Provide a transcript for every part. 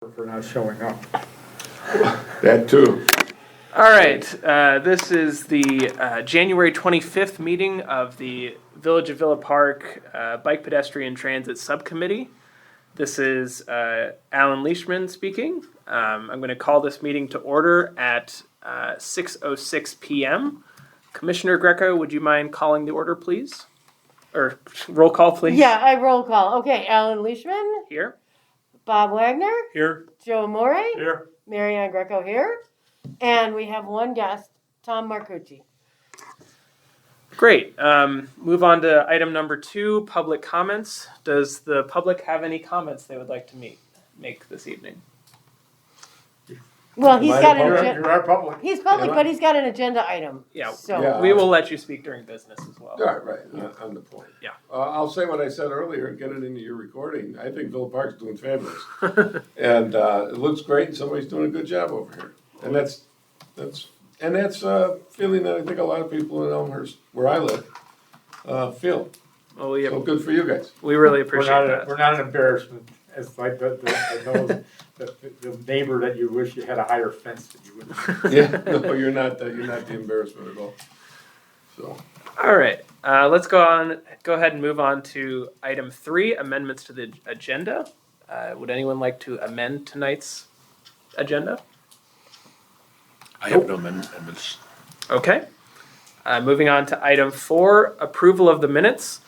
for not showing up. That too. All right, this is the January 25th meeting of the Village of Villa Park Bike Pedestrian Transit Subcommittee. This is Alan Leishman speaking. I'm going to call this meeting to order at 6:06 p.m. Commissioner Greco, would you mind calling the order, please? Or roll call, please? Yeah, I roll call. Okay, Alan Leishman, Here. Bob Wagner, Here. Joe Morey, Here. Marianne Greco here, and we have one guest, Tom Marcucci. Great. Move on to item number 2, public comments. Does the public have any comments they would like to make this evening? Well, he's got an You agenda. are public. He's public, but he's got an agenda item. Yeah. So Yeah. We will let you speak during business as well. Right, on the point. Yeah. I'll say what I said earlier and get it into your recording. I think Villa Park's doing fabulous. And it looks great and somebody's doing a good job over here. And that's a feeling that I think a lot of people in Elmhurst, where I live, feel. Well, So good for you guys. we really appreciate that. We're not an embarrassment. It's like the neighbor that you wish you had a higher fence that you wouldn't. Yeah, no, you're not the embarrassment at all. So. All right. Let's go ahead and move on to item 3, amendments to the agenda. Would anyone like to amend tonight's agenda? I have no amendments. Okay. Moving on to item 4, approval of the minutes.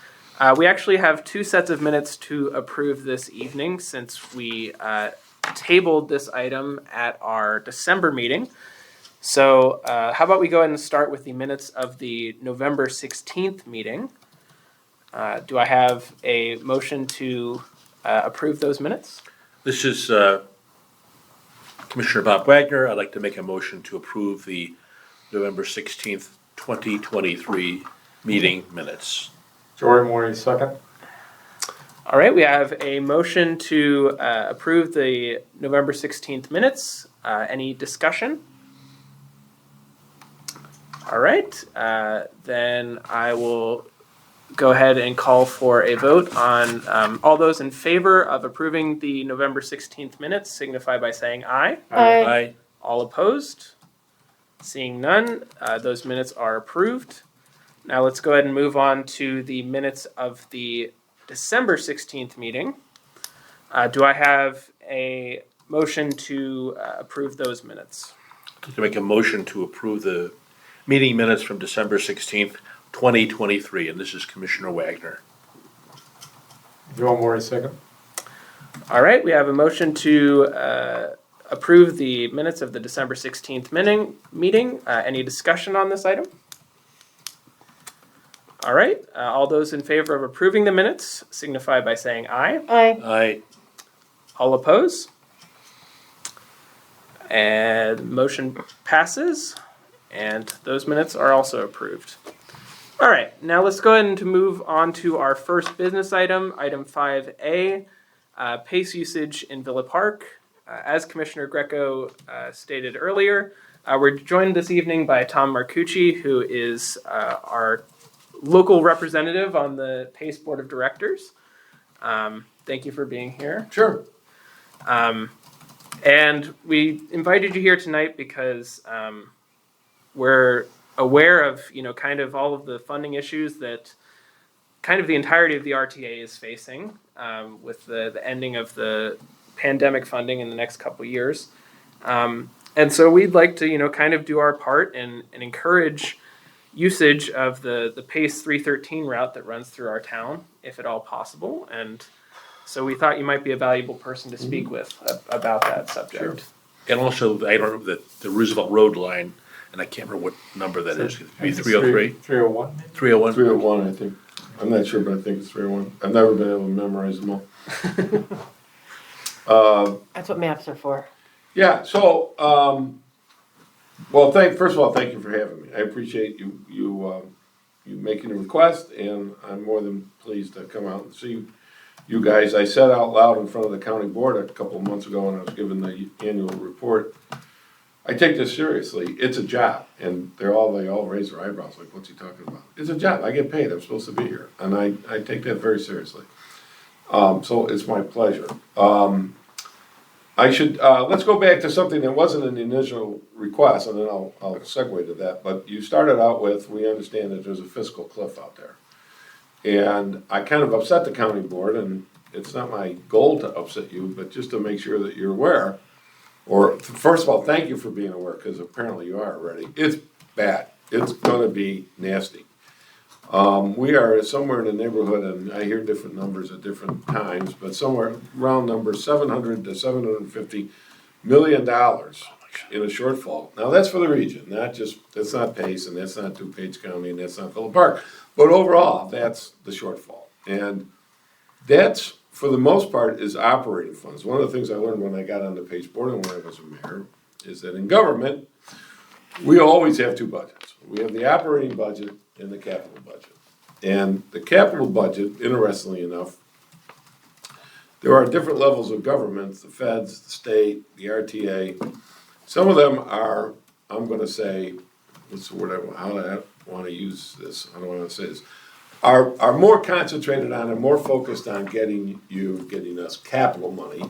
We actually have 2 sets of minutes to approve this evening since we tabled this item at our December meeting. So how about we go ahead and start with the minutes of the November 16th meeting. Do I have a motion to approve those minutes? This is Commissioner Bob Wagner. I'd like to make a motion to approve the November 16th, 2023 meeting minutes. Joey Morey, second. All right, we have a motion to approve the November 16th minutes. Any discussion? All right, then I will go ahead and call for a vote on all those in favor of approving the November 16th minutes signify by saying aye. Aye. All opposed? Seeing none, those minutes are approved. Now let's go ahead and move on to the minutes of the December 16th meeting. Do I have a motion to approve those minutes? I'd like to make a motion to approve the meeting minutes from December 16th, 2023, and this is Commissioner Wagner. Joe Morey, second. All right, we have a motion to approve the minutes of the December 16th meeting. Any discussion on this item? All right, all those in favor of approving the minutes signify by saying aye. Aye. Aye. All oppose? And motion passes, and those minutes are also approved. All right, now let's go ahead and move on to our first business item, item 5A, pace usage in Villa Park. As Commissioner Greco stated earlier, we're joined this evening by Tom Marcucci, who is our local representative on the PACE Board of Directors. Thank you for being here. Sure. And we invited you here tonight because we're aware of, kind of all of the funding issues that kind of the entirety of the RTA is facing with the ending of the pandemic funding in the next couple of years. And so we'd like to, kind of do our part and encourage usage of the PACE 313 route that runs through our town, if at all possible. And so we thought you might be a valuable person to speak with about that subject. Sure. And also, I don't know the Roosevelt Road line, and I can't remember what number that is. Could it be 303? 301. 301? 301, I think. I'm not sure, but I think it's 301. I've never been able to memorize them all. That's what maps are for. Yeah, so, well, first of all, thank you for having me. I appreciate you making a request, and I'm more than pleased to come out and see you guys. I said out loud in front of the county board a couple of months ago when I was giving the annual report, I take this seriously. It's a job, and they all raise their eyebrows like, what's he talking about? It's a job. I get paid. I'm supposed to be here, and I take that very seriously. So it's my pleasure. I should, let's go back to something that wasn't in the initial request, and then I'll segue to that. But you started out with, we understand that there's a fiscal cliff out there. And I kind of upset the county board, and it's not my goal to upset you, but just to make sure that you're aware. Or, first of all, thank you for being aware, because apparently you are already. It's bad. It's gonna be nasty. We are somewhere in the neighborhood, and I hear different numbers at different times, but somewhere around number 700 to 750 $1 million in a shortfall. Now, that's for the region, that's not Pace, and that's not DuPage County, and that's not Phillip Park. But overall, that's the shortfall. And that's, for the most part, is operating funds. One of the things I learned when I got on the Pace board and when I was a mayor is that in government, we always have two budgets. We have the operating budget and the capital budget. And the capital budget, interestingly enough, there are different levels of government, the feds, the state, the RTA. Some of them are, I'm gonna say, what's the word how do I want to use this? I don't want to say this. Are more concentrated on and more focused on getting us capital money.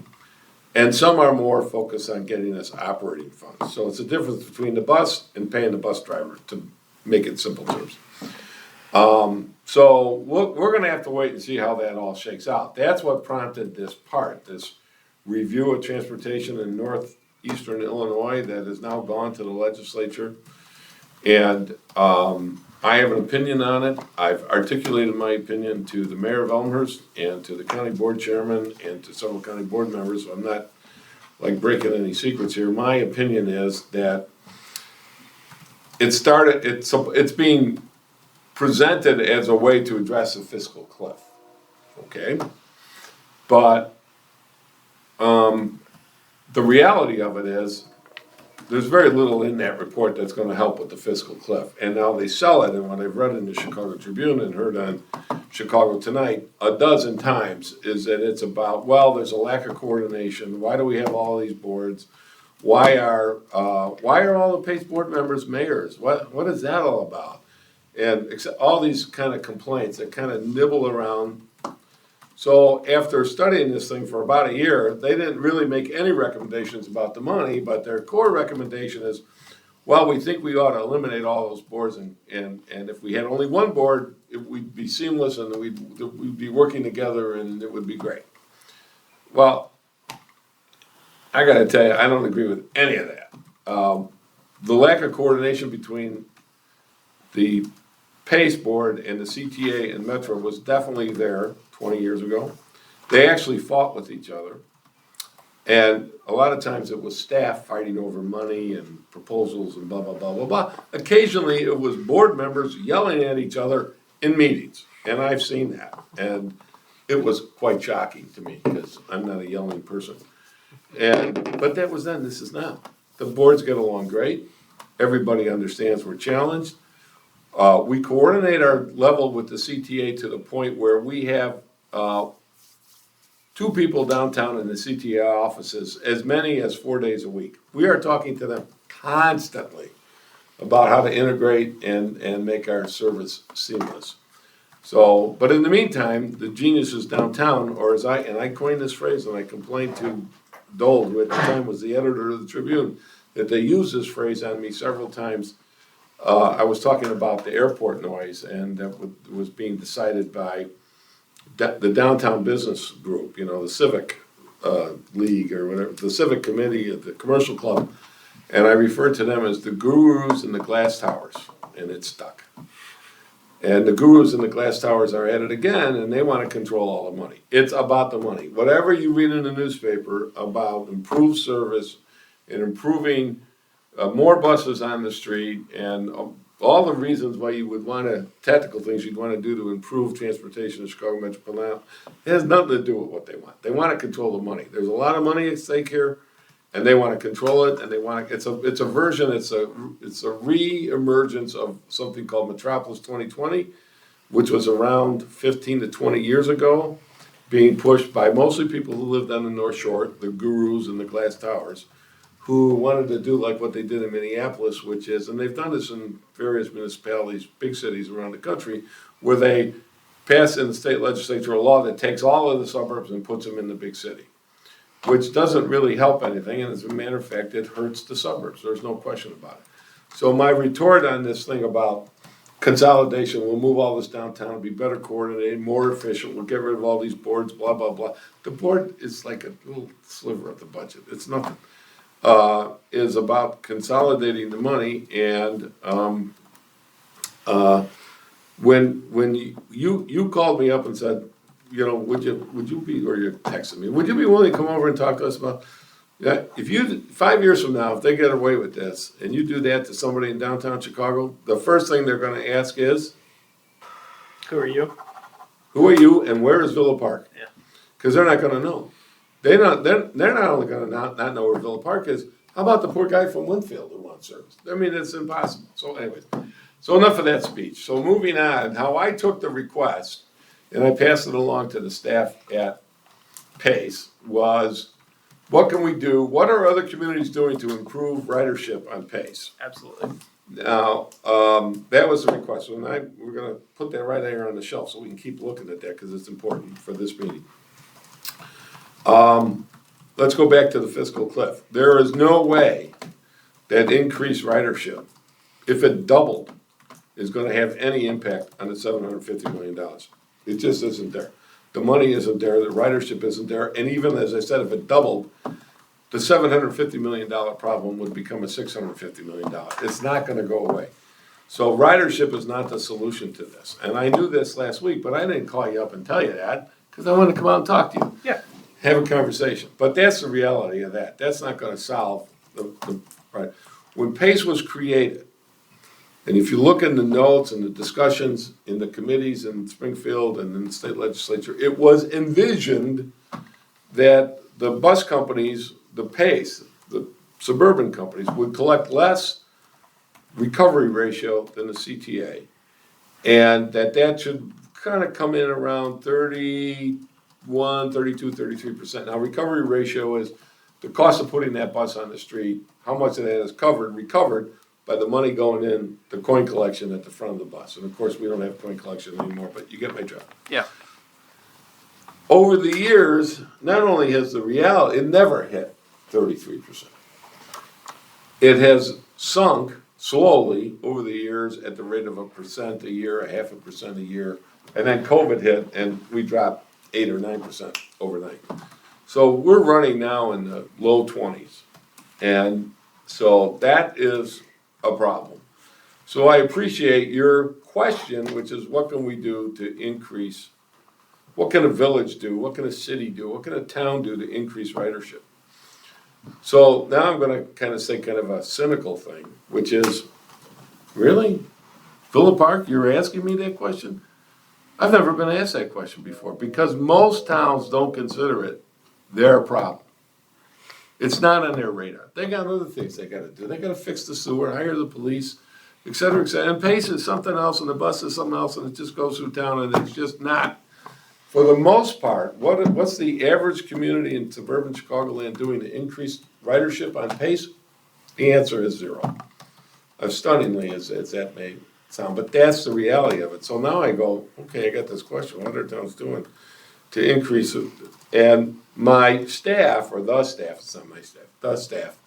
And some are more focused on getting us operating funds. So it's a difference between the bus and paying the bus driver, to make it simple terms. So we're gonna have to wait and see how that all shakes out. That's what prompted this review of transportation in northeastern Illinois that has now gone to the legislature. And I have an opinion on it. I've articulated my opinion to the mayor of Elmhurst and to the county board chairman and to several county board members. So I'm not like breaking any secrets here. My opinion is that it's being presented as a way to address a fiscal cliff. Okay? But the reality of it is there's very little in that report that's going to help with the fiscal cliff. And now they sell it, and what I've read in the Chicago Tribune and heard on Chicago Tonight a dozen times is that it's about, well, there's a lack of coordination. Why do we have all these boards? Why are all the Pace board members mayors? What is that all about? And all these kind of complaints that kind of nibble around. So after studying this thing for about a year, they didn't really make any recommendations about the money, but their core recommendation is, well, we think we ought to eliminate all those boards, and if we had only one board, we'd be seamless, and we'd be working together, and it would be great. Well, I gotta tell you, I don't agree with any of that. The lack of coordination between the Pace board and the CTA and Metro was definitely there 20 years ago. They actually fought with each other. And a lot of times it was staff fighting over money and proposals and blah, blah, blah, blah, blah. Occasionally it was board members yelling at each other in meetings. And I've seen that. And it was quite shocking to me because I'm not a yelling person. But that was then, this is now. The boards get along great. Everybody understands we're challenged. We coordinate our level with the CTA to the point where we have 2 people downtown in the CTA offices, as many as 4 days a week. We are talking to them constantly about how to integrate and make our service seamless. So, but in the meantime, the geniuses downtown, or I coined this phrase and I complained to Dole, who at the time was the editor of the Tribune, that they used this phrase on me several times. I was talking about the airport noise, and that was being decided by the downtown business group, the civic league or whatever, the civic committee of the commercial club, and I referred to them as the gurus and the glass towers, and it stuck. And the gurus and the glass towers are at it again, and they want to control all the money. It's about the money. Whatever you read in the newspaper about improved service and improving more buses on the street and all the reasons why you would want to, tactical things you'd want to do to improve transportation in Chicago Metropolitan, it has nothing to do with what they want. They want to control the money. There's a lot of money at stake here, and they want to control it, and they want to, it's a re-emergence of something called Metropolis 2020, which was around 15 to 20 years ago, being pushed by mostly people who lived on the North Shore, the gurus and the glass towers, who wanted to do like what they did in Minneapolis, which is, and they've done this in various municipalities, big cities around the country, where they pass in the state legislature a law that takes all of the suburbs and puts them in the big city. which doesn't really help anything, and as a matter of fact, it hurts the suburbs, there's no question about it. So my retort on this thing about consolidation, we'll move all this downtown, be better coordinated, more efficient, we'll get rid of all these boards, blah, blah, blah. The board is like a little sliver of the budget, it's nothing. Is about consolidating the money, and when you called me up and said, you know, would you be, or you texted me, would you be willing to come over and talk to us about, yeah, if you, 5 years from now, if they get away with this, and you do that to somebody in downtown Chicago, the first thing they're gonna ask is, Who are you? who are you and where is Villa Park? Yeah. Cause they're not gonna know. They're not only gonna not know where Villa Park is, how about the poor guy from Winfield who wants service? I mean, it's impossible. So anyways, so enough of that speech. So moving on, how I took the request, and I passed it along to the staff at Pace, was what can we do? What are other communities doing to improve ridership on Pace? Absolutely. Now, that was the request, and we're gonna put that right there on the shelf so we can keep looking at that, because it's important for this meeting. Let's go back to the fiscal cliff. There is no way that increased ridership, if it doubled, is gonna have any impact on the $750 million. It just isn't there. The money isn't there, the ridership isn't there, and even, as I said, if it doubled, the $750 million problem would become a $650 million. It's not gonna go away. So ridership is not the solution to this. And I knew this last week, but I didn't call you up and tell you that, because I wanted to come out and talk to you. Yeah. Have a conversation. But that's the reality of that. That's not gonna solve right. When PACE was created, and if you look in the notes and the discussions in the committees in Springfield and in the state legislature, it was envisioned that the bus companies, the PACE, the suburban companies, would collect less recovery ratio than the CTA. And that should kind of come in around 31, 32, 33%. Now, recovery ratio is the cost of putting that bus on the street, how much of that is recovered by the money going in the coin collection at the front of the bus. And of course, we don't have coin collection anymore, but you get my drift. Yeah. Over the years, not only has the reality, it never hit 33%. It has sunk slowly over the years at the rate of 1% a year, 0.5% a year. And then COVID hit and we dropped 8 or 9% overnight. So we're running now in the low 20s. And so that is a problem. So I appreciate your question, which is what can we do to increase, what can a village do, what can a city do, what can a town do to increase ridership? So now I'm gonna kind of say kind of a cynical thing, which is, really? Villa Park, you're asking me that question? I've never been asked that question before, because most towns don't consider it their problem. It's not on their radar. They got other things they gotta do. They gotta fix the sewer, hire the police, et cetera, et cetera. And PACE is something else, and the bus is something else, and it just goes through town, and it's just not. For the most part, what's the average community in suburban Chicagoland doing to increase ridership on PACE? The answer is zero. As stunningly as that may sound, but that's the reality of it. So now I go, okay, I got this question, what are towns doing to increase it? And my staff, or the staff, it's not my staff, the staff,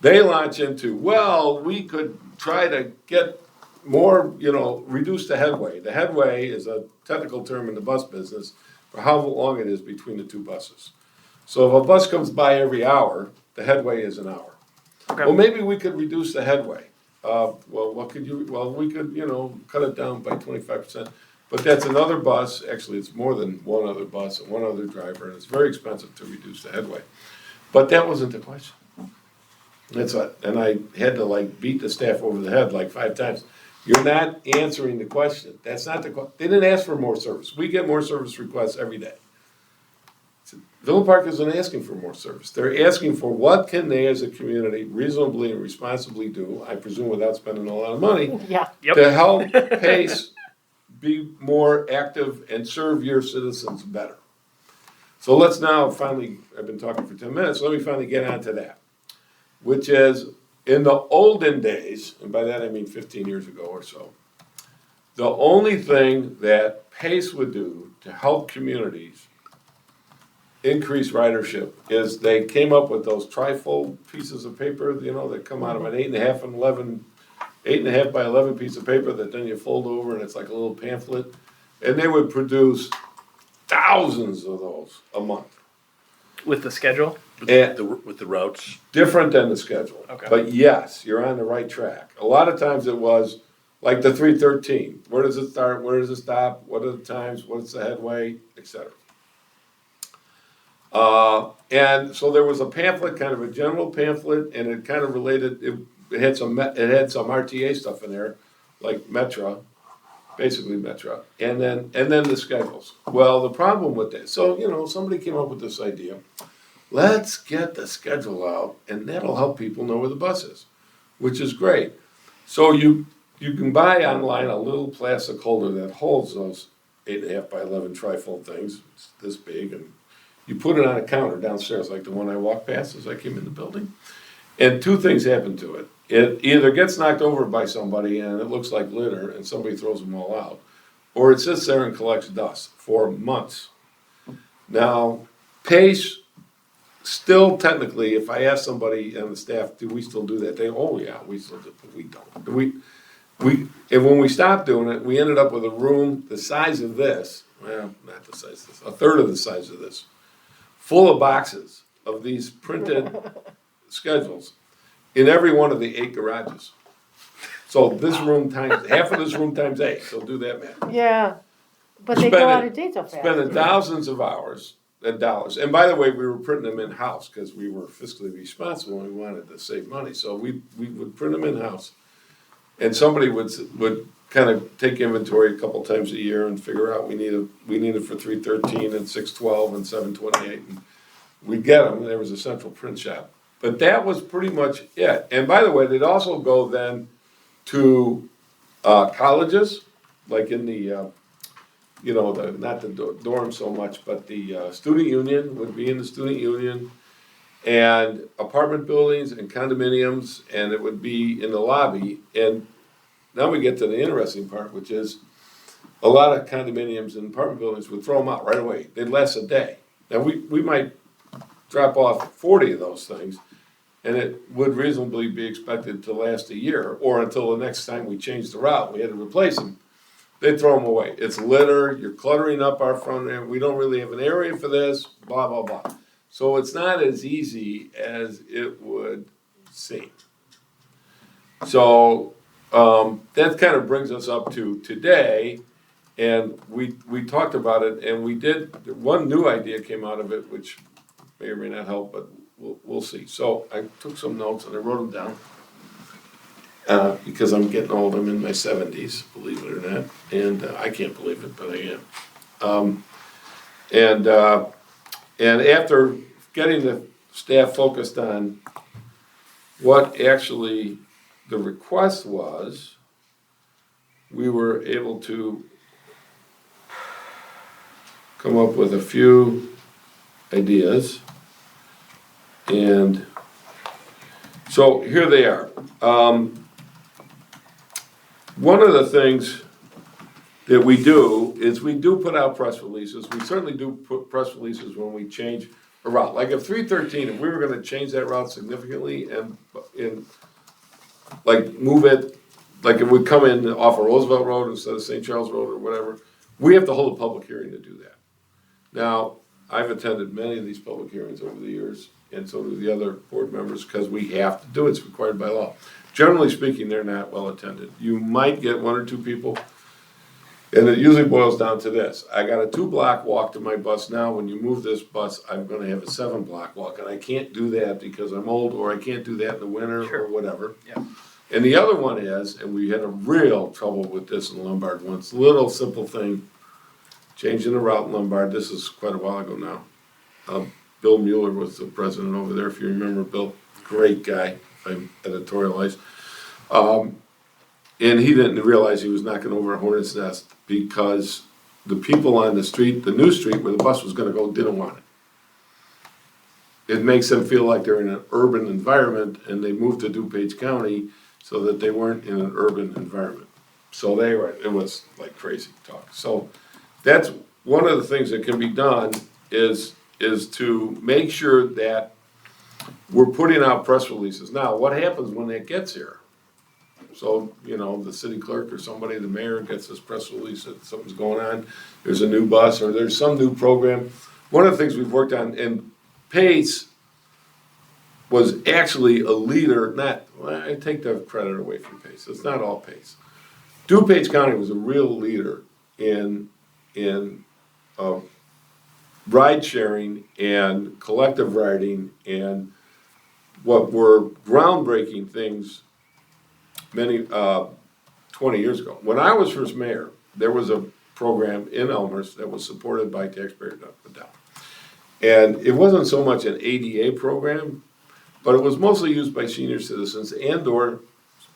they launch into, well, we could try to get more, reduce the headway. The headway is a technical term in the bus business for how long it is between the two buses. So if a bus comes by every hour, the headway is an hour. Okay. Well, maybe we could reduce the headway. We could, cut it down by 25%. But that's another bus, actually it's more than one other bus and one other driver, and it's very expensive to reduce the headway. But that wasn't the question. That's what, and I had to beat the staff over the head 5 times. You're not answering the question. That's not the question. They didn't ask for more service. We get more service requests every day. Villa Park isn't asking for more service. They're asking for what can they as a community reasonably and responsibly do, I presume without spending a lot of money, Yeah. Yep. to help PACE be more active and serve your citizens better. So let's now finally, I've been talking for 10 minutes, let me finally get onto that. Which is, in the olden days, and by that I mean 15 years ago or so, the only thing that PACE would do to help communities increase ridership is they came up with those trifold pieces of paper, you know, that come out of an 8.5 and 11, 8.5 by 11 piece of paper that then you fold over and it's like a little pamphlet. And they would produce thousands of those a month. With the schedule? With the routes. Different than the schedule. Okay. But yes, you're on the right track. A lot of times it was like the 313. Where does it start? Where does it stop? What are the times? What's the headway? Etc. And so there was a pamphlet, kind of a general pamphlet, and it kind of related. It had some RTA stuff in there, like Metra, basically Metra, and then the schedules. Well, the problem with that, so you know, somebody came up with this idea. Let's get the schedule out, and that'll help people know where the bus is, which is great. So you can buy online a little plastic holder that holds those 8.5 by 11 trifold things. It's this big, and you put it on a counter downstairs, like the one I walked past as I came in the building. And two things happen to it. It either gets knocked over by somebody and it looks like litter and somebody throws them all out, or it sits there and collects dust for months. Now, Pace, still technically, if I ask somebody on the staff, do we still do that? They, oh yeah, we still do, but we don't. And when we stopped doing it, we ended up with a room the size of this, well, not the size of this, a third of the size of this, full of boxes of these printed schedules in every one of the 8 garages. So this room times, half of this room times 8, so do that math. Yeah, but they go out of date so fast. Spending thousands of hours and dollars. And by the way, we were printing them in-house because we were fiscally responsible and we wanted to save money. So we would print them in-house. And somebody would kind of take inventory a couple times a year and figure out we need it for 313 and 612 and 728. And we'd get them, and there was a central print shop. But that was pretty much it. And by the way, they'd also go then to colleges, like in the, not the dorm so much, but the student union would be in the student union, and apartment buildings and condominiums, and it would be in the lobby. And now we get to the interesting part, which is a lot of condominiums and apartment buildings would throw them out right away. They'd last a day. Now we might drop off 40 of those things, and it would reasonably be expected to last a year, or until the next time we changed the route, we had to replace them. They'd throw them away. It's litter, you're cluttering up our front end, we don't really have an area for this, blah, blah, blah. So it's not as easy as it would seem. So that kind of brings us up to today, and we talked about it, and we did, one new idea came out of it, which may or may not help, but we'll see. So I took some notes and I wrote them down because I'm getting old. I'm in my 70s, believe it or not, and I can't believe it, but I am. And after getting the staff focused on what actually the request was, we were able to come up with a few ideas. And so here they are. One of the things that we do is we do put out press releases. We certainly do put press releases when we change a route. Like if 313, if we were going to change that route significantly and like move it, like if we come in off of Roosevelt Road instead of St. Charles Road or whatever, we have to hold a public hearing to do that. Now, I've attended many of these public hearings over the years, and so do the other board members, because we have to do it. It's required by law. Generally speaking, they're not well attended. You might get 1 or 2 people, and it usually boils down to this. I got a 2-block walk to my bus now. When you move this bus, I'm going to have a 7-block walk, and I can't do that because I'm old, or I can't do that in the winter, or whatever. Yeah. And the other one is, and we had a real trouble with this in Lombard once, little simple thing, changing the route in Lombard. This is quite a while ago now. Bill Mueller was the president over there, if you remember Bill. Great guy, if I editorialize. And he didn't realize he was knocking over a hornet's nest because the people on the street, the new street where the bus was going to go, didn't want it. It makes them feel like they're in an urban environment, and they moved to DuPage County so that they weren't in an urban environment. So it was like crazy talk. So that's one of the things that can be done is is to make sure that we're putting out press releases. Now, what happens when that gets here? So, the city clerk or somebody, the mayor gets this press release that something's going on, there's a new bus or there's some new program. One of the things we've worked on, and Pace was actually a leader, I take the credit away from Pace, it's not all Pace. DuPage County was a real leader in ride sharing and collective riding and what were groundbreaking things many 20 years ago. When I was first mayor, there was a program in Elmhurst that was supported by taxpayers up and down. And it wasn't so much an ADA program, but it was mostly used by senior citizens and or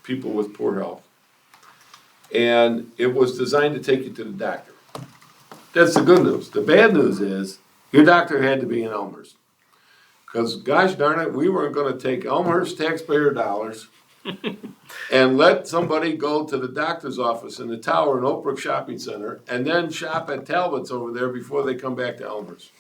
people with poor health. And it was designed to take you to the doctor. That's the good news. The bad news is your doctor had to be in Elmhurst. Because gosh darn it, we weren't going to take Elmhurst taxpayer dollars and let somebody go to the doctor's office in the Tower in Oak Brook Shopping Center and then shop at Talbot's over there before they come back to Elmhurst.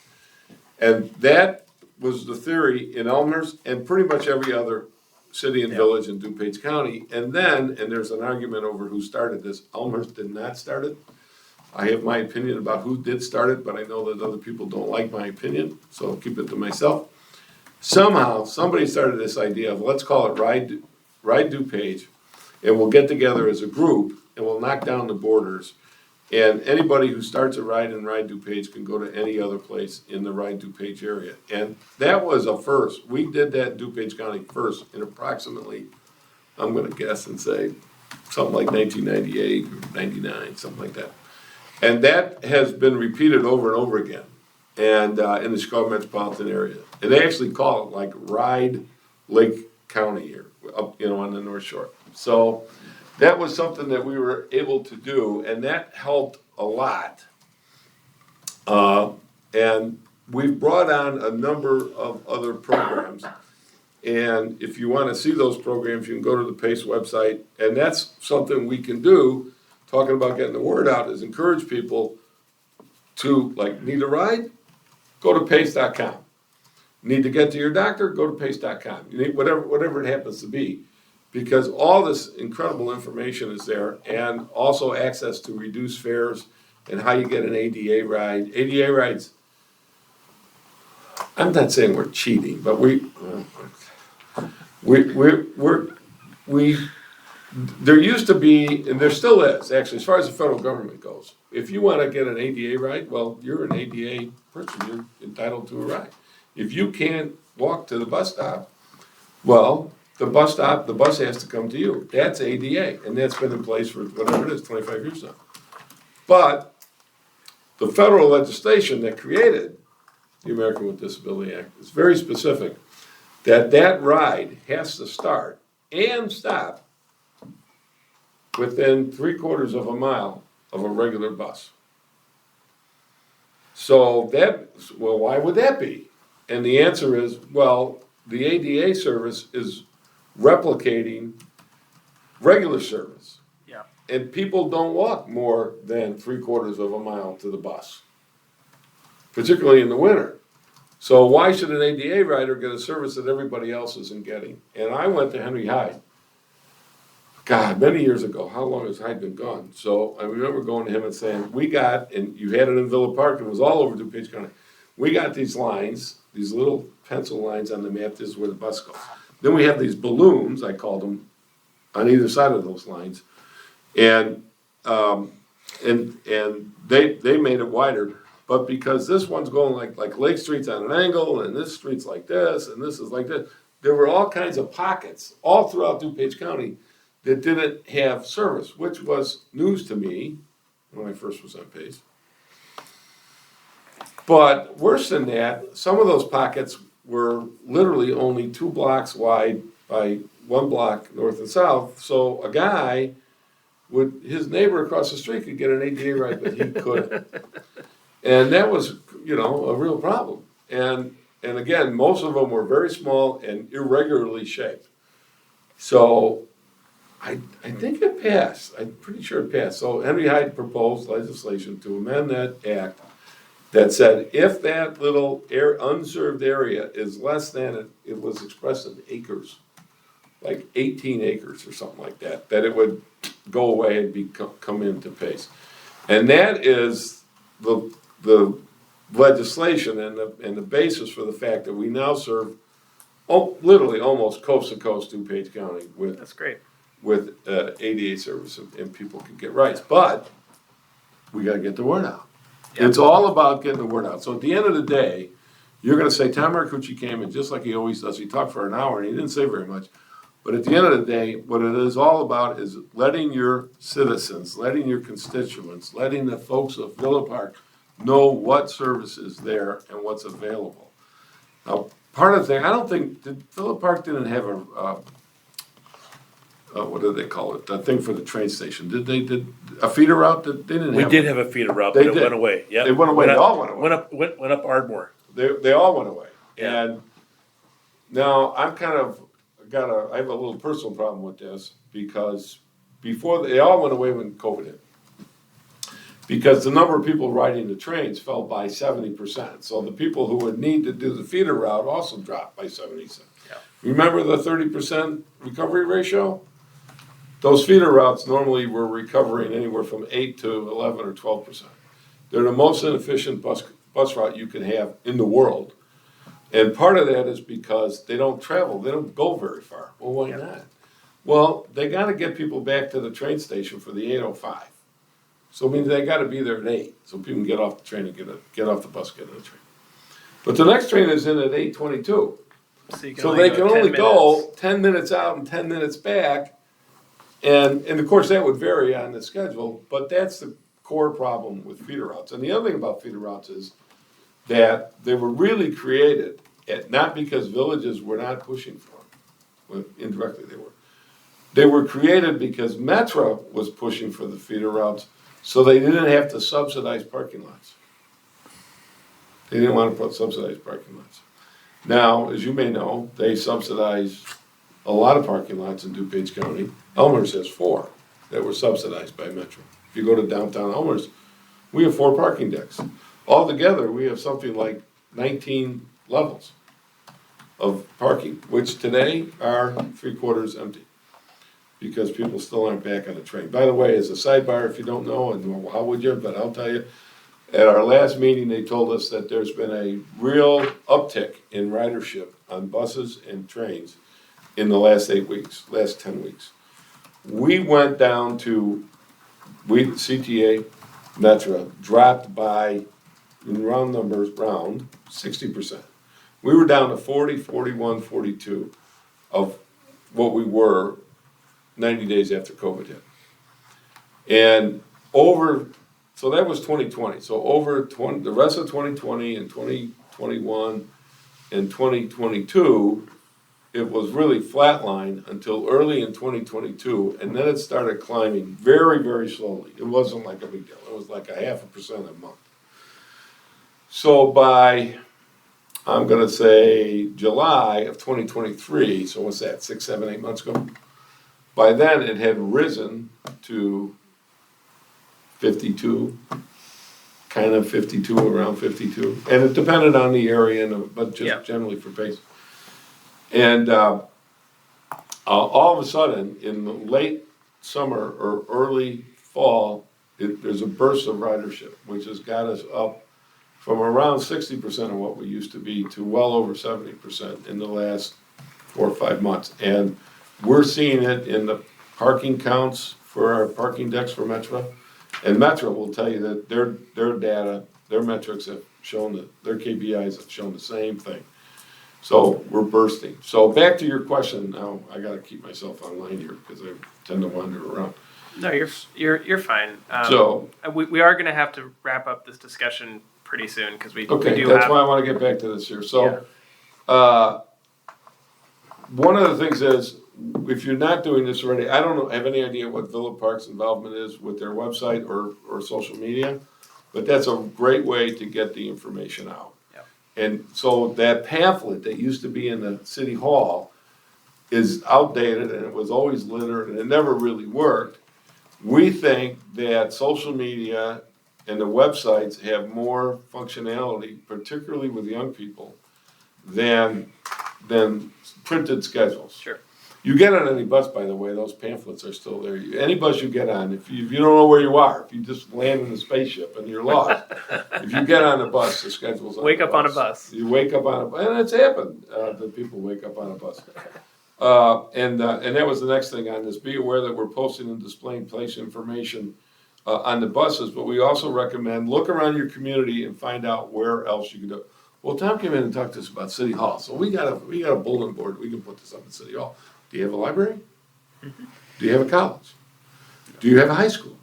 And that was the theory in Elmhurst and pretty much every other city and village in DuPage County. And there's an argument over who started this. Elmhurst did not start it. I have my opinion about who did start it, but I know that other people don't like my opinion, so I'll keep it to myself. Somehow, somebody started this idea of let's call it Ride DuPage, and we'll get together as a group, and we'll knock down the borders. And anybody who starts a ride in Ride DuPage can go to any other place in the Ride DuPage area. And that was a first. We did that in DuPage County first in approximately, I'm going to guess and say, something like 1998 or 99, something like that. And that has been repeated over and over again, and in the Chicago metropolitan area. And they actually call it like Ride Lake County here, up on the North Shore. So that was something that we were able to do, and that helped a lot. And we've brought on a number of other programs. And if you want to see those programs, you can go to the PACE website, and that's something we can do. Talking about getting the word out is encourage people to, need a ride? Go to pace.com. Need to get to your doctor? Go to pace.com. You need whatever it happens to be, because all this incredible information is there, and also access to reduced fares and how you get an ADA ride. ADA rides, I'm not saying we're cheating, but there used to be, and there still is, actually, as far as the federal government goes. If you want to get an ADA ride, well, you're an ADA person. You're entitled to a ride. If you can't walk to the bus stop, well, the bus has to come to you. That's ADA, and that's been in place for whatever it is, 25 years now. But the federal legislation that created the American with Disability Act is very specific that ride has to start and stop within 3/4 of a mile of a regular bus. So why would that be? And the answer is, the ADA service is replicating regular service. Yeah. And people don't walk more than 3/4 of a mile to the bus, particularly in the winter. So why should an ADA rider get a service that everybody else isn't getting? And I went to Henry Hyde. God, many years ago. How long has Hyde been gone? So I remember going to him and saying, and you had it in Villa Park, and it was all over DuPage County. We got these lines, these little pencil lines on the map, this is where the bus goes. Then we have these balloons, I called them, on either side of those lines. And they made it wider. But because this one's going like Lake Street's on an angle, and this street's like this, and this is like this, there were all kinds of pockets all throughout DuPage County that didn't have service, which was news to me when I first was on PACE. But worse than that, some of those pockets were literally only 2 blocks wide by 1 block north and south. So a guy his neighbor across the street could get an ADA ride, but he couldn't. And that was, a real problem. And again, most of them were very small and irregularly shaped. So I think it passed. I'm pretty sure it passed. So Henry Hyde proposed legislation to amend that act that said, if that little unserved area is less than, it was expressed in acres, like 18 acres or something like that, that it would go away and come into pace. And that is the legislation and the basis for the fact that we now serve literally almost coast to coast DuPage County That's great. with ADA service, and people can get rights. But we got to get the word out. Yeah. It's all about getting the word out. So at the end of the day, you're going to say Tom Marcucci came in just like he always does. He talked for an hour and he didn't say very much. But at the end of the day, what it is all about is letting your citizens, letting your constituents, letting the folks of Villa Park know what service is there and what's available. Now, part of the thing, I don't think, Villa Park didn't have what do they call it? A thing for the train station. Did a feeder route? They didn't We have. did have a feeder route, They but it did. went away. Yeah, They went away. They all went away. Went up Ardmore. They all went away. Yeah. And now I have a little personal problem with this because before they all went away when COVID hit. Because the number of people riding the trains fell by 70%. So the people who would need to do the feeder route also dropped by 70%. Yeah. Remember the 30% recovery ratio? Those feeder routes normally were recovering anywhere from 8 to 11 or 12%. They're the most inefficient bus route you can have in the world. And part of that is because they don't travel, they don't go very far. Well, why not? Well, they got to get people back to the train station for the 8:05. So it means they got to be there at 8, so people can get off the train and get off the bus, get on the train. But the next train is in at 8:22. So they can only go 10 minutes out and 10 minutes back. And of course, that would vary on the schedule, but that's the core problem with feeder routes. And the other thing about feeder routes is that they were really created not because villages were not pushing for them, well, indirectly they were. They were created because Metro was pushing for the feeder routes, so they didn't have to subsidize parking lots. They didn't want to subsidize parking lots. Now, as you may know, they subsidize a lot of parking lots in DuPage County. Elmer's has 4 that were subsidized by Metro. If you go to downtown Elmer's, we have 4 parking decks. Altogether, we have something like 19 levels of parking, which today are 3/4 empty because people still aren't back on the train. By the way, as a sidebar, if you don't know, and how would you, but I'll tell you, at our last meeting, they told us that there's been a real uptick in ridership on buses and trains in the last 8 weeks, last 10 weeks. We went down to, CTA, Metro, dropped by, in round numbers, 60%. We were down to 40, 41, 42 of what we were 90 days after COVID hit. And so that was 2020. So the rest of 2020 and 2021 and 2022, it was really flatline until early in 2022, and then it started climbing very, very slowly. It wasn't like a big deal. It was like 0.5% a month. So by, I'm going to say, July of 2023, so what's that, 6, 7, 8 months ago? By then, it had risen to 52, kind of 52, around 52. And it depended on the area, but just generally for pace. And all of a sudden, in the late summer or early fall, there's a burst of ridership, which has got us up from around 60% of what we used to be to well over 70% in the last 4 or 5 months. And we're seeing it in the parking counts for our parking decks for Metro. And Metro will tell you that their data, their metrics have shown that their KPIs have shown the same thing. So we're bursting. So back to your question. Now I got to keep myself online here because I tend to wander around. No, you're fine. So we are going to have to wrap up this discussion pretty soon because we do that's have. why I want to get back to this here. So one of the things is, if you're not doing this already, I don't have any idea what Villa Park's involvement is with their website or social media, but that's a great way to get the information out. And so that pamphlet that used to be in the city hall is outdated and it was always littered and it never really worked. We think that social media and the websites have more functionality, particularly with young people, than printed schedules. Sure. You get on any bus, by the way, those pamphlets are still there. Any bus you get on, if you don't know where you are, if you just land in a spaceship and you're lost, if you get on a bus, the schedule's on Wake the up on a bus. You wake up on a bus, and it's happened, that people wake up on a bus. And that was the next thing on this. Be aware that we're posting and displaying place information on the buses, but we also recommend look around your community and find out where else you can do it. Well, Tom came in and talked to us about City Hall, so we got a bulletin board. We can put this up at City Hall. Do you have a library? Mm-hmm. Do you have a college? Do you have a high school?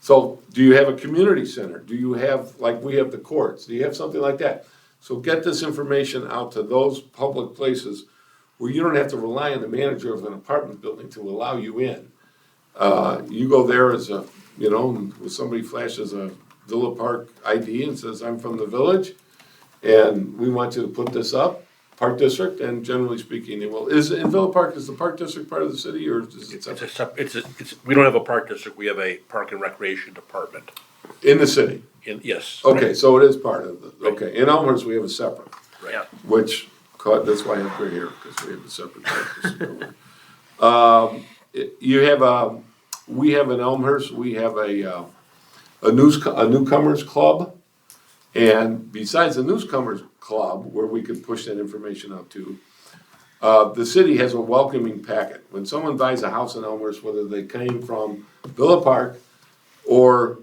So do you have a community center? Do you have, like we have the courts? Do you have something like that? So get this information out to those public places where you don't have to rely on the manager of an apartment building to allow you in. You go there as a, when somebody flashes a Villa Park ID and says, I'm from the village, and we want you to put this up, Park District, and generally speaking, it will. Is in Villa Park, is the Park District part of the city, or is it separate? We don't have a park district, we have a park and recreation department. In the city? Yes. Okay, so it is part of the, okay. In Elmhurst, we have a separate, Yeah. which, that's why I have gray hair, because we have a separate part. We have in Elmhurst, we have a newcomers club. And besides the newcomers club, where we could push that information out to, the city has a welcoming packet. When someone buys a house in Elmhurst, whether they came from Villa Park or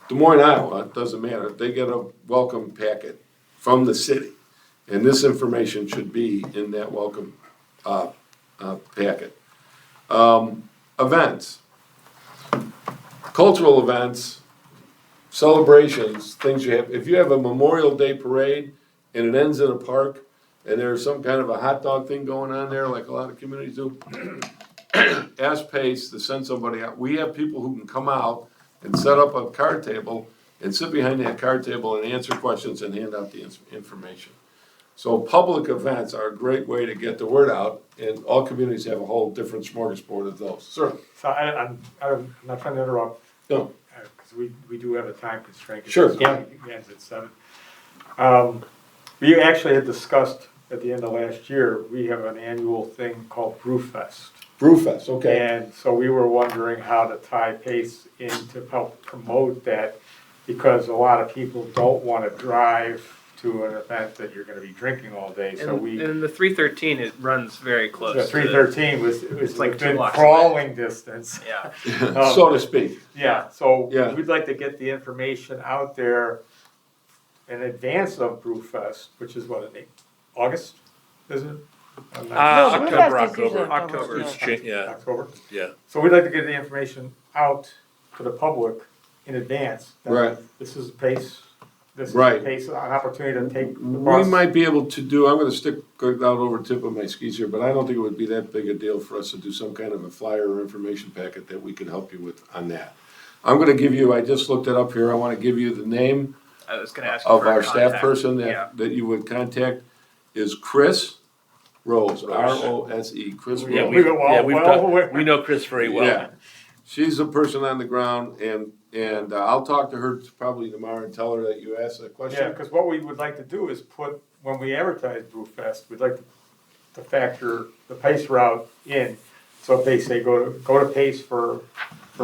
Des Moines, Iowa, it doesn't matter, they get a welcome packet from the city. And this information should be in that welcome packet. Events, cultural events, celebrations, things you have. If you have a Memorial Day parade and it ends in a park and there's some kind of a hot dog thing going on there, like a lot of communities do, ask Pace to send somebody out. We have people who can come out and set up a card table and sit behind that card table and answer questions and hand out the information. So public events are a great way to get the word out, and all communities have a whole different smorgasbord of those. Sir? So I'm not trying to interrupt, No. because we do have a time constraint. 'Cause Sure. this ends at 7. We actually had discussed at the end of last year, we have an annual thing called Brewfest. Brewfest, okay. And so we were wondering how to tie Pace in to help promote that, because a lot of people don't want to drive to an event that you're going to be drinking all day. So And the 313, it runs very close. the 313 was like 2 within blocks crawling distance. Yeah. So to speak. Yeah, so Yeah. we'd like to get the information out there in advance of Brewfest, which is what, in August, is it? I'm not No, sure. Brewfest is usually October. Yeah, October. yeah. So we'd like to get the information out to the public in advance. that Right. This is Pace, this is Right. Pace, an opportunity to take the We bus. might be able to do, I'm gonna stick out over the tip of my skis here, but I don't think it would be that big a deal for us to do some kind of a flyer or information packet that we can help you with on that. I'm gonna give you, I just looked it up here, I wanna give you the name I was going to ask you of for a our staff contact. person Yeah. that you would contact is Chris Rose, R-O-S-E, Chris Yeah, Rose. we know Chris very well. Yeah, she's a person on the ground, and I'll talk to her probably tomorrow and tell her that you asked that Yeah, question. because what we would like to do is put, when we advertise Brewfest, we'd like to factor the Pace route in. So if they say go to Pace for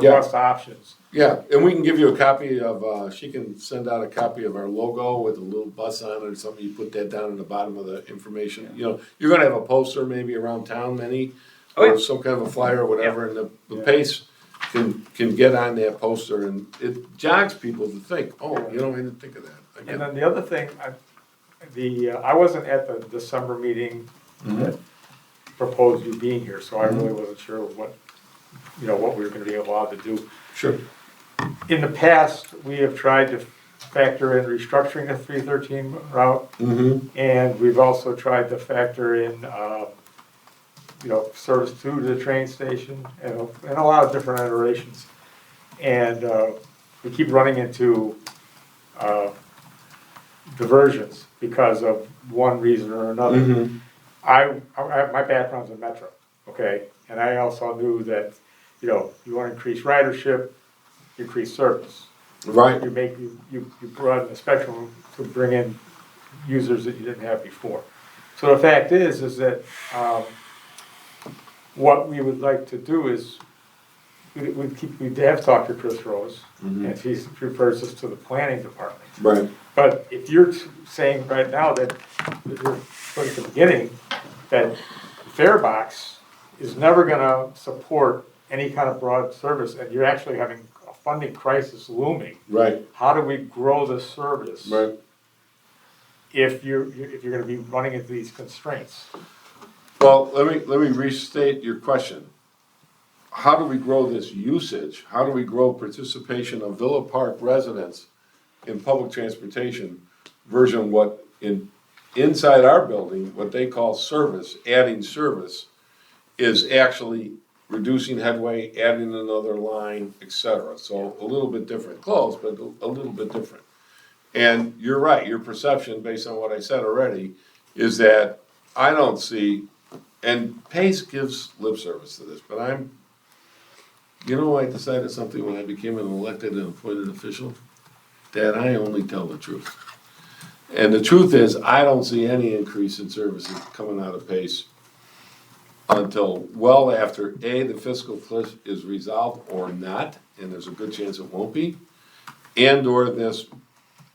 Yeah. bus options. Yeah, and we can give you a copy of, she can send out a copy of our logo with a little bus on it or something, you put that down in the bottom of the information. You know, you're gonna have a poster maybe around town, many, Oh, yeah. or some kind of a flyer or whatever, and the Pace can get on that poster, and it jogs people to think, oh, I didn't think of that. I And get then the other thing, I wasn't at the December meeting that proposed you being here, so I really wasn't sure what we were gonna be allowed to do. Sure. In the past, we have tried to factor in restructuring the 313 route, Mm-hmm. and we've also tried to factor in, service to the train station, and a lot of different iterations. And we keep running into diversions because of one reason or another. Mm-hmm. My background's in Metro, okay, and I also knew that, you want to increase ridership, increase service. Right. You broaden the spectrum to bring in users that you didn't have before. So the fact is that, what we would like to do is, we have talked to Chris Rose, and he refers us to the planning department. Right. But if you're saying right now that you're, at the beginning, that Farebox is never gonna support any kind of broad service, and you're actually having a funding crisis looming, Right. how do we grow the service? Right. If you're gonna be running into these constraints? Well, let me restate your question. How do we grow this usage? How do we grow participation of Villa Park residents in public transportation version what inside our building, what they call service, adding service, is actually reducing headway, adding another line, etc. So a little bit different, close, but a little bit different. And you're right, your perception, based on what I said already, is that I don't see, and Pace gives lip service to this, but I decided something when I became an elected and appointed official, that I only tell the truth. And the truth is, I don't see any increase in services coming out of Pace until well after, A, the fiscal cliff is resolved or not, and there's a good chance it won't be, and or this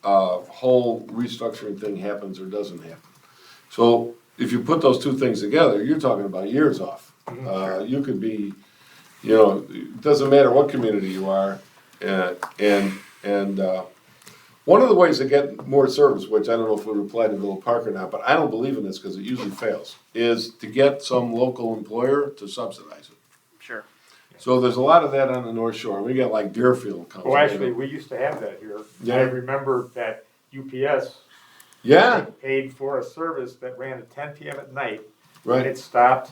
whole restructuring thing happens or doesn't happen. So if you put those two things together, you're talking about years off. You could be, it doesn't matter what community you are, and one of the ways to get more service, which I don't know if it would apply to Villa Park or not, but I don't believe in this because it usually fails, is to get some local employer to subsidize it. Sure. So there's a lot of that on the North Shore. We got like Deerfield comes. Well, actually, we used to have that here. Yeah. I remember that UPS Yeah, paid for a service that ran at 10 p.m. at night. right. And it stopped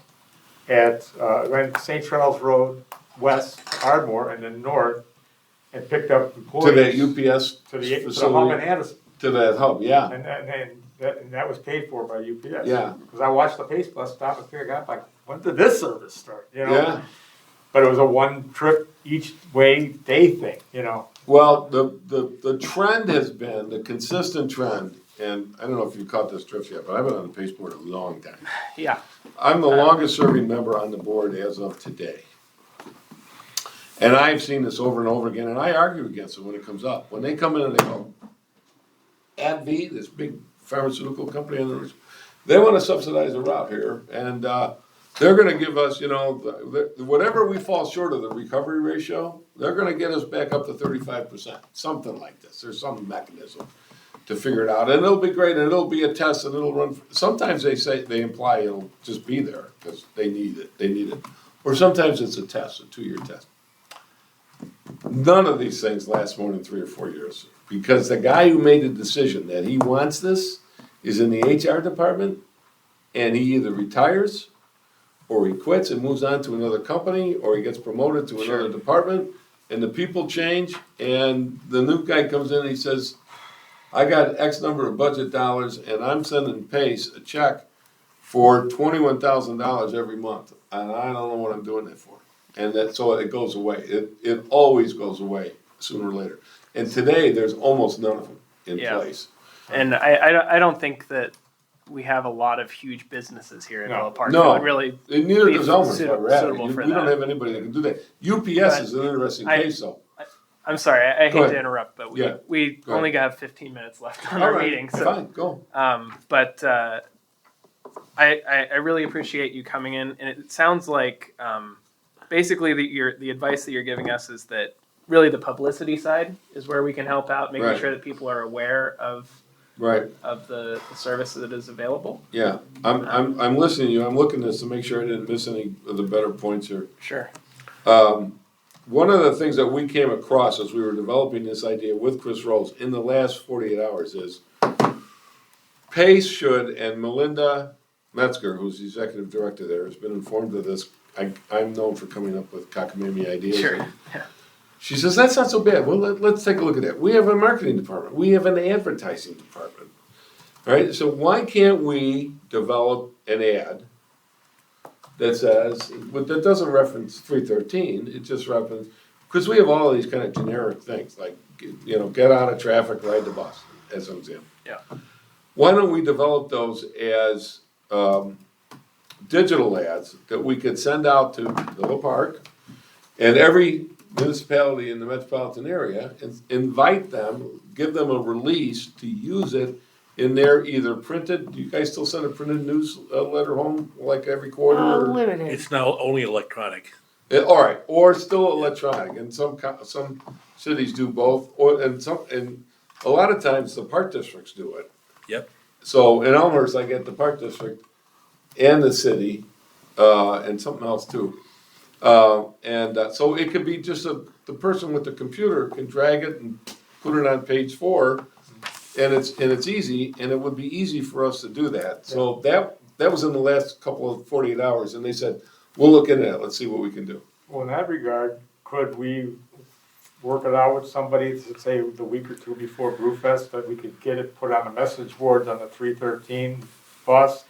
at, ran St. Charles Road, west, Ardmore, and then north, and picked up To employees. that UPS To the hub in facility, Addison. to that hub, yeah. And that was paid for by UPS. Yeah. Because I watched the Pace bus stop and figured out, like, when did this service start, Yeah. But it was a one trip each way day thing, Well, the trend has been, the consistent trend, and I don't know if you caught this drift yet, but I've been on the Pace board a long time. Yeah. I'm the longest serving member on the board as of today. And I've seen this over and over again, and I argue against it when it comes up. When they come in and they go, AbbVie, this big pharmaceutical company, they want to subsidize the route here, and they're going to give us, whatever we fall short of the recovery ratio, they're going to get us back up to 35%, something like this. There's some mechanism to figure it out, and it'll be great, and it'll be a test, and it'll run. Sometimes they imply it'll just be there because they need it, or sometimes it's a test, a 2-year test. None of these things last more than 3 or 4 years because the guy who made the decision that he wants this is in the HR department, and he either retires or he quits and moves on to another company, or he gets promoted to another department, and the people change, and the new guy comes in and he says, I got X number of budget dollars, and I'm sending Pace a check for $21,000 every month, and I don't know what I'm doing that for. And so it goes away. It always goes away sooner or later. And today, there's almost none of them in place. And I don't think that we have a lot of huge businesses here in Villa Park. No, that would really and neither be does Elmer's. suitable for We don't that. have anybody that can do that. UPS is an interesting case, though. I'm sorry, I Go hate ahead. to interrupt, but Yeah, we go only got 15 minutes left on All our right, meeting. So, fine, go. but I really appreciate you coming in, and it sounds like basically the advice that you're giving us is that really the publicity side is where we can help out, making Right. sure that people are aware of Right. the service that is available. Yeah, I'm listening to you. I'm looking at this to make sure I didn't miss any of the better points here. Sure. One of the things that we came across as we were developing this idea with Chris Rose in the last 48 hours is Pace should, and Melinda Metzger, who's the executive director there, has been informed of this. I'm known for coming up with cockamamie ideas. Sure. Yeah. She says, that's not so bad. Well, let's take a look at that. We have a marketing department. We have an advertising department. All right, so why can't we develop an ad that says, but that doesn't reference 313, it just references, because we have all these kind of generic things, like, you know, get out of traffic, ride the bus, as an example. Yeah. Why don't we develop those as, digital ads that we could send out to Villa Park and every municipality in the metropolitan area, and invite them, give them a release to use it in their either printed, do you guys still send a printed newsletter home like every quarter? or- Limited. It's now only electronic. All right, or still electronic, and some cities do both, and a lot of times the park districts do it. Yep. So in Elmhurst, I get the park district and the city, and something else too. So it could be just the person with the computer can drag it and put it on page 4, and it's easy, and it would be easy for us to do that. So that was in the last couple of 48 hours, and they said, we'll look into it, let's see what we can do. Well, in that regard, could we work it out with somebody to say the week or two before Brewfest, that we could get it put on the message boards on the 313 bus?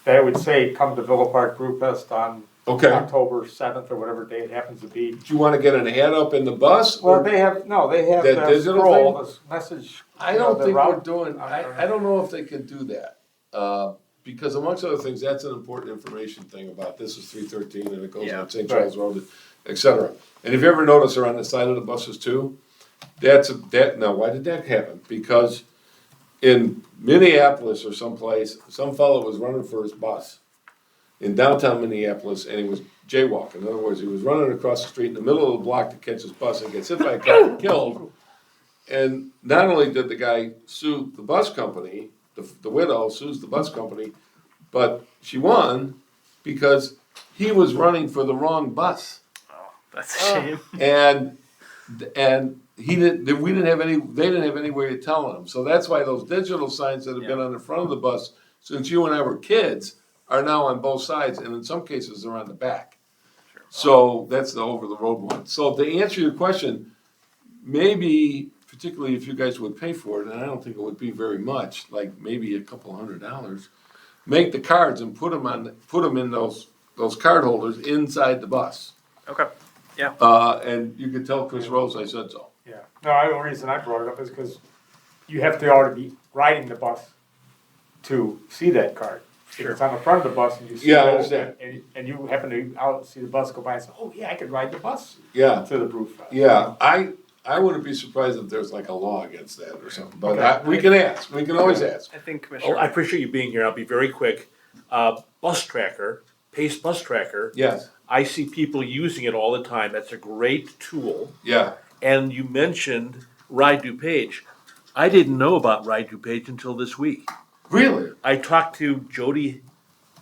That would say, come to Villa Park Brewfest on Okay. October 7th or whatever day it happens to be. Do you wanna get an ad up in the bus? Well, or- they have That the digital scroll, thing? this message. I you know, don't the think route- we're doing, I don't know if they can do that. Because amongst other things, that's an important information thing about this is 313 and it goes Yeah. on St. Charles Road, et cetera. And if you ever notice, they're on the side of the buses too. Now, why did that happen? Because in Minneapolis or someplace, some fellow was running for his bus in downtown Minneapolis, and he was jaywalking. In other words, he was running across the street in the middle of the block to catch his bus and gets hit by a car and killed. And not only did the guy sue the bus company, the widow sues the bus company, but she won because he was running for the wrong bus. That's a shame. And he didn't. We didn't have any. They didn't have any way of telling him. So that's why those digital signs that have been on the front of the bus since you and I were kids are now on both sides, and in some cases they're on the back. So that's the over the road one. So to answer your question, maybe particularly if you guys would pay for it, and I don't think it would be very much, like maybe a couple $100, make the cards and put them in those card holders inside the bus. Okay. Yeah. And you could tell Chris Rose I said so. Yeah, no, the reason I brought it up is because you have to already be riding the bus to see that card. If it's on the front of the bus and you see Yeah, I it, understand. and you happen to out see the bus go by and say, oh yeah, I could ride the bus Yeah, to the Brewfest. yeah. I wouldn't be surprised if there's like a law against that or something. But Okay. we can ask. We can always ask. I think Oh, Commissioner. I appreciate you being here. I'll be very quick. Bus tracker, Pace Bus Tracker. Yes. I see people using it all the time. That's a great tool. Yeah. And you mentioned Ride DuPage. I didn't know about Ride DuPage until this week. Really? I talked to Jody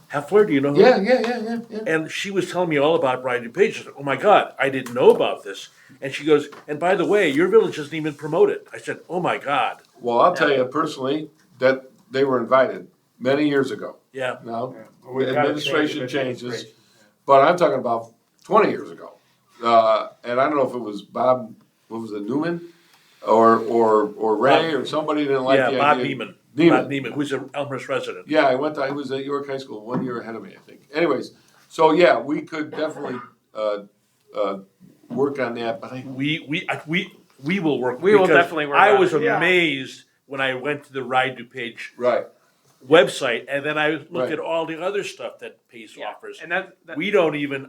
Heffler, do you know her? Yeah. And she was telling me all about Ride DuPage. I said, oh my God, I didn't know about this. And she goes, and by the way, your village doesn't even promote it. I said, oh my God. Well, I'll tell you personally that they were invited many years ago. Yeah. Now, Yeah. Well, we've gotta administration change changes, administration. but I'm talking about 20 years ago. And I don't know if it was Bob, what was it, Newman? Or Ray or somebody didn't like the idea. Bob Neiman. Bob Neiman, who's an Elmhurst resident. Yeah, he was at York High School 1 year ahead of me, I think. Anyways, so yeah, we could definitely, work on that, but We will work. We will because definitely work I on was it, yeah. amazed when I went to the Ride DuPage right, website, and then I looked Right. at all the other stuff that Pace Yeah. offers. And that We don't even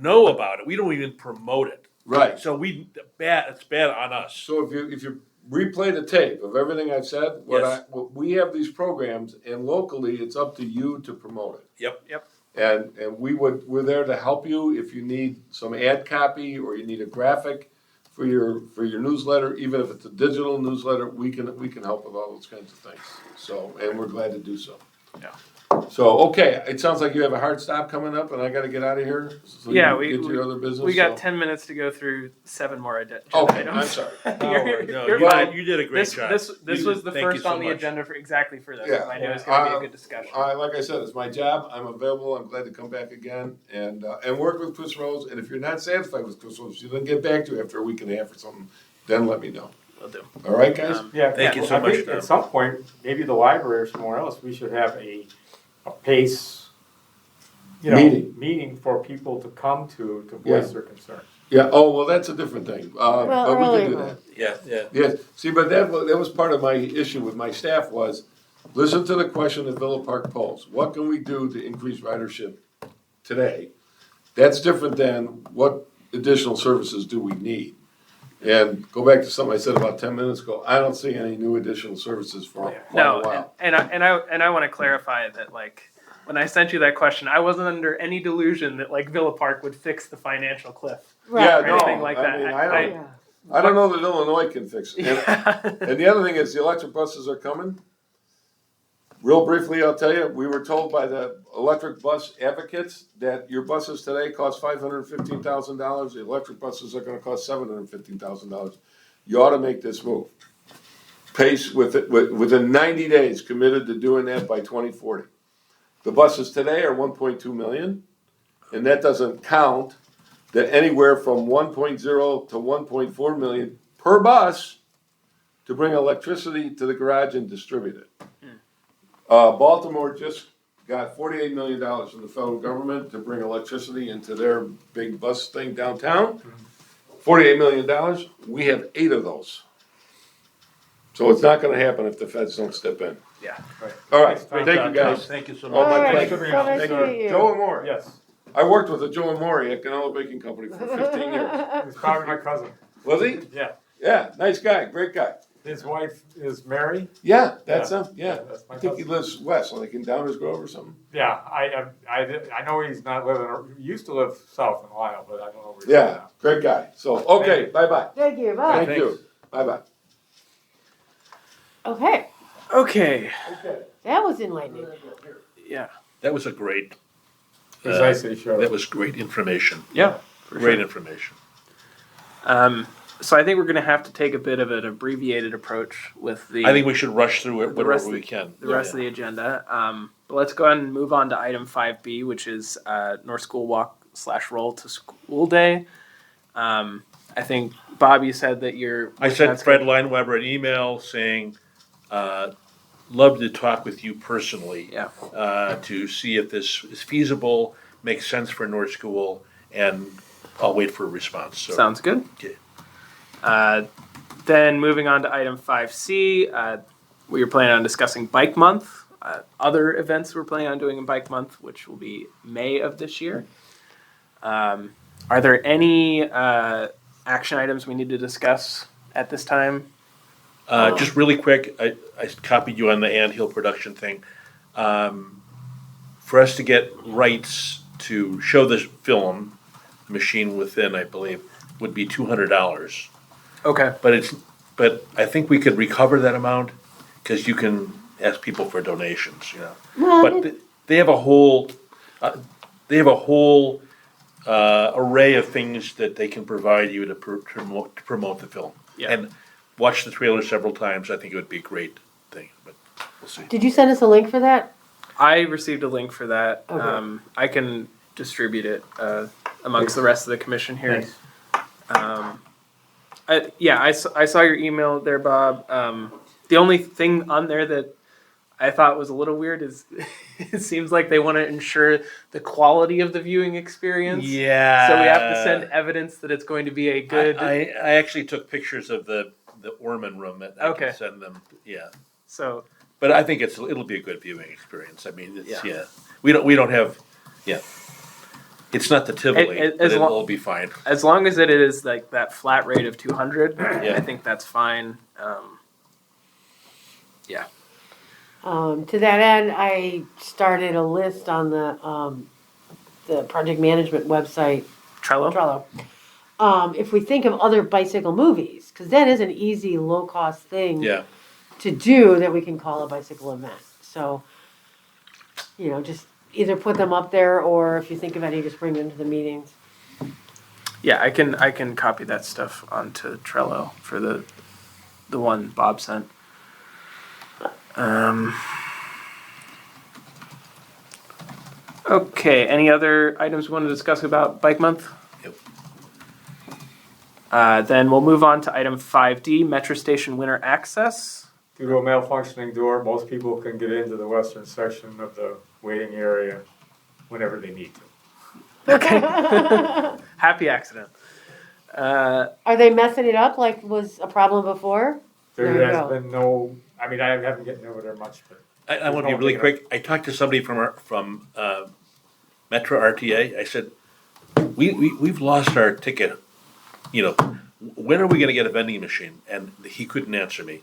know about it. We don't even promote it. right. So it's bad on us. So if you replay the tape of everything I've said, Yes. we have these programs, and locally, it's up to you to promote it. Yep. And we're there to help you if you need some ad copy or you need a graphic for your newsletter, even if it's a digital newsletter, we can help with all those kinds of things. So, and we're glad to do so. Yeah. So, okay, it sounds like you have a hard stop coming up and I gotta get out of here. So Yeah, you get to your other business. we got so- 10 minutes to go through 7 more agenda Okay, items. I'm sorry. You're- No, you're you fine. did, you did a great job. This You was did. the Thank you first so on the much. agenda for exactly for this. Yeah. because I know it's going to be a good discussion. Like I said, it's my job. I'm available. I'm glad to come back again and work with Chris Rose. And if you're not satisfied with Chris Rose, you didn't get back to you after a week and a half or something, then let me know. Will do. All right, guys? Yeah. Thank you so I much, think Tom. at some point, maybe the library or somewhere else, we should have a PACE, Meeting. meeting for people to come to voice Yeah. their concerns. Yeah, oh, well, that's a different thing, Well, but we can earlier do on. that. Yeah. Yes, see, but that was part of my issue with my staff was, listen to the question that Villa Park posed. What can we do to increase ridership today? That's different than what additional services do we need? And go back to something I said about 10 minutes ago, I don't see any new additional services for quite No, a while. and I want to clarify that, like, when I sent you that question, I wasn't under any delusion that like Villa Park would fix the financial cliff. Yeah, or no, anything like I that. mean, Yeah. I don't know that Illinois can fix it. Yeah. And the other thing is, the electric buses are coming. Real briefly, I'll tell you, we were told by the electric bus advocates that your buses today cost $515,000. The electric buses are gonna cost $715,000. You ought to make this move. Pace within 90 days, committed to doing that by 2040. The buses today are 1.2 million, and that doesn't count that anywhere from 1.0 to 1.4 million per bus to bring electricity to the garage and distribute it. Baltimore just got $48 million from the federal government to bring electricity into their big bus thing downtown. $48 million, we have 8 of those. So it's not gonna happen if the feds don't step in. Yeah. All right, Great thank job, you guys. Thank you so Oh, much. my All right, pleasure. so nice Thank to meet you. Joe and Maury. Yes, I worked with a Joe and Maury at Canelo Baking Company for 15 years. he's probably my cousin. Was he? Yeah, Yeah, nice guy, great guy. his wife is Mary. Yeah, that's Yeah. him, yeah. That's my I think he cousin. lives west, like in Downers Grove or something. Yeah, I know he's not living, he used to live south in Ohio, but I don't know where he's Yeah, now. great guy. So, okay, bye-bye. Thank you, bye. Thank you. Bye-bye. Okay, Okay. that was enlightening. Yeah. That was a great, It was nice that he showed that up. was great information. Yeah. For Great sure. information. So I think we're going to have to take a bit of an abbreviated approach with the I think we should rush through it The rest whenever of we can. the rest of the agenda. But let's go ahead and move on to item 5B, which is North School Walk / Roll to School Day. I think, Bob, you said that you're. I sent that's Fred good. Lineweber an email saying, love to talk with you personally. Yeah. To see if this is feasible, makes sense for North School, and I'll wait for a response. So, Sounds good. Okay. Then moving on to item 5C, we were planning on discussing Bike Month. Other events we're planning on doing in Bike Month, which will be May of this year. Are there any action items we need to discuss at this time? Just really quick, I copied you on the Anthill production thing. For us to get rights to show this film, Machine Within, I believe, would be $200. Okay. But I think we could recover that amount because you can ask people for donations, you know. Well, But they have a whole, array of things that they can provide you to promote the film. Yeah. And watch the trailer several times. I think it would be a great thing, but we'll see. did you send us a link for that? I received a link for that. Okay. I can distribute it amongst the rest of the commission here. Thanks. I saw your email there, Bob. The only thing on there that I thought was a little weird is it seems like they want to ensure the quality of the viewing experience. Yeah. So we have to send evidence that it's going to be a good. I actually took pictures of the Orman room that I Okay. can send them. Yeah. So But I think it'll be a good viewing experience. I mean, it's, Yeah. yeah. We don't have, yeah. It's not the Tivoli, As but long- it'll be fine. as long as it is like that flat rate of 200, Yeah. I think that's fine. To that end, I started a list on the project management website, Trello. Trello. If we think of other bicycle movies, because that is an easy, low-cost thing Yeah. to do that we can call a bicycle event. So, just either put them up there, or if you think of any, just bring them to the meetings. Yeah, I can copy that stuff onto Trello for the one Bob sent. Okay, any other items we want to discuss about Bike Month? Yep. Then we'll move on to item 5D, Metro Station Winter Access. Due to a malfunctioning door, most people can get into the western section of the waiting area whenever they need to. Happy accident. Are they messing it up like was a problem before? There you There has go. been no, I mean, I haven't gotten over there much, but I want to be really quick. I talked to somebody from Metro RTA. I said, we've lost our ticket. You know, when are we going to get a vending machine? And he couldn't answer me.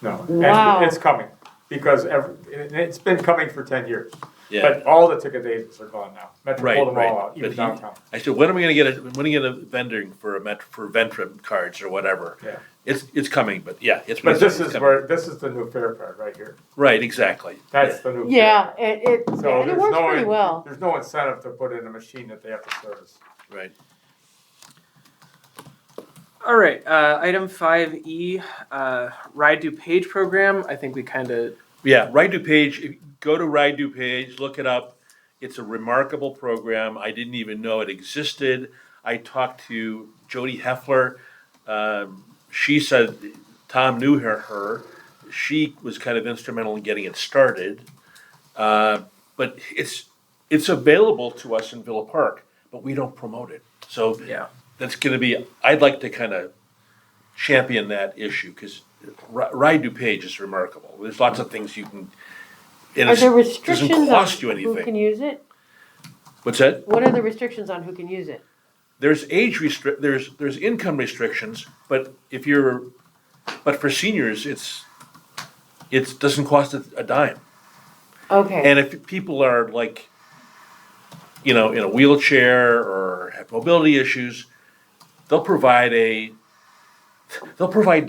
no. Wow. And it's coming, because it's been coming for 10 years. Yeah. But all the ticket agents are gone now. Metro Right, pulled them right. all out, even But downtown. I said, when are we going to get when are you going to vending for Ventra cards or whatever? Yeah. It's coming, but yeah, it's. But this it's is coming. this is the new fair part right here. Right, exactly. That's the new. Yeah, fair. and So it there's works no, pretty well. there's no incentive to put in a machine that they have to service. Right. All right, item 5E, Ride DuPage program. I think we kind of, Yeah, Ride DuPage, go to Ride DuPage, look it up. It's a remarkable program. I didn't even know it existed. I talked to Jody Heffler. She said Tom knew her. She was kind of instrumental in getting it started. But it's available to us in Villa Park, but we don't promote it. So yeah. that's going to be, I'd like to kind of champion that issue because Ride DuPage is remarkable. There's lots of things you can. And Are it there doesn't restrictions on cost you who can anything. use it? What's that? What are the restrictions on who can use it? There's there's income restrictions, but but for seniors, it doesn't cost a dime. Okay. And if people are like, in a wheelchair or have mobility issues, they'll provide an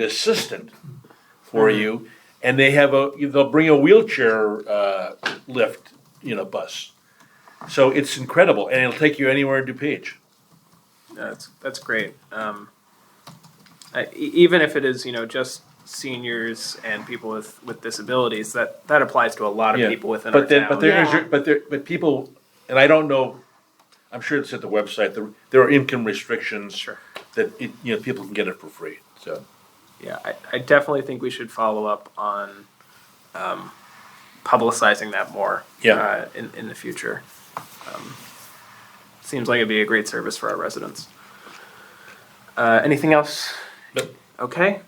assistant for you, and they'll bring a wheelchair lift, bus. So it's incredible, and it'll take you anywhere in DuPage. That's great. Even if it is, just seniors and people with disabilities, that applies to a lot of Yeah. people within But our then, town. but people, and I don't know. I'm sure it's at the website. There are income restrictions Sure. that people can get it for free. So Yeah, I definitely think we should follow up on publicizing that more. Yeah. In the future. Seems like it'd be a great service for our residents. Anything else? Nope. Okay.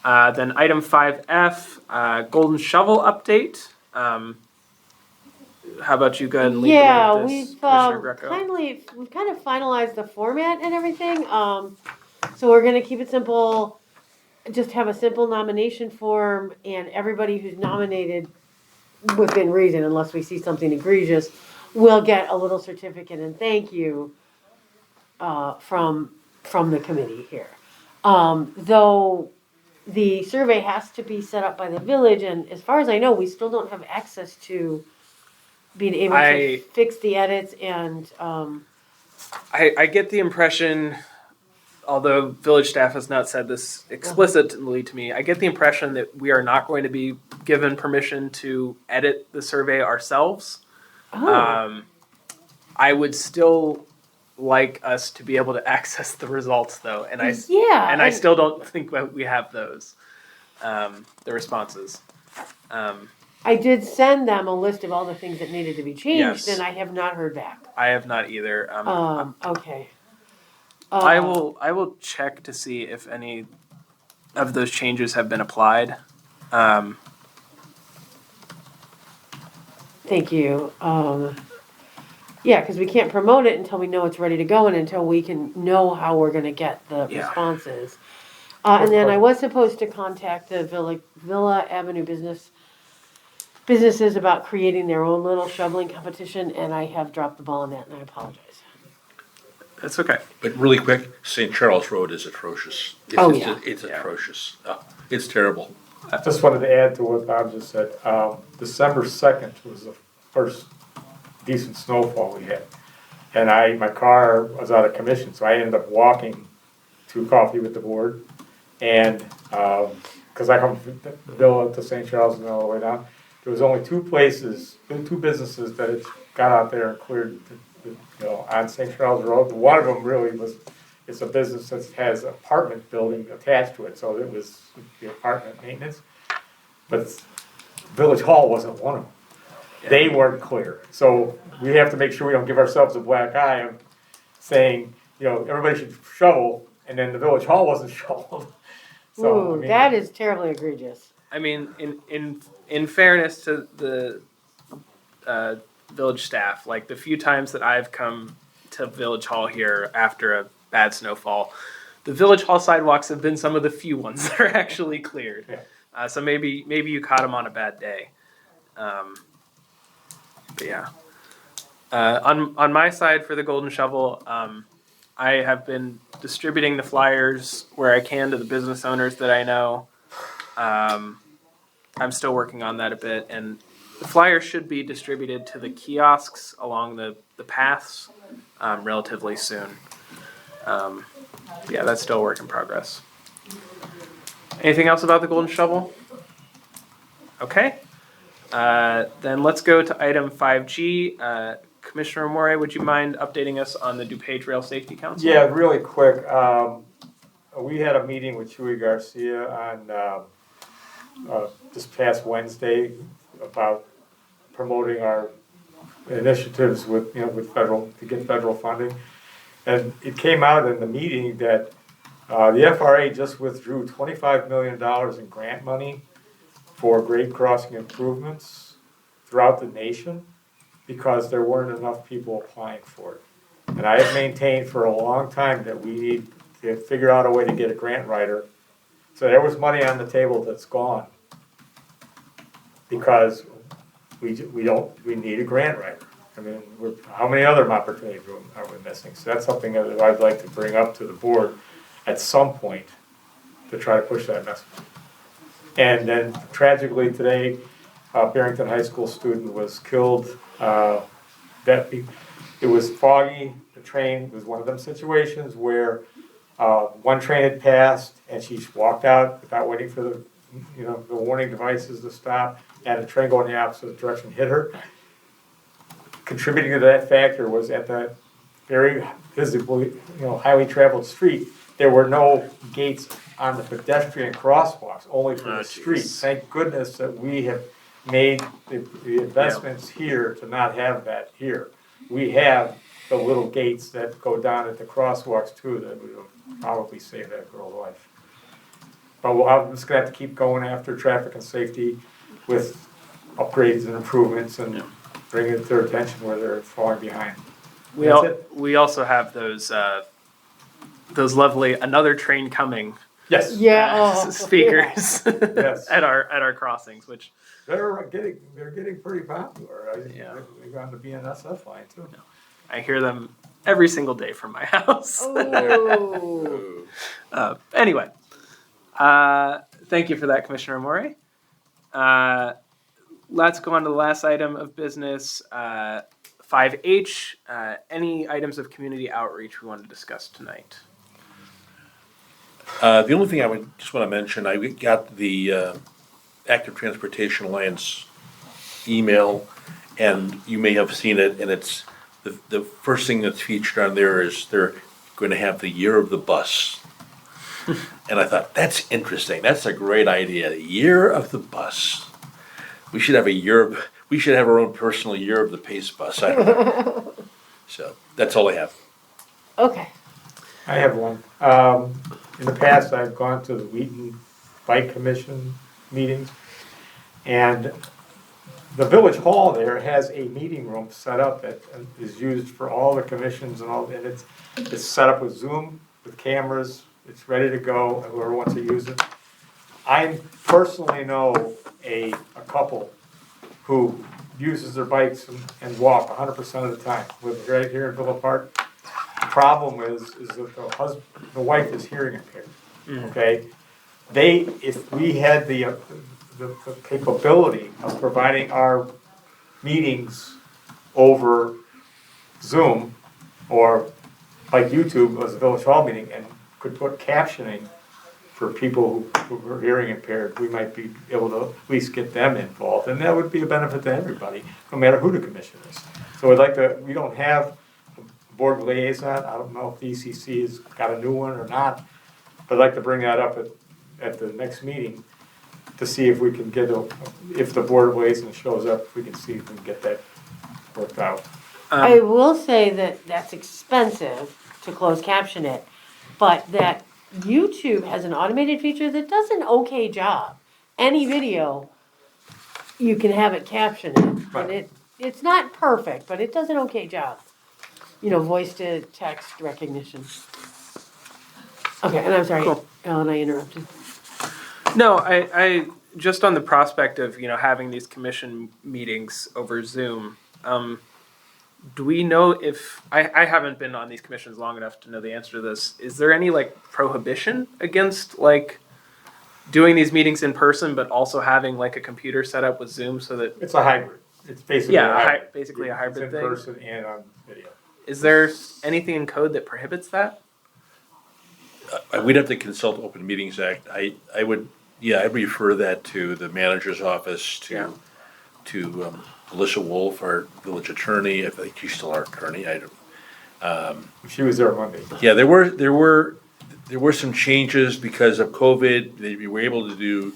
Then item 5F, Golden Shovel update. How about you go ahead and lead Yeah, the way with this, Commissioner Greco? we've kind of finalized the format and everything. So we're gonna keep it simple, just have a simple nomination form, and everybody who's nominated within reason, unless we see something egregious, will get a little certificate and thank you from the committee here. Though the survey has to be set up by the village, and as far as I know, we still don't have access to being able to fix the edits and, I get the impression, although village staff has not said this explicitly to me, I get the impression that we are not going to be given permission to edit the survey ourselves. I would still like us to be able to access the results, though, and I still don't think that we have those, the responses. I did send them a list of all the things that needed to be changed, Yes. and I have not heard back. I have not either. Okay. I will check to see if any of those changes have been applied. Thank you. Yeah, because we can't promote it until we know it's ready to go and until we can know how we're gonna get the Yeah. responses. And then I was supposed to contact the Villa Avenue businesses about creating their own little shoveling competition, and I have dropped the ball on that, and I apologize. That's okay. but really quick, St. Charles Road is atrocious. It's Yeah. atrocious. It's terrible. I just wanted to add to what Bob just said. December 2nd was the first decent snowfall we had. And my car was out of commission, so I ended up walking to Coffee with the Board. And, cause I come from the Villa to St. Charles and all the way down, there was only two businesses that had got out there and cleared, on St. Charles Road. One of them really it's a business that has apartment building attached to it, so it was the apartment maintenance. But Village Hall wasn't one of them. They weren't clear. So we have to make sure we don't give ourselves a black eye of saying, everybody should shovel, and then the village hall wasn't shoveled. So, I Ooh, mean, that is terribly egregious. I mean, in fairness to the village staff, like the few times that I've come to Village Hall here after a bad snowfall, the Village Hall sidewalks have been some of the few ones that are actually cleared. Yeah. So maybe you caught them on a bad day. But yeah, on my side for the Golden Shovel, I have been distributing the flyers where I can to the business owners that I know. I'm still working on that a bit, and the flyers should be distributed to the kiosks along the paths relatively soon. Yeah, that's still a work in progress. Anything else about the Golden Shovel? Okay. Then let's go to item 5G. Commissioner Moray, would you mind updating us on the DuPage Rail Safety Council? Yeah, really quick. We had a meeting with Chuy Garcia on this past Wednesday about promoting our initiatives with federal to get federal funding, and it came out in the meeting that the FRA just withdrew $25 million in grant money for grade crossing improvements throughout the nation because there weren't enough people applying for it. And I have maintained for a long time that we need to figure out a way to get a grant writer. So there was money on the table that's gone because we need a grant writer. I mean, how many other opportunities are we missing? So that's something that I'd like to bring up to the board at some point to try to push that message. And then tragically today, Barrington High School student was killed. It was foggy. The train was one of them situations where one train had passed and she walked out without waiting for the warning devices to stop, and a train going the opposite direction hit her. Contributing to that factor was at that very visibly, highly traveled street, there were no gates on the pedestrian crosswalks, only for the street. Thank goodness that we have made the investments here to not have that here. We have the little gates that go down at the crosswalks too that would probably save that girl's life. But I'm just gonna have to keep going after traffic and safety with upgrades and improvements and bringing it to their attention where they're falling behind. We also have those lovely "Another Train Coming" Yes. Yeah. speakers Yes. at our crossings, which They're getting pretty popular. Yeah. They've gone to BNSF line too. I hear them every single day from my house. Oh. Anyway, thank you for that, Commissioner Moray. Let's go on to the last item of business, 5H. Any items of community outreach we want to discuss tonight? The only thing I would just want to mention, I got the Active Transportation Alliance email, and you may have seen it, and it's the first thing that's featured on there is they're going to have the year of the bus. And I thought, that's interesting. That's a great idea. The year of the bus. We should have we should have our own personal year of the Pace bus. I don't know. So that's all I have. Okay. I have one. In the past, I've gone to the Wheaton Bike Commission meetings, and the village hall there has a meeting room set up that is used for all the commissions and all, and it's set up with Zoom, with cameras, it's ready to go, and whoever wants to use it. I personally know a couple who uses their bikes and walk 100% of the time, live right here in Villa Park. The problem is that the wife is hearing impaired. Okay, if we had the capability of providing our meetings over Zoom or like YouTube as a village hall meeting and could put captioning for people who are hearing impaired, we might be able to at least get them involved, and that would be a benefit to everybody, no matter who the commission is. So we don't have a board liaison. I don't know if the ECC has got a new one or not, but I'd like to bring that up at the next meeting to see if we can if the board liaison shows up, if we can see if we can get that worked out. I will say that that's expensive to close caption it. but that YouTube has an automated feature that does an okay job. Any video, you can have it caption it, and it's not perfect, but it does an okay job. Voice to text recognition. Okay, and I'm sorry, Cool. Ellen, I interrupted. No, I just on the prospect of having these commission meetings over Zoom. Do we know if I haven't been on these commissions long enough to know the answer to this? Is there any prohibition against doing these meetings in person, but also having a computer set up with Zoom so that It's a hybrid. It's basically a hybrid. basically a hybrid It's thing? in person and on video. Is there anything in code that prohibits that? We'd have to consult Open Meetings Act. I would, I'd refer that to the manager's office, to Alyssa Wolf, our village attorney. I think she's still our attorney. I don't. She was there Monday. Yeah, there were some changes because of COVID. They were able to do,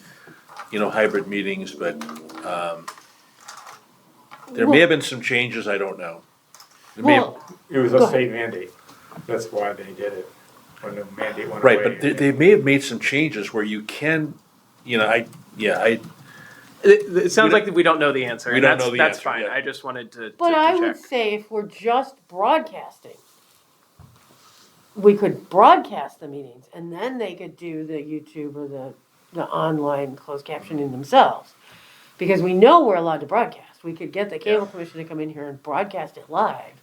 hybrid meetings, but there may have been some changes. I don't know. There may have- Well, It was Go a ahead. state mandate. That's why they did it, when the mandate went right, away. but they may have made some changes where you can, It sounds like we don't know the answer. We and don't that's, know the that's answer, fine. yeah. I just wanted to but to I check. would say if we're just broadcasting, we could broadcast the meetings, and then they could do the YouTube or the online closed captioning themselves. Because we know we're allowed to broadcast. We could get the cable commission to come in here and broadcast it live.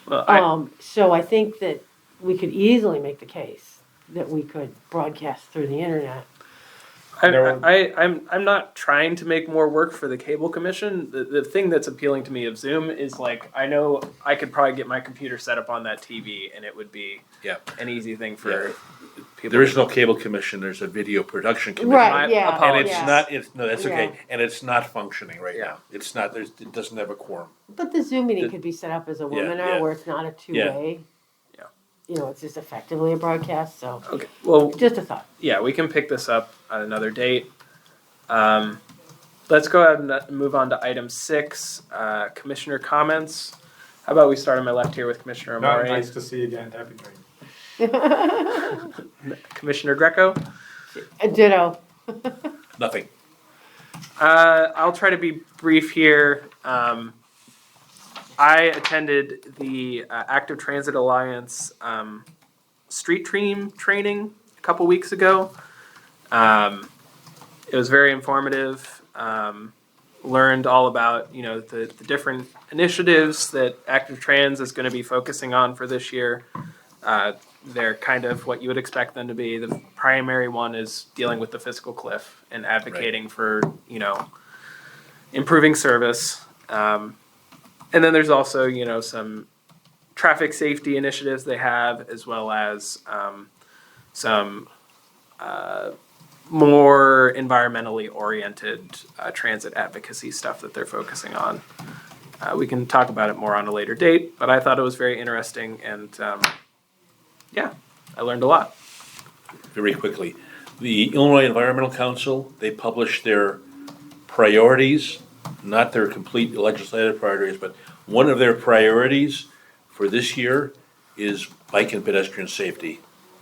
Well, So I think that we could easily make the case that we could broadcast through the internet. I'm not trying to make more work for the cable commission. The thing that's appealing to me of Zoom is I know I could probably get my computer set up on that TV and it would be an easy thing for people. there is no cable commission. There's a video production commission. Right, My yeah. And it's yeah. not, no, that's okay. Yeah. And it's not functioning right Yeah. now. It's not, it doesn't have a quorum. But the Zoom meeting The- could be set up as a Yeah, webinar yeah. where it's not a two-way. Yeah. It's just effectively a broadcast, so Okay. Well, just a thought. yeah, we can pick this up at another date. Let's go ahead and move on to item 6, commissioner comments. How about we start on my left here with Commissioner Not Amore, nice to see you again, Happy New Year. Commissioner Greco. A ditto. Nothing. I'll try to be brief here. I attended the Active Transit Alliance street team training a couple weeks ago. It was very informative. Learned all about the different initiatives that Active Trans is going to be focusing on for this year. They're kind of what you would expect them to be. The primary one is dealing with the fiscal cliff and advocating for improving service. And then there's also some traffic safety initiatives they have, as well as some more environmentally oriented transit advocacy stuff that they're focusing on. We can talk about it more on a later date, but I thought it was very interesting, and I learned a lot. Very quickly. The Illinois Environmental Council, they publish their priorities, not their complete legislative priorities, but one of their priorities for this year is bike and pedestrian safety.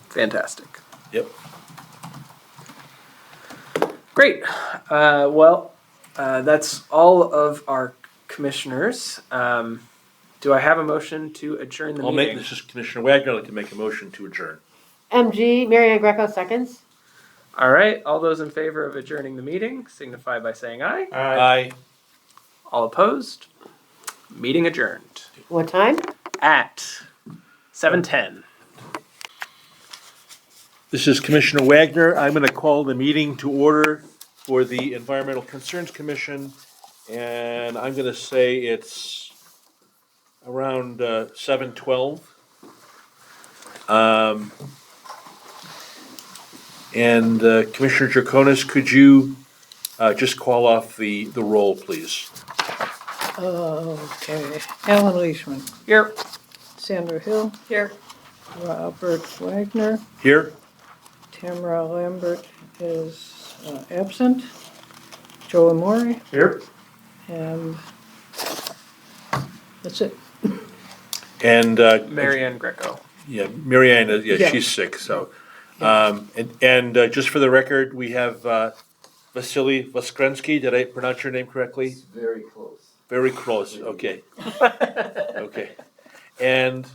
Fantastic. Yep. Great. That's all of our commissioners. Do I have a motion to adjourn the meeting? This is Commissioner Wagner, I'd like to make a motion to adjourn. MG, Marianne Greco, seconds. All right. All those in favor of adjourning the meeting signify by saying aye. Aye. All opposed? Meeting adjourned What time? at 7:10. This is Commissioner Wagner. I'm going to call the meeting to order for the Environmental Concerns Commission, and I'm going to say it's around 7:12. Commissioner Draconis, could you just call off the roll, please? Okay. Alan Leishman, Here. Sandra Hill. Here. Robert Wagner. Here? Tamara Lambert is absent. Joe Amore, Here? and that's it. And Marianne Greco. Yeah, Mary Ann, yeah, Yeah. she's sick, so. Just for the record, we have Vasily Voskrensky. Did I pronounce your name correctly? Very close. Very close, okay. Okay. And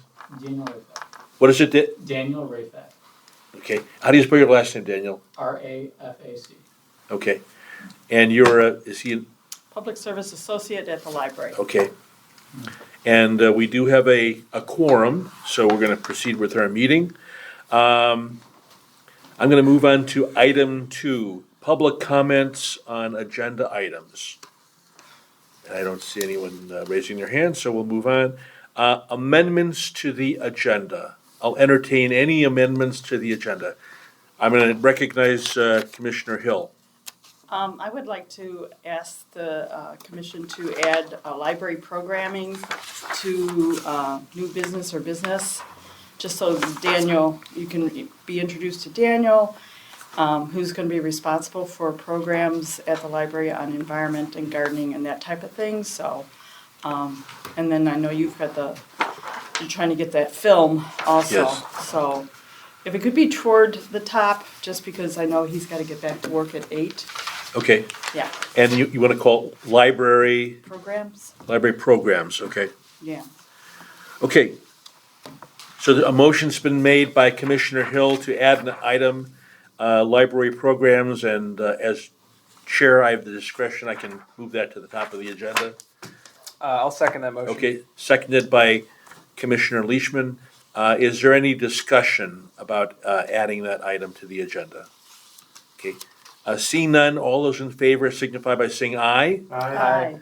Daniel Rafat. what is it? Daniel Rafat. Okay. How do you spell your last name, Daniel? Rafac. Okay. And you're, is he, Public Service Associate at the library. okay. And we do have a quorum, so we're gonna proceed with our meeting. I'm gonna move on to item 2, public comments on agenda items. And I don't see anyone raising their hand, so we'll move on. Amendments to the agenda. I'll entertain any amendments to the agenda. I'm gonna recognize Commissioner Hill. I would like to ask the commission to add library programming to new business or business, just so Daniel, you can be introduced to Daniel, who's going to be responsible for programs at the library on environment and gardening and that type of thing, so. And then I know you've got you're trying to get that film also. Yes. So if it could be toward the top, just because I know he's got to get back to work at 8. Okay, Yeah, and you wanna call library programs, programs, okay? yeah. Okay. So a motion's been made by Commissioner Hill to add an item, library programs, and as chair, I have the discretion, I can move that to the top of the agenda. I'll second that motion. Okay, seconded by Commissioner Leishman. Is there any discussion about adding that item to the agenda? Okay, seeing none, all those in favor signify by saying aye. Aye.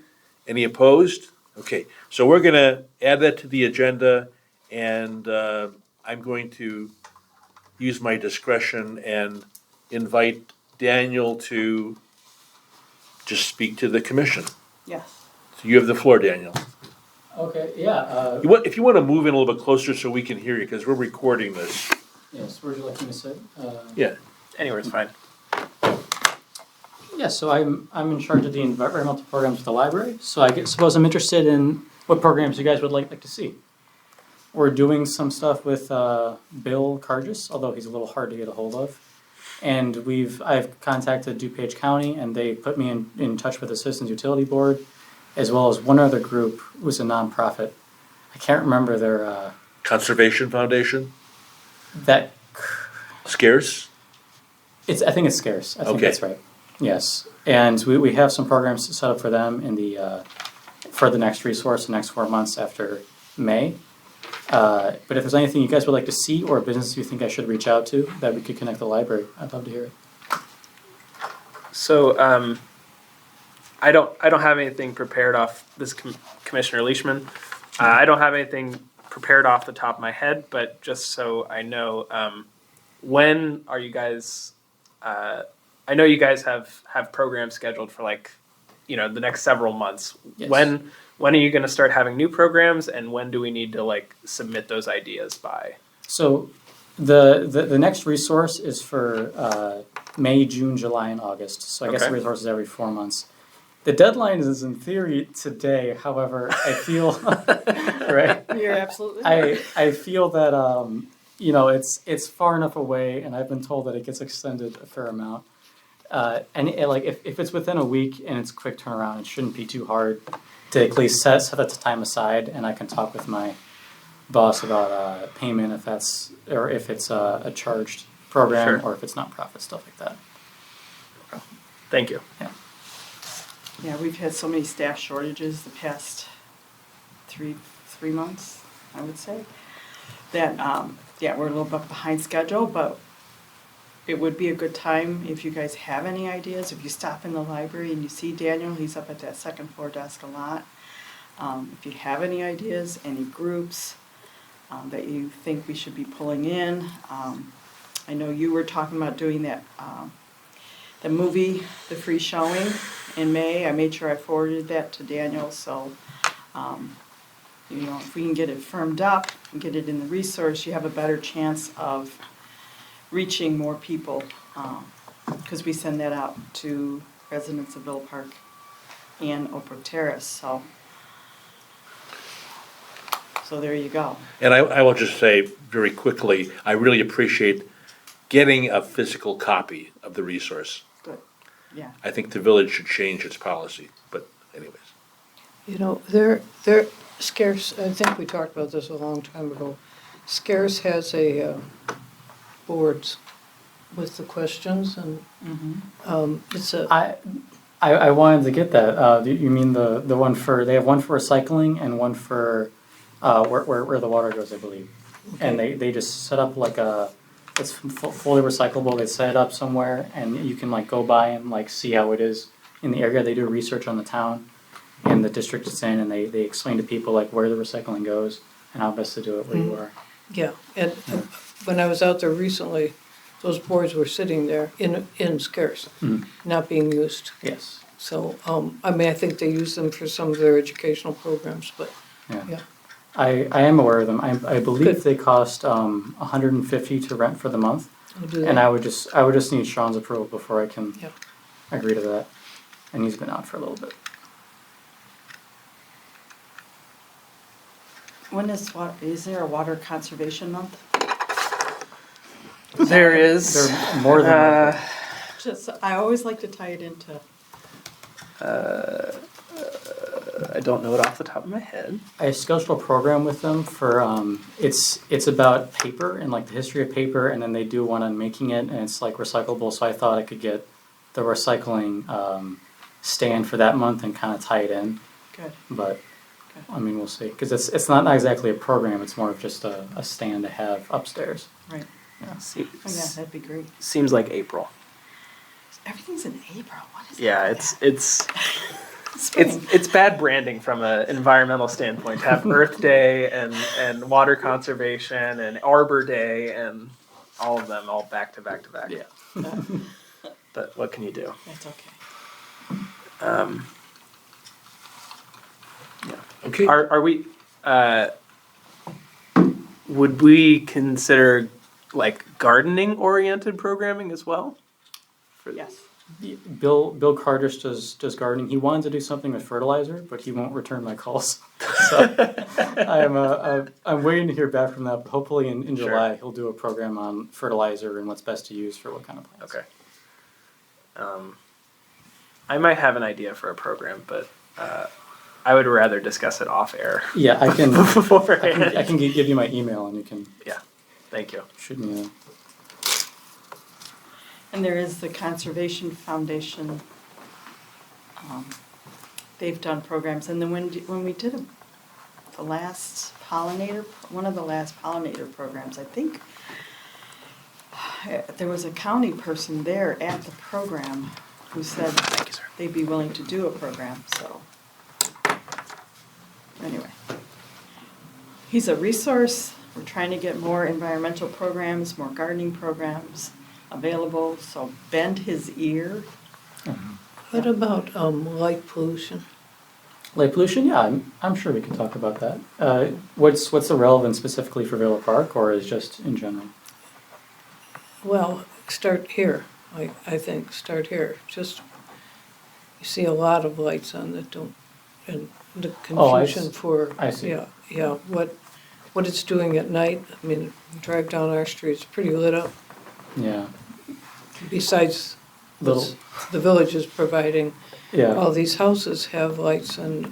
Any opposed? Okay, so we're gonna add that to the agenda, and I'm going to use my discretion and invite Daniel to just speak to the commission. Yes. So you have the floor, Daniel. Okay, yeah, If you wanna move in a little bit closer so we can hear you, because we're recording this. yes, where'd you like me to sit? Yeah. Anywhere's fine. Yeah, so I'm in charge of the environmental programs at the library, so I suppose I'm interested in what programs you guys would like to see. We're doing some stuff with Bill Cargis, although he's a little hard to get a hold of. And I've contacted DuPage County, and they put me in touch with the Citizens Utility Board, as well as one other group who's a nonprofit. I can't remember their Conservation Foundation, that. scarce? I think it's scarce. I think Okay. that's right. Yes, and we have some programs set up for them in for the next resource, the next 4 months after May. But if there's anything you guys would like to see or a business you think I should reach out to that we could connect the library, I'd love to hear it. So I don't have anything prepared off this Commissioner Leishman. I don't have anything prepared off the top of my head, but just so I know, when are you guys? I know you guys have programs scheduled for the next several months. Yes. When are you going to start having new programs, and when do we need to submit those ideas by? So the next resource is for May, June, July, and August. So I guess the Okay. resource is every 4 months. The deadline is in theory today. However, I feel right. You're absolutely right. I feel that it's far enough away, and I've been told that it gets extended a fair amount. If it's within a week and it's a quick turnaround, it shouldn't be too hard to at least set that time aside, and I can talk with my boss about payment if it's a charged program, Sure. or if it's nonprofit, stuff like that. Thank you. Yeah, we've had so many staff shortages the past three months, I would say, that, we're a little bit behind schedule, but it would be a good time if you guys have any ideas. If you stop in the library and you see Daniel, he's up at that second floor desk a lot. If you have any ideas, any groups that you think we should be pulling in. I know you were talking about doing that, the movie, the free showing in May. I made sure I forwarded that to Daniel, so if we can get it firmed up and get it in the resource, you have a better chance of reaching more people, because we send that out to residents of Villa Park and Oak Brook Terrace. So So there you go. And I will just say very quickly, I really appreciate getting a physical copy of the resource. Good. Yeah. I think the village should change its policy, but anyways. You know, they're Scarce, I think we talked about this a long time ago. Scarce has a boards with the questions and, it's a, I wanted to get that. You mean the one for, they have one for recycling and one for where the water goes, I believe. And they just set up like it's fully recyclable. They set it up somewhere and you can like go by and like see how it is in the area. They do research on the town and the district it's in, and they explain to people like where the recycling goes and how best to do it where you are. yeah. And when I was out there recently, those boards were sitting there in Scarce, not being used. Yes. So, I mean, I think they use them for some of their educational programs, but, yeah. I am aware of them. I believe Good. they cost $150 to rent for the month. I'll do And that. I would just need Sean's approval before I can Yep. agree to that. And he's been out for a little bit. When is there a water conservation month? There is. They're more than likely. Just, I always like to tie it into, I don't know it off the top of my head. I scheduled a program with them for it's about paper and like the history of paper, and then they do one on making it, and it's like recyclable. So I thought I could get the recycling stand for that month and kind of tie it in. good. But I mean, we'll see, because it's not exactly a program. It's more of just a stand to have upstairs. Right. Se- Oh, yeah, that'd be great. Seems like April. Everything's in April. What is Yeah, that? it's Spring. it's bad branding from an environmental standpoint to have Earth Day and water conservation and Arbor Day and all of them all back to back to back. Yeah. But what can you do? That's okay. Okay. Are we? Would we consider like gardening oriented programming as well? Yes. Bill Cardish does gardening. He wanted to do something with fertilizer, but he won't return my calls. So I'm waiting to hear back from that. But hopefully in Sure. July he'll do a program on fertilizer and what's best to use for what kind of plants. Okay. I might have an idea for a program, but I would rather discuss it off air Yeah, I can. beforehand. I can give you my email and you can Thank you. shoot me a. And there is the Conservation Foundation. They've done programs, and then when we did the last pollinator, one of the last pollinator programs, I think there was a county person there at the program who said Thank you, sir. they'd be willing to do a program, so. Anyway. He's a resource. We're trying to get more environmental programs, more gardening programs available, so bend his ear. What about, light pollution? Light pollution, yeah, I'm sure we could talk about that. What's the relevance specifically for Villa Park, or is just in general? Well, start here, I think, start here. Just, you see a lot of lights on that don't, and the confusion for. I see. Yeah, what it's doing at night. I mean, you drive down our street, it's pretty lit up. Yeah, Besides, Little- the village is providing, yeah. all these houses have lights and,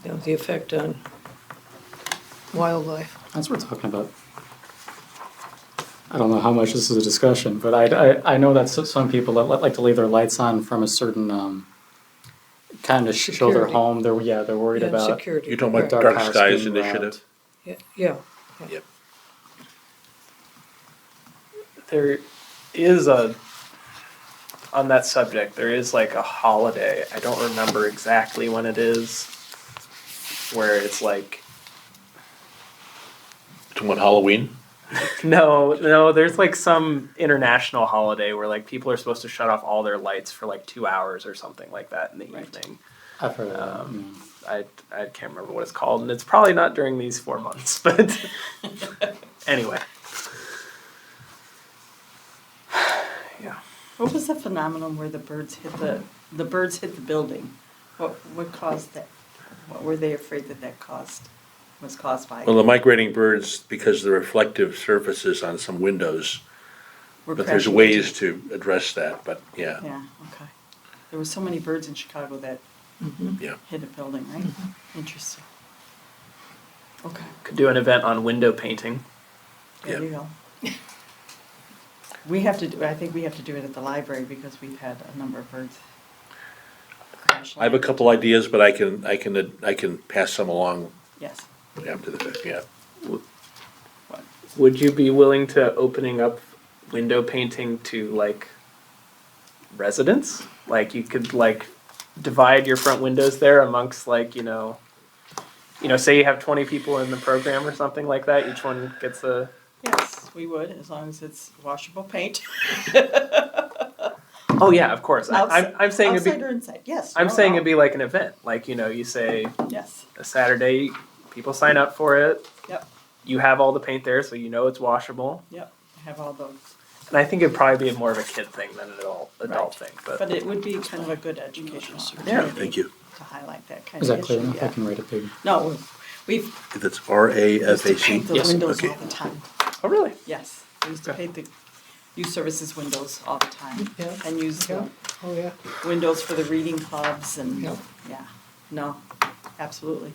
the effect on wildlife. That's what we're talking about. I don't know how much this is a discussion, but I know that some people that like to leave their lights on from a certain kind of show their Security. home. They're worried Yeah, about. security. You're talking about Dark Dark house Skies being Initiative? Yeah. Yep. There is on that subject, there is like a holiday. I don't remember exactly when it is, where it's like, Talking about Halloween? no, there's like some international holiday where like people are supposed to shut off all their lights for like 2 hours or something like that in the evening. I've heard of that. I can't remember what it's called, and it's probably not during these 4 months, but anyway. Yeah. What was the phenomenon where the birds hit the building? What caused that? What were they afraid that caused? was caused by. Well, the migrating birds, because of the reflective surfaces on some windows, Were but there's crashing ways into- to address that, but yeah. Yeah, okay. There were so many birds in Chicago that Yeah. hit a building, right? Interesting. Okay, Could do an event on window painting. there you go. I think we have to do it at the library because we've had a number of birds crash. I have a couple ideas, but I can pass some along Yes. after the fact, yeah. Would you be willing to opening up window painting to like residents? Like you could like divide your front windows there amongst like, say you have 20 people in the program or something like that, each one gets a. Yes, we would, as long as it's washable paint. Oh yeah, of course. I'm saying it'd Outside be. or inside, yes. I'm no, saying no. it'd be like an event. Like you say Yes, a Saturday, people sign up for it. yep, You have all the paint there, so you know it's washable. yep, I have all those. And I think it'd probably be more of a kid thing than an adult thing. But it would be kind of a good educational Yeah. opportunity. Thank you. To highlight that kind Is of that clear issue, enough? I yeah. can write a big. No, we've That's used to RAFAC? paint those Yes, windows okay. all the time. Oh really? Yes, we used to Okay. paint the youth services windows all the time. Yeah. And use the Yeah. Oh, yeah. windows for the reading clubs and, Yeah. yeah, no, absolutely.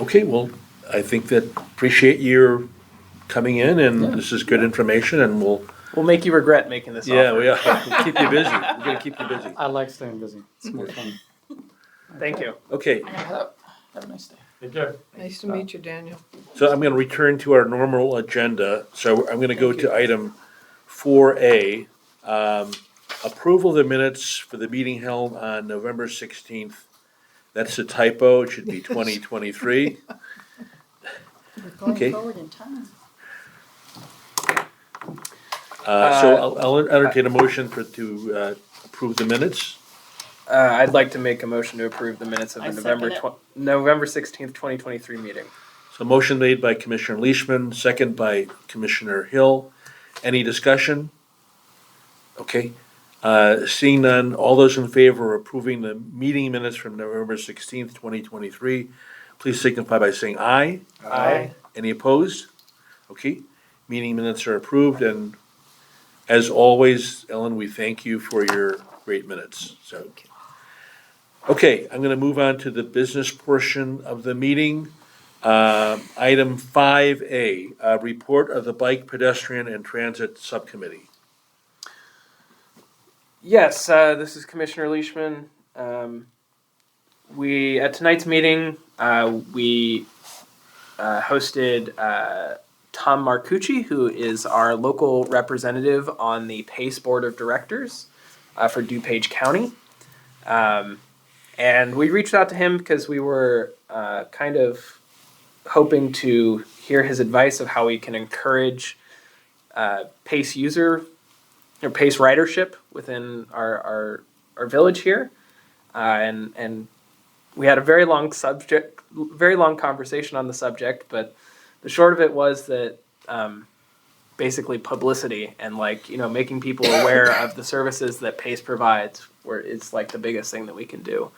Okay, well, I think that, appreciate your coming in, and this is good information, and we'll, We'll make you regret making this yeah, offer. we are, we'll keep you busy, we're gonna keep you busy. I like staying busy. It's more fun. Thank you. Okay, Have a nice day. Take care. Nice to meet you, Daniel. so I'm gonna return to our normal agenda, so I'm gonna go to item 4A. Approval of the minutes for the meeting held on November 16th. That's a typo, it should be 2023. We're going Okay. forward in time. So I'll entertain a motion to approve the minutes. I'd like to make a motion to approve the minutes of I the second it. November 16th, 2023 meeting. So motion made by Commissioner Leishman, second by Commissioner Hill. Any discussion? Okay. Seeing none, all those in favor of approving the meeting minutes from November 16th, 2023, please signify by saying aye. Aye. Any opposed? Okay, meeting minutes are approved, and as always, Ellen, we thank you for your great minutes, so. Okay, I'm gonna move on to the business portion of the meeting. Item 5A, report of the Bike, Pedestrian, and Transit Subcommittee. Yes, this is Commissioner Leishman. We at tonight's meeting we hosted Tom Marcucci, who is our local representative on the PACE Board of Directors for DuPage County. And we reached out to him because we were kind of hoping to hear his advice of how we can encourage PACE user or PACE ridership within our village here. And we had a very long conversation on the subject, but the short of it was that basically publicity and making people aware of the services that PACE provides, where it's like the biggest thing that we can do.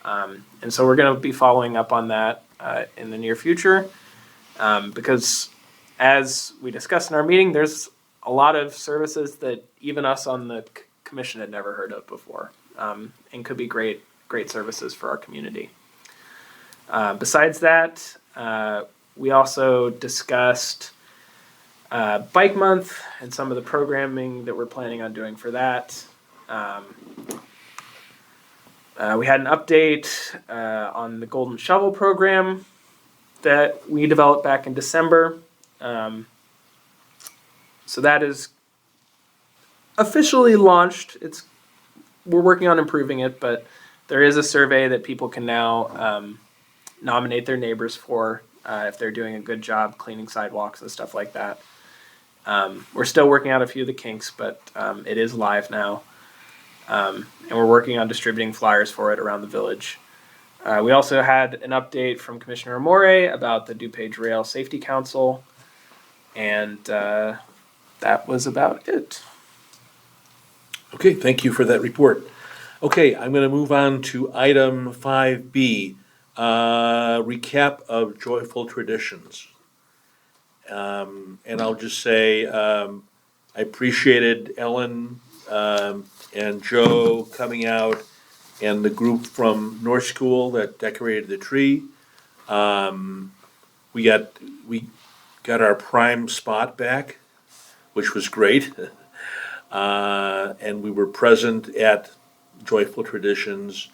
And so we're going to be following up on that in the near future, because as we discussed in our meeting, there's a lot of services that even us on the commission had never heard of before, and could be great services for our community. Besides that, we also discussed Bike Month and some of the programming that we're planning on doing for that. We had an update on the Golden Shovel program that we developed back in December. So that is officially launched. We're working on improving it, but there is a survey that people can now nominate their neighbors for if they're doing a good job cleaning sidewalks and stuff like that. We're still working out a few of the kinks, but it is live now. And we're working on distributing flyers for it around the village. We also had an update from Commissioner Amore about the DuPage Rail Safety Council, and that was about it. Okay, thank you for that report. Okay, I'm gonna move on to item 5B, recap of Joyful Traditions. And I'll just say, I appreciated Ellen, and Joe coming out and the group from North School that decorated the tree. We got our prime spot back, which was great. And we were present at Joyful Traditions.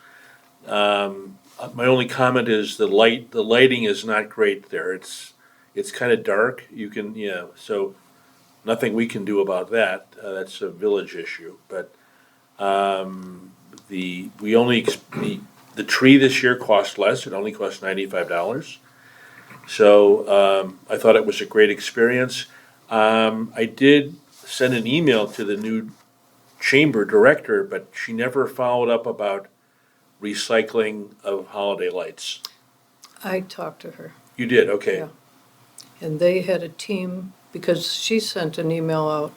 My only comment is the lighting is not great there. It's kind of dark. So nothing we can do about that. That's a village issue. But the tree this year cost less. It only cost $95. So I thought it was a great experience. I did send an email to the new chamber director, but she never followed up about recycling of holiday lights. I talked to her. You did, okay. Yeah. And they had a team, because she sent an email out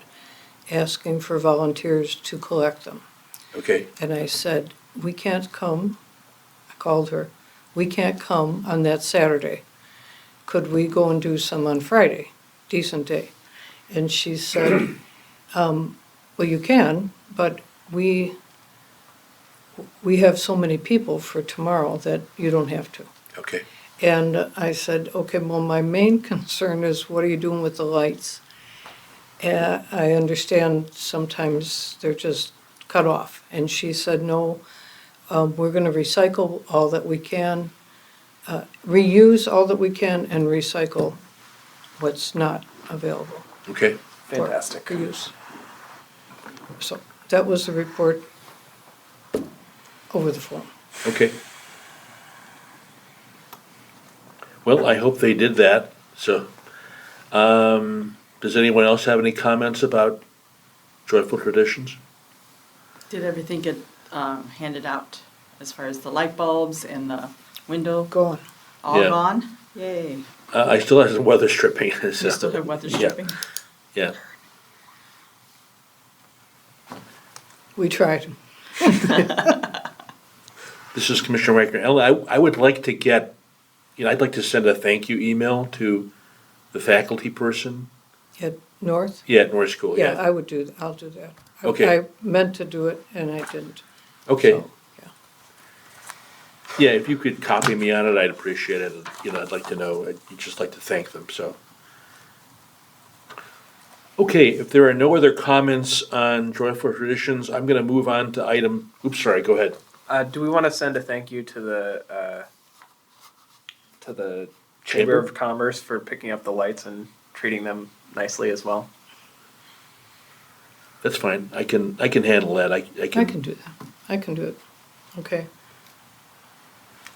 asking for volunteers to collect them. Okay, And I said, we can't come, I called her, we can't come on that Saturday. Could we go and do some on Friday? Decent day. And she said, well, you can, but we have so many people for tomorrow that you don't have to. okay. And I said, okay, well, my main concern is what are you doing with the lights? I understand sometimes they're just cut off. And she said, no, we're going to recycle all that we can, reuse all that we can, and recycle what's not available Okay, Fantastic. for use. So that was the report over the phone. okay. Well, I hope they did that, so, does anyone else have any comments about Joyful Traditions? Did everything get handed out as far as the light bulbs and the window? Gone. All Yeah. gone? Yay. I still have some weather stripping, We so, still have weather yeah. stripping. yeah. We tried. This is Commissioner Wagner. Ellen, I would like to get, I'd like to send a thank you email to the faculty person. At North? Yeah, at North School, Yeah, yeah. I would do, I'll do that. Okay. I meant to do it and I didn't. Okay, So, yeah. yeah, if you could copy me on it, I'd appreciate it. I'd like to know, I'd just like to thank them, so. Okay, if there are no other comments on Joyful Traditions, I'm gonna move on to item, oops, sorry, go ahead. Do we want to send a thank you to the Chamber? Chamber of Commerce for picking up the lights and treating them nicely as well? That's fine, I can handle that, I I can. can do that. I can do it. Okay.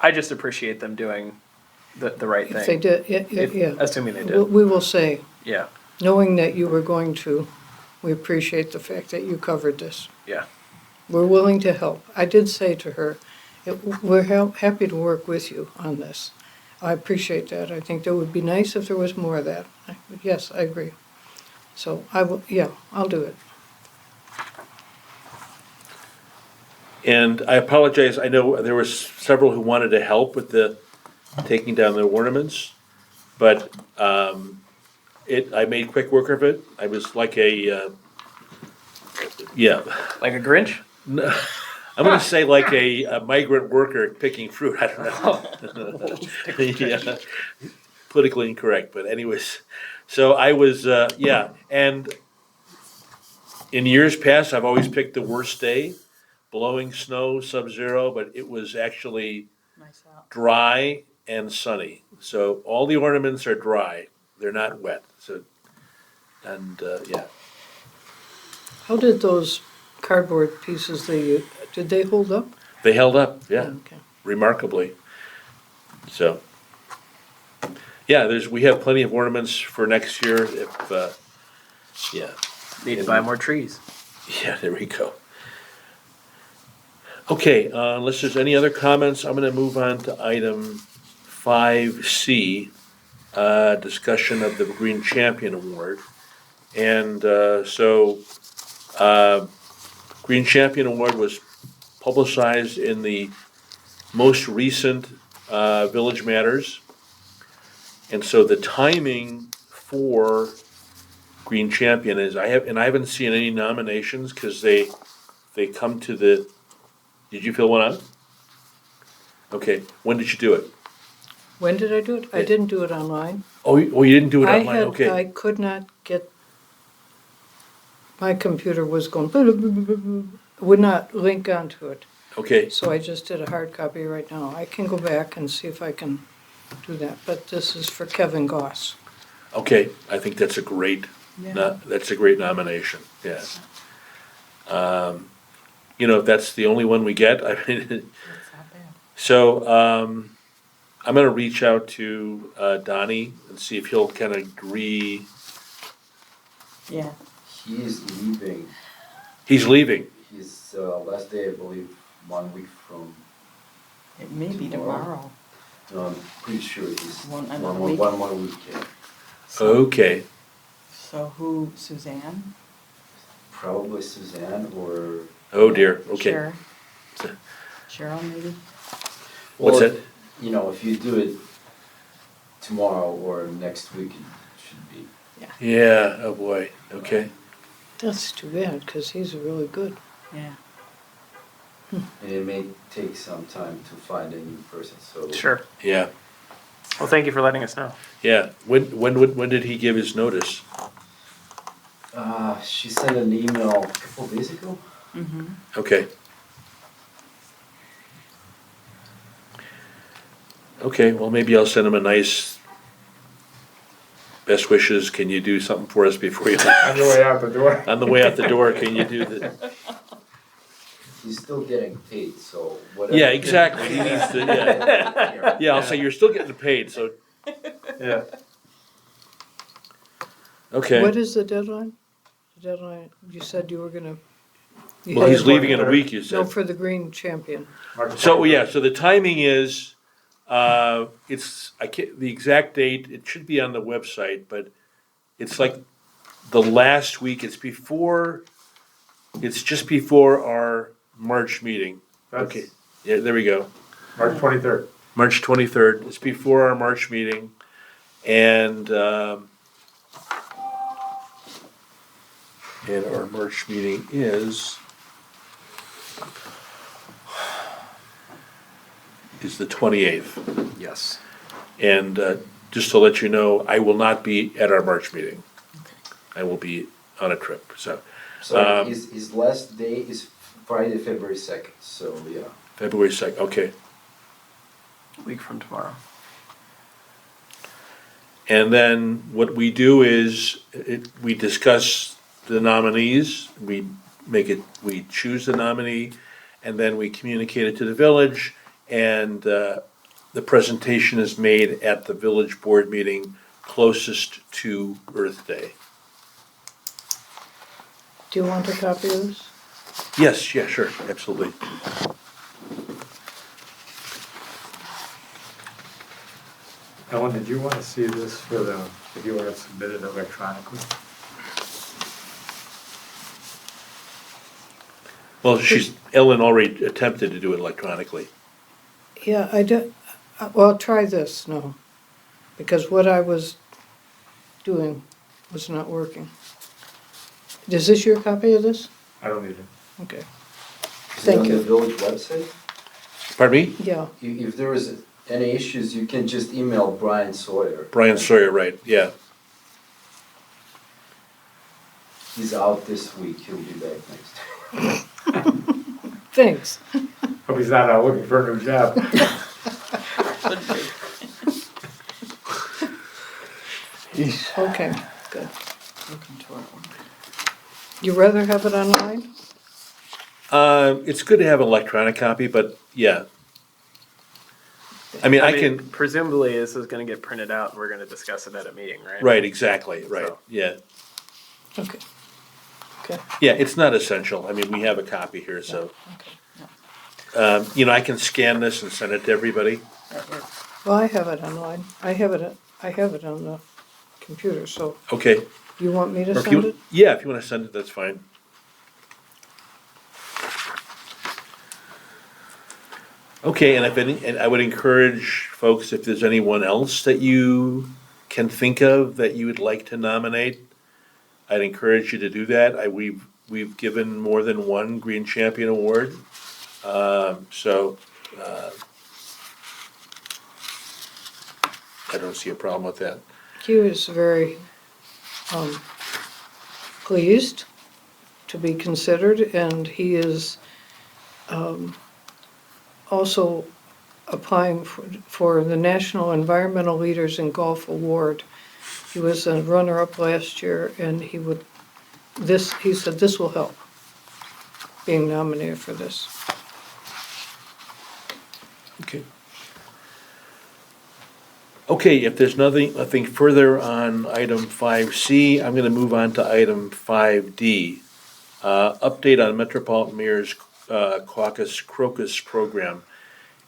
I just appreciate them doing the right thing. If they did, If- yeah. assuming they We- did. We will say, Yeah, knowing that you were going to, we appreciate the fact that you covered this. yeah. We're willing to help. I did say to her, we're happy to work with you on this. I appreciate that. I think that would be nice if there was more of that. Yes, I agree. So I will, yeah, I'll do it. And I apologize, I know there was several who wanted to help with the taking down the ornaments, but, I made quick work of it. I was like yeah. Like a Grinch? I'm gonna say like a migrant worker picking fruit, I don't know. Yeah. Politically incorrect, but anyways, so I was, yeah, and in years past, I've always picked the worst day, blowing snow, sub-zero, but it was actually Nice out. dry and sunny. So all the ornaments are dry, they're not wet, so, and, yeah. How did those cardboard pieces did they hold up? They held up, yeah, Okay. remarkably. So, yeah, we have plenty of ornaments for next year if, yeah, Need to buy more trees. yeah, there we go. Okay, unless there's any other comments, I'm gonna move on to item 5C, discussion of the Green Champion Award. And, Green Champion Award was publicized in the most recent Village Matters. And so the timing for Green Champion is, I haven't seen any nominations, because they come to the, did you fill one out? Okay, when did you do it? When did I do it? I Yeah. didn't do it online. Oh, you didn't do it online, I okay. could not get, my computer was going, would not link onto it. Okay, So I just did a hard copy right now. I can go back and see if I can do that, but this is for Kevin Goss. okay, I think that's a great, Yeah. that's a great nomination, yeah. You know, if that's the only one we get, I mean, That's not bad. so, I'm gonna reach out to, Donnie and see if he'll kind of agree. Yeah. He is leaving. He's leaving, His last day, I believe, 1 week from. It may be Tomorrow. tomorrow. No, I'm pretty sure he's Another week? one more week. Yeah. okay, So who, Suzanne? Probably Suzanne or. oh dear, okay. Cheryl. Cheryl, maybe? What's Well, that? You know, if you do it tomorrow or next week, it should be. Yeah, oh boy, okay. That's too bad, because he's really good. Yeah. And it may take some time to find a new person. So. Sure. Yeah, Well, thank you for letting us know. yeah. When did he give his notice? She sent an email a couple days ago. Mm-hmm. Okay. Okay, well, maybe I'll send him a nice best wishes. Can you do something for us before you, On your way out the door. on the way out the door, can you do the, He's still getting paid, so whatever. yeah, exactly. He needs to, yeah. Yeah. Yeah, I'll say you're still getting paid, so, Yeah. okay. What is the deadline? The deadline, you said you were gonna. you Well, had- he's leaving in a week, you No, said. for the Green Champion. So, yeah, so the timing is, the exact date, it should be on the website, but it's like the last week, it's just before our March meeting. Okay, That's yeah, there we go. March 23rd. March 23rd, it's before our March meeting, and our March meeting is the 28th. Yes. And just to let you know, I will not be at our March meeting. I will be on a trip, so, So his last day is Friday, February 2nd. So yeah. February 2nd, okay. A week from tomorrow. And then what we do is, we discuss the nominees, we choose the nominee, and then we communicate it to the village, and the presentation is made at the village board meeting closest to Earth Day. Do you want a copy of this? Yes, yeah, sure, absolutely. Ellen, did you want to see this if you want to submit it electronically? Well, Ellen already attempted to do it electronically. Yeah, I did, well, try this, no, because what I was doing was not working. Is this your copy of this? I don't need it. Okay, Is it Thank on you. the village website? Pardon me? yeah, If there is any issues, you can just email Brian Sawyer. Brian Sawyer, right, yeah. He's out this week. He'll be back next. thanks. Hope he's not out looking for a new job. Okay, good. Looking toward one. You rather have it online? It's good to have an electronic copy, but yeah. I mean, I can, Presumably, this is gonna get printed out and we're gonna discuss it at a meeting, right? right, exactly, right, So- yeah. Okay. Okay, Yeah, it's not essential. I mean, we have a copy here, so. okay. You know, I can scan this and send it to everybody. That works. Well, I have it online. I have it on the computer, so Okay. you want me to Or if send you, it? yeah, if you wanna send it, that's fine. Okay, and I would encourage folks, if there's anyone else that you can think of that you would like to nominate, I'd encourage you to do that. We've given more than one Green Champion Award. So, I don't see a problem with that. He was very pleased to be considered, and he is also applying for the National Environmental Leaders in Golf Award. He was a runner-up last year, and he said this will help, being nominated for this. Okay. Okay, if there's nothing further on item 5C, I'm gonna move on to item 5D. Update on Metropolitan Mayor's Caucus Crocus Program.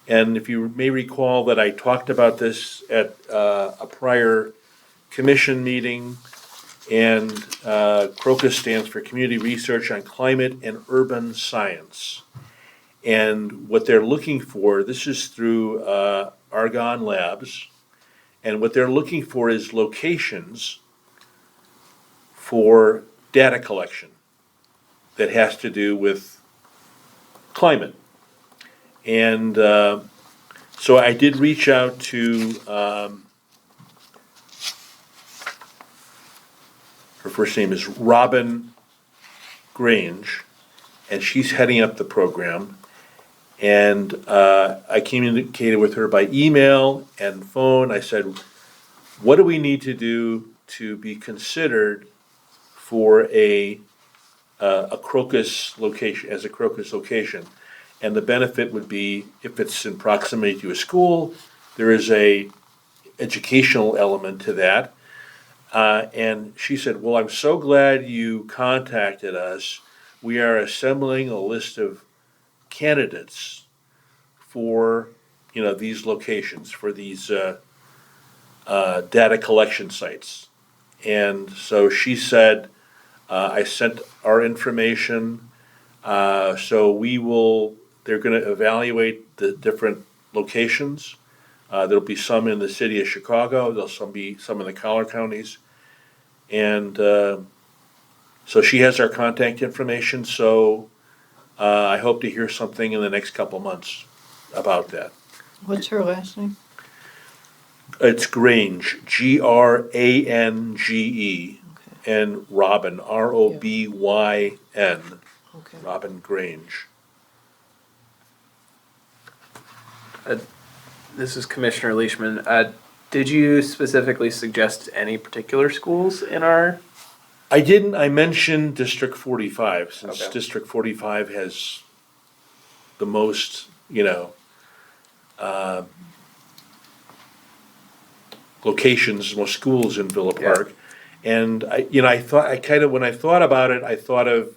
And if you may recall that I talked about this at a prior commission meeting, and Crocus stands for Community Research on Climate and Urban Science. And what they're looking for, this is through Argonne Labs, and what they're looking for is locations for data collection that has to do with climate. And so I did reach out to, her first name is Robin Grange, and she's heading up the program. And I communicated with her by email and phone. I said, what do we need to do to be considered for a crocus location, as a crocus location? And the benefit would be, if it's in proximity to a school, there is a educational element to that. And she said, well, I'm so glad you contacted us. We are assembling a list of candidates for, these locations, for these data collection sites. And so she said, I sent our information, so they're gonna evaluate the different locations. There'll be some in the city of Chicago, there'll be some in the collar counties. And so she has our contact information, so I hope to hear something in the next couple months about that. What's her last name? It's Grange, Grange, and Robin, Robyn, Okay. Robin Grange. This is Commissioner Leishman. Did you specifically suggest any particular schools in our? I didn't, I mentioned District 45, since Okay. District 45 has the most, locations, most schools in Villa Yeah. Park. And when I thought about it, I thought of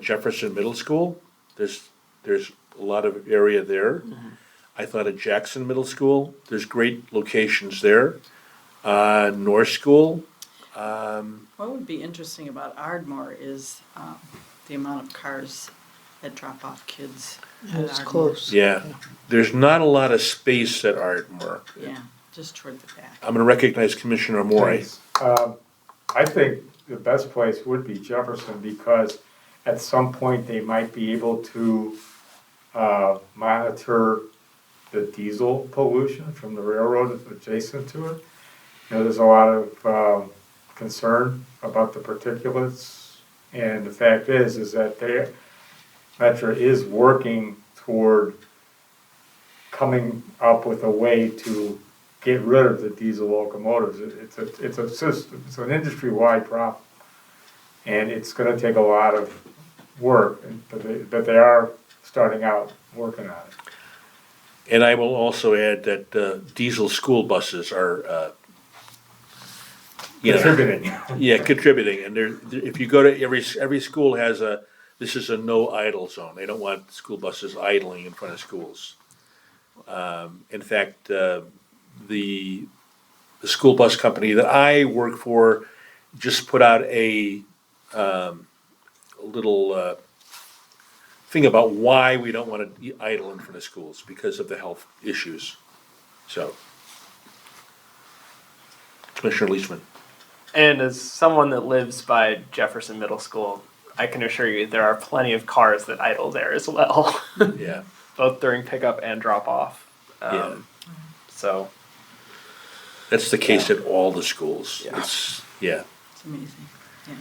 Jefferson Middle School. There's a lot of area there. I thought of Jackson Middle School. There's great locations there. North School. What would be interesting about Ardmore is the amount of cars that drop off kids at It's Ardmore. close. Yeah, there's not a lot of space at Ardmore. Yeah, just toward the back. I'm gonna recognize Commissioner Moore. I think the best place would be Jefferson, because at some point they might be able to monitor the diesel pollution from the railroad adjacent to it. There's a lot of concern about the particulates, and the fact is that Metro is working toward coming up with a way to get rid of the diesel locomotives. It's a system, it's an industry-wide problem, and it's gonna take a lot of work, but they are starting out working on it. And I will also add that diesel school buses are, Contributing. yeah, contributing. And if you go to every school has this is a no idle zone. They don't want school buses idling in front of schools. In fact, the school bus company that I work for just put out a little thing about why we don't want to idle in front of schools, because of the health issues. So. Commissioner Leishman. And as someone that lives by Jefferson Middle School, I can assure you there are plenty of cars that idle there as well, Yeah. both during pickup and drop off. Yeah. So That's the case at all the schools. Yeah. It's, yeah. It's amazing, yeah.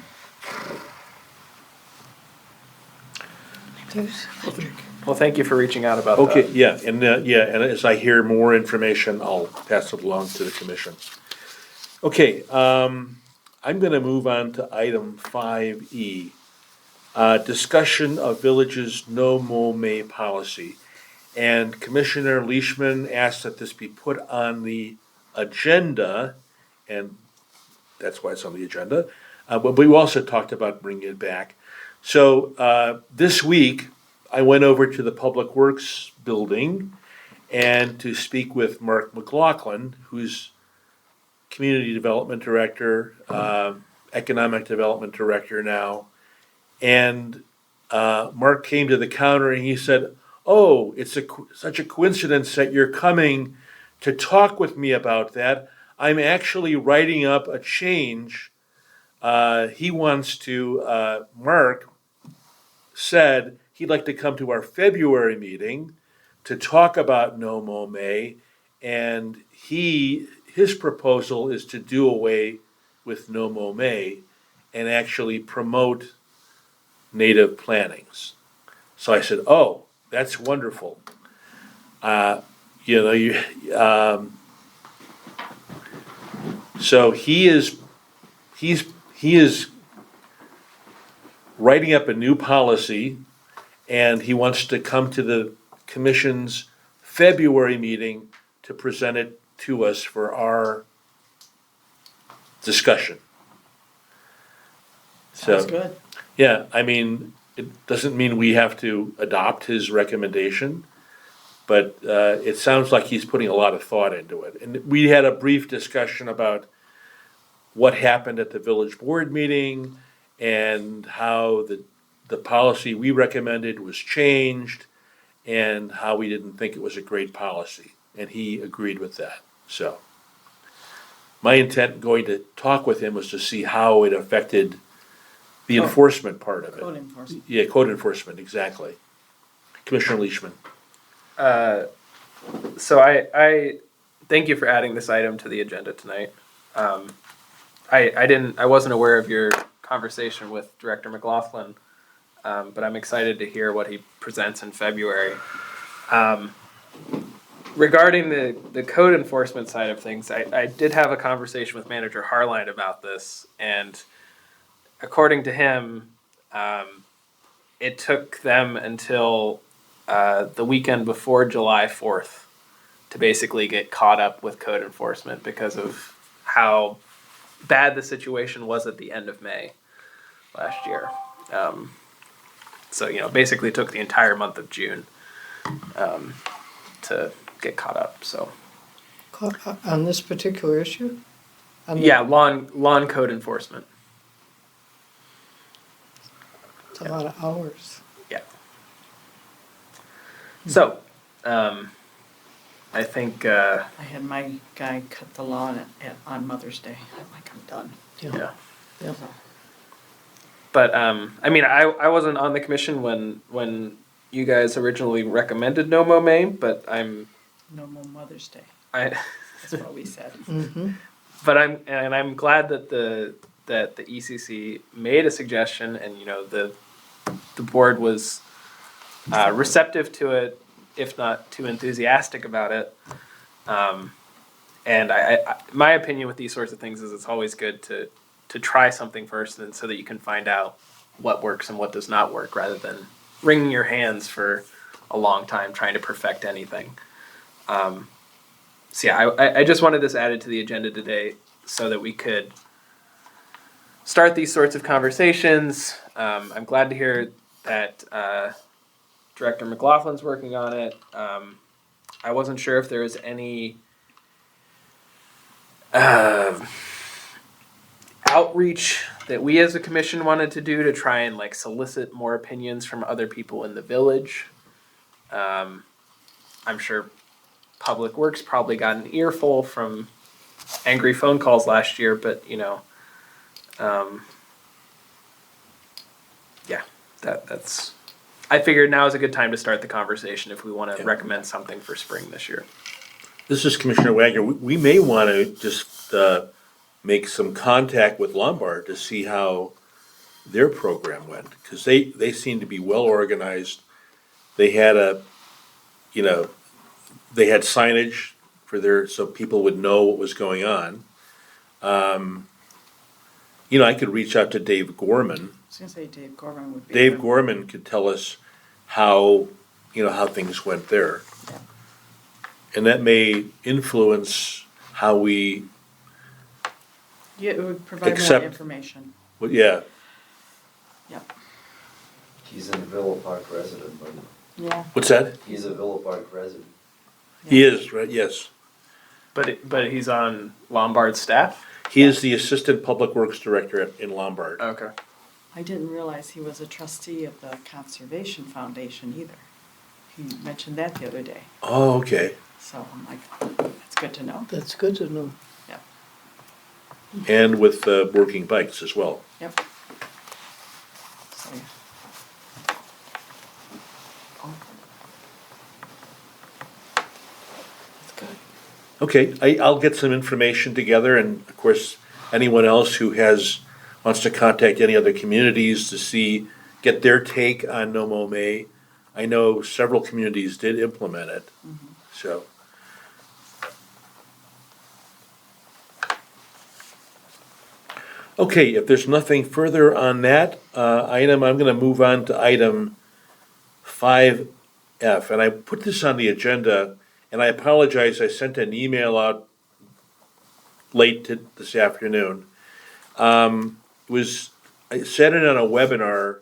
well, thank you for reaching out about Okay, that. yeah, and as I hear more information, I'll pass it along to the commission. Okay, I'm gonna move on to item 5E. Discussion of village's no mow May policy. And Commissioner Leishman asked that this be put on the agenda, and that's why it's on the agenda. But we also talked about bringing it back. So this week, I went over to the Public Works building and to speak with Mark McLaughlin, who's Community Development Director, Economic Development Director now. And Mark came to the counter and he said, "Oh, it's such a coincidence that you're coming to talk with me about that. I'm actually writing up a change. He wants to, Mark said he'd like to come to our February meeting to talk about No Mow May, and his proposal is to do away with No Mow May and actually promote native plantings." So I said, "Oh, that's wonderful." So he is writing up a new policy, and he wants to come to the commission's February meeting to present it to us for our discussion. Sounds So, good. yeah, I mean, it doesn't mean we have to adopt his recommendation, but it sounds like he's putting a lot of thought into it. And we had a brief discussion about what happened at the village board meeting and how the policy we recommended was changed and how we didn't think it was a great policy. And he agreed with that. So my intent going to talk with him was to see how it affected the enforcement part of it. Code enforcement. Yeah, code enforcement, exactly. Commissioner Leishman. So I thank you for adding this item to the agenda tonight. I wasn't aware of your conversation with Director McLaughlin, but I'm excited to hear what he presents in February. Regarding the code enforcement side of things, I did have a conversation with Manager Harline about this, and according to him, it took them until the weekend before July 4th to basically get caught up with code enforcement because of how bad the situation was at the end of May last year. So, basically it took the entire month of June to get caught up. So, On this particular issue? On the- yeah, lawn code enforcement. It's a lot of hours. Yeah. So, I think, I had my guy cut the lawn on Mother's Day. I'm like, I'm done. yeah. Yeah. But I mean, I wasn't on the commission when you guys originally recommended No Mow May, but No more Mother's Day. I That's what we said. Mm-hmm. but I'm glad that the ECC made a suggestion, and the board was receptive to it, if not too enthusiastic about it. And my opinion with these sorts of things is it's always good to try something first, and so that you can find out what works and what does not work, rather than wringing your hands for a long time trying to perfect anything. So yeah, I just wanted this added to the agenda today so that we could start these sorts of conversations. I'm glad to hear that Director McLaughlin's working on it. I wasn't sure if there was any outreach that we as a commission wanted to do to try and like solicit more opinions from other people in the village. I'm sure Public Works probably got an earful from angry phone calls last year, but yeah, that's. I figured now is a good time to start the conversation if we want to recommend something for spring this year. This is Commissioner Wagner. We may want to just make some contact with Lombard to see how their program went, because they seem to be well organized. They had they had signage for so people would know what was going on. I could reach out to Dave Gorman. I was gonna say Dave Gorman would be. Dave Gorman could tell us how things went there. Yeah. And that may influence how we, Yeah, it would provide Except- more information. well, yeah, Yep. He's a Villa Park resident, but Yeah. what's that? he's a Villa Park resident. He is, right, yes. But he's on Lombard's staff. He is the Assistant Public Works Director in Lombard. Okay. I didn't realize he was a trustee of the Conservation Foundation either. He mentioned that the other day, Oh, okay. so I'm like, that's good to know. That's good to know. Yep, And with Working Bikes as well. yep. So, yeah. Oh. That's good. Okay, I'll get some information together, and of course, anyone else who wants to contact any other communities to get their take on No Mow May. I know several communities did implement it, so. Okay, if there's nothing further on that item, I'm gonna move on to item 5F, and I put this on the agenda, and I apologize, I sent an email out late this afternoon. I said it on a webinar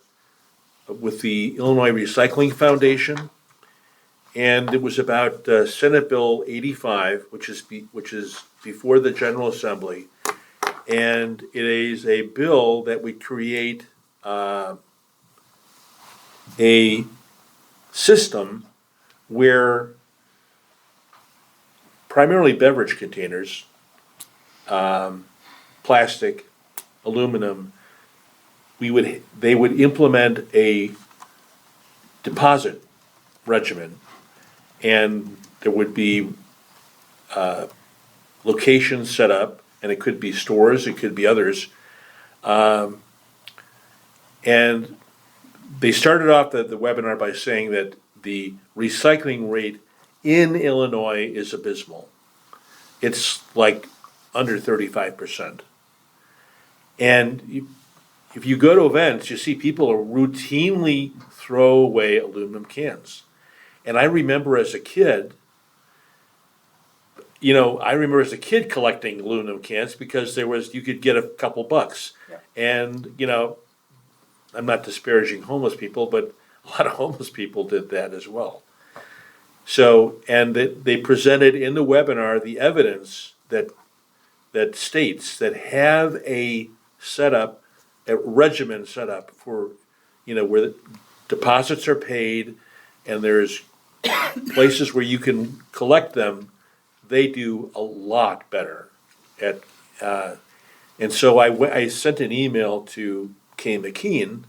with the Illinois Recycling Foundation, and it was about Senate Bill 85, which is before the General Assembly. And it is a bill that would create a system where primarily beverage containers, plastic, aluminum, they would implement a deposit regimen, and there would be locations set up, and it could be stores, it could be others. And they started off the webinar by saying that the recycling rate in Illinois is abysmal. It's like under 35%. And if you go to events, you see people routinely throw away aluminum cans. And I remember as a kid, collecting aluminum cans because you could get a couple bucks. Yeah. And, I'm not disparaging homeless people, but a lot of homeless people did that as well. So, and they presented in the webinar the evidence that states that have a regimen set up for, where the deposits are paid and there's places where you can collect them, they do a lot better and so I sent an email to Kay McKean,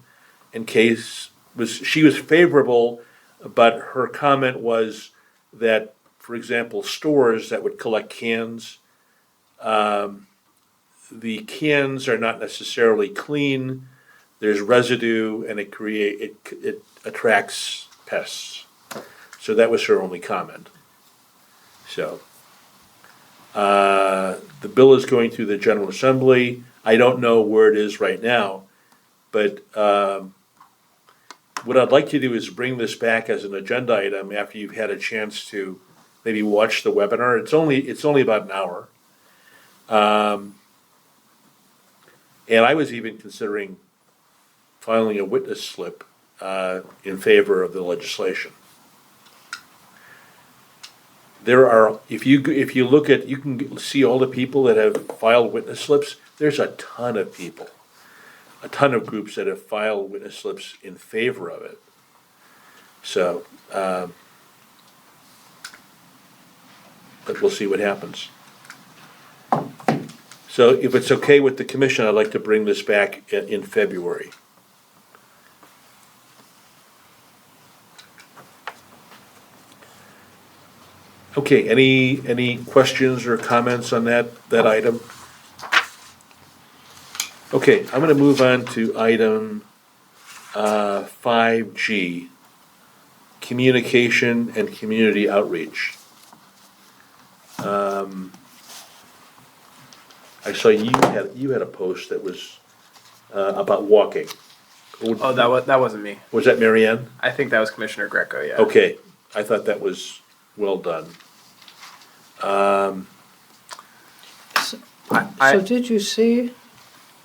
and she was favorable, but her comment was that, for example, stores that would collect cans, the cans are not necessarily clean. There's residue, and it attracts pests. So that was her only comment. So the bill is going through the General Assembly. I don't know where it is right now, but what I'd like to do is bring this back as an agenda item after you've had a chance to maybe watch the webinar. It's only about an hour. And I was even considering filing a witness slip in favor of the legislation. there are, if you look at, you can see all the people that have filed witness slips, there's a ton of people, a ton of groups that have filed witness slips in favor of it. So, but we'll see what happens. So if it's okay with the commission, I'd like to bring this back in February. Okay, any questions or comments on that item? Okay, I'm gonna move on to item 5G, communication and community outreach. I saw you had a post that was about walking. Oh, that wasn't me. Was that Mary Ann? I think that was Commissioner Greco, yeah. Okay, I thought that was well done. So did you see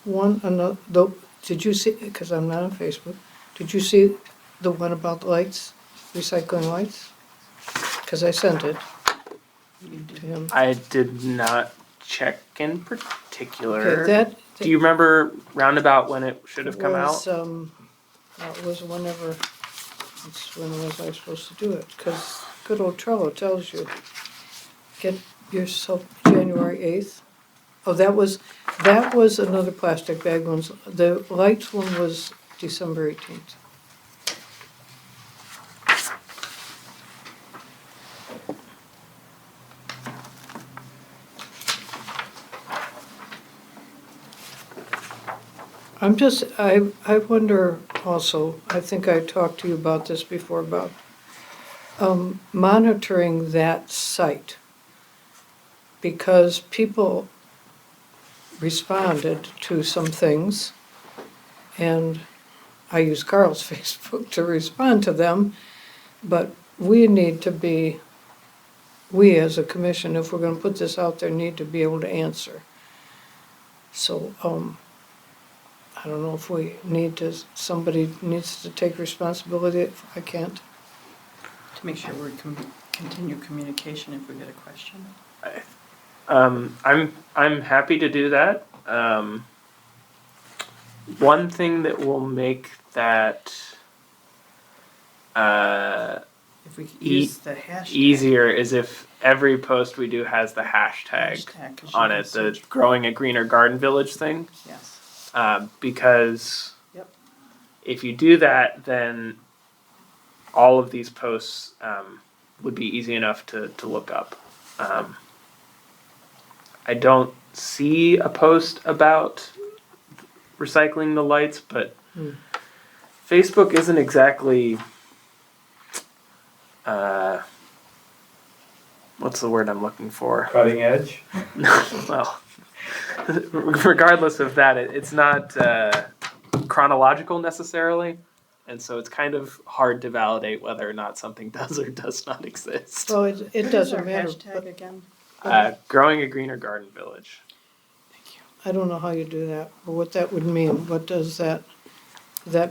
did you see, because I'm not on Facebook, did you see the one about lights, recycling lights? Because I sent it to him. I did not check in particular. Okay, Do you remember roundabout when it should have come out? It was whenever, when was I supposed to do it? Because good old Trello tells you, get yourself January 8th. Oh, that was another plastic bag one. The lights one was December 18th. I wonder also, I think I talked to you about this before, about monitoring that site. Because people responded to some things, and I use Carl's Facebook to respond to them, but we as a commission, if we're gonna put this out there, need to be able to answer. So, I don't know if somebody needs to take responsibility, if I can't. To make sure we continue communication if we get a question. I'm happy to do that. One thing that will make that If we use the hashtag. easier is if every post we do has the hashtag 'Cause you on can it, the search- Growing a Greener Garden Village thing. Yes. Because Yep. if you do that, then all of these posts would be easy enough to look up. I don't see a post about recycling the lights, but Facebook isn't exactly, what's the word I'm looking for? Cutting edge. Well, regardless of that, it's not chronological necessarily, and so it's kind of hard to validate whether or not something does or does not exist. So it What is doesn't our matter, hashtag but again? Growing a Greener Garden Village. I don't know how you do that, or what that would mean. What does that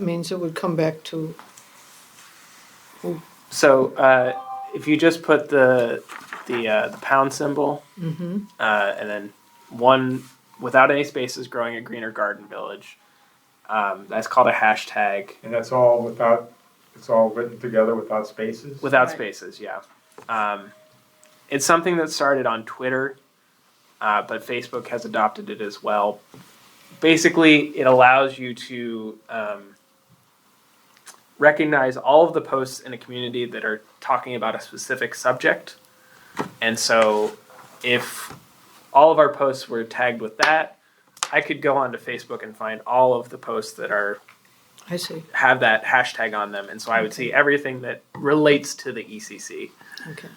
means it would come back to, So if you just put the pound symbol and then one without any spaces, Growing a Greener Garden Village. That's called a hashtag. And that's all it's all written together without spaces? Without Right. spaces, yeah. It's something that started on Twitter, but Facebook has adopted it as well. Basically, it allows you to recognize all of the posts in a community that are talking about a specific subject. And so if all of our posts were tagged with that, I could go onto Facebook and find all of the posts that I see, have that hashtag on them. And so I would see everything that relates to the ECC. okay.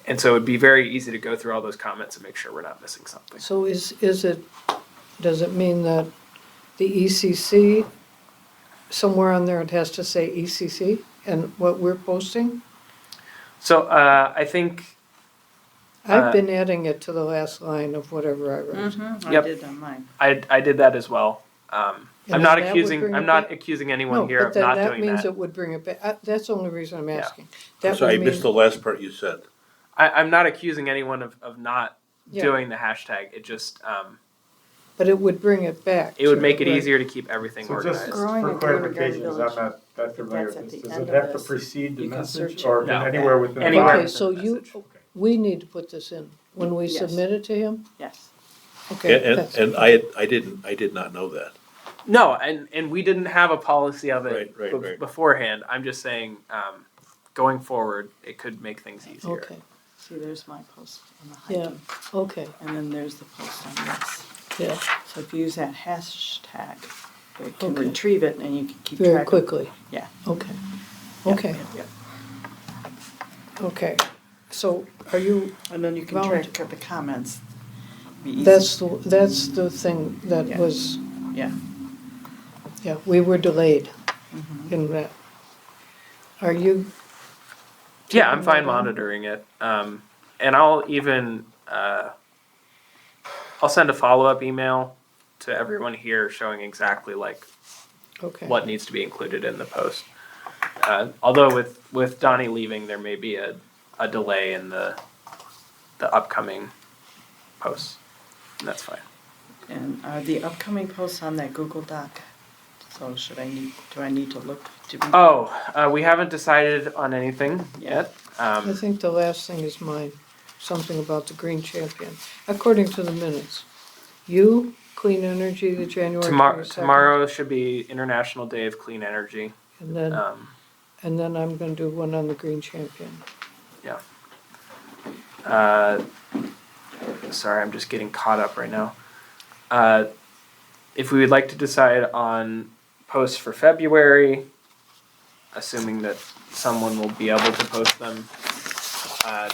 And so it'd be very easy to go through all those comments and make sure we're not missing something. So does it mean that the ECC, somewhere on there it has to say ECC and what we're posting? So I think I've been adding it to the last line of whatever I wrote. Mm-hmm. Yep. I did on mine. I did that as well. And I'm not then that would accusing, bring I'm it not back? accusing No, anyone here but of then not that doing means that. it would bring it back. That's the only reason I'm Yeah. asking. I'm That sorry, I would missed the mean, last part you said. I'm not accusing anyone of not Yeah. doing the hashtag. It just, but it would bring it back. it would to make it the right- easier to keep everything So just organized. Growing for and growing clarification, because Village, I'm not that familiar that's with at this, the does end it of have to this. precede the You can message search it. or No. anywhere within the Anywhere Okay, document? so within the you, message. we need to put this in when we Yes. submit it to him? Yes. Okay. And, that's- and I did not know that. No, and we didn't have a policy of it Right. beforehand. I'm just saying, going forward, it could make things easier. Okay, See, there's my post on the yeah, hiking, okay, and then there's the post on this. yeah, So if you use that hashtag, it can Okay. retrieve it and you can keep very track of. quickly. Yeah. Okay, Yeah, okay, yeah, okay. So are you, yeah. And then you can Volunteer. track the comments. Be easy. that's the thing that Yeah. was, Yeah. yeah, we were delayed Mhm. in that. Are you? Yeah, I'm taking fine that on? monitoring it. And I'll even I'll send a follow-up email to everyone here showing exactly like Okay. what needs to be included in the post. Although with Donnie leaving, there may be a delay in the upcoming posts. And that's fine. And are the upcoming posts on that Google Doc? So do I need to look to be? Oh, we haven't decided on anything yet. I think the last thing is mine, something about the Green Champion, according to the minutes. You, Clean Energy, the January 22nd. Tomorrow should be International Day of Clean Energy. And then, Um, and then I'm gonna do one on the Green Champion. yeah. Sorry, I'm just getting caught up right now. If we would like to decide on posts for February, assuming that someone will be able to post them,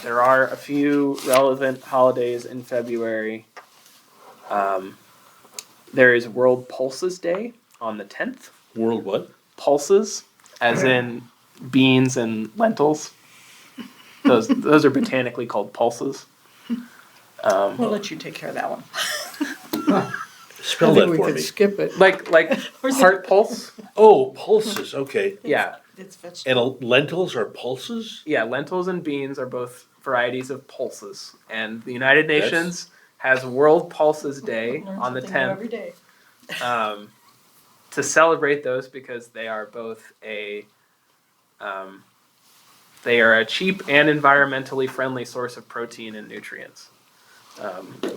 there are a few relevant holidays in February. There is World Pulses Day on the 10th. World what? Pulses, as in beans and lentils. Those are botanically called pulses. We'll let you take care of that one. Spell I that think we for could me. skip it. Like heart pulse. Oh, pulses, okay. Yeah, It's vegetable. And lentils are pulses? yeah. Lentils and beans are both varieties of pulses, and the United That's- Nations has World Pulses Day Learn on the something new 10th every day. to celebrate those because they are both they are a cheap and environmentally friendly source of protein and nutrients.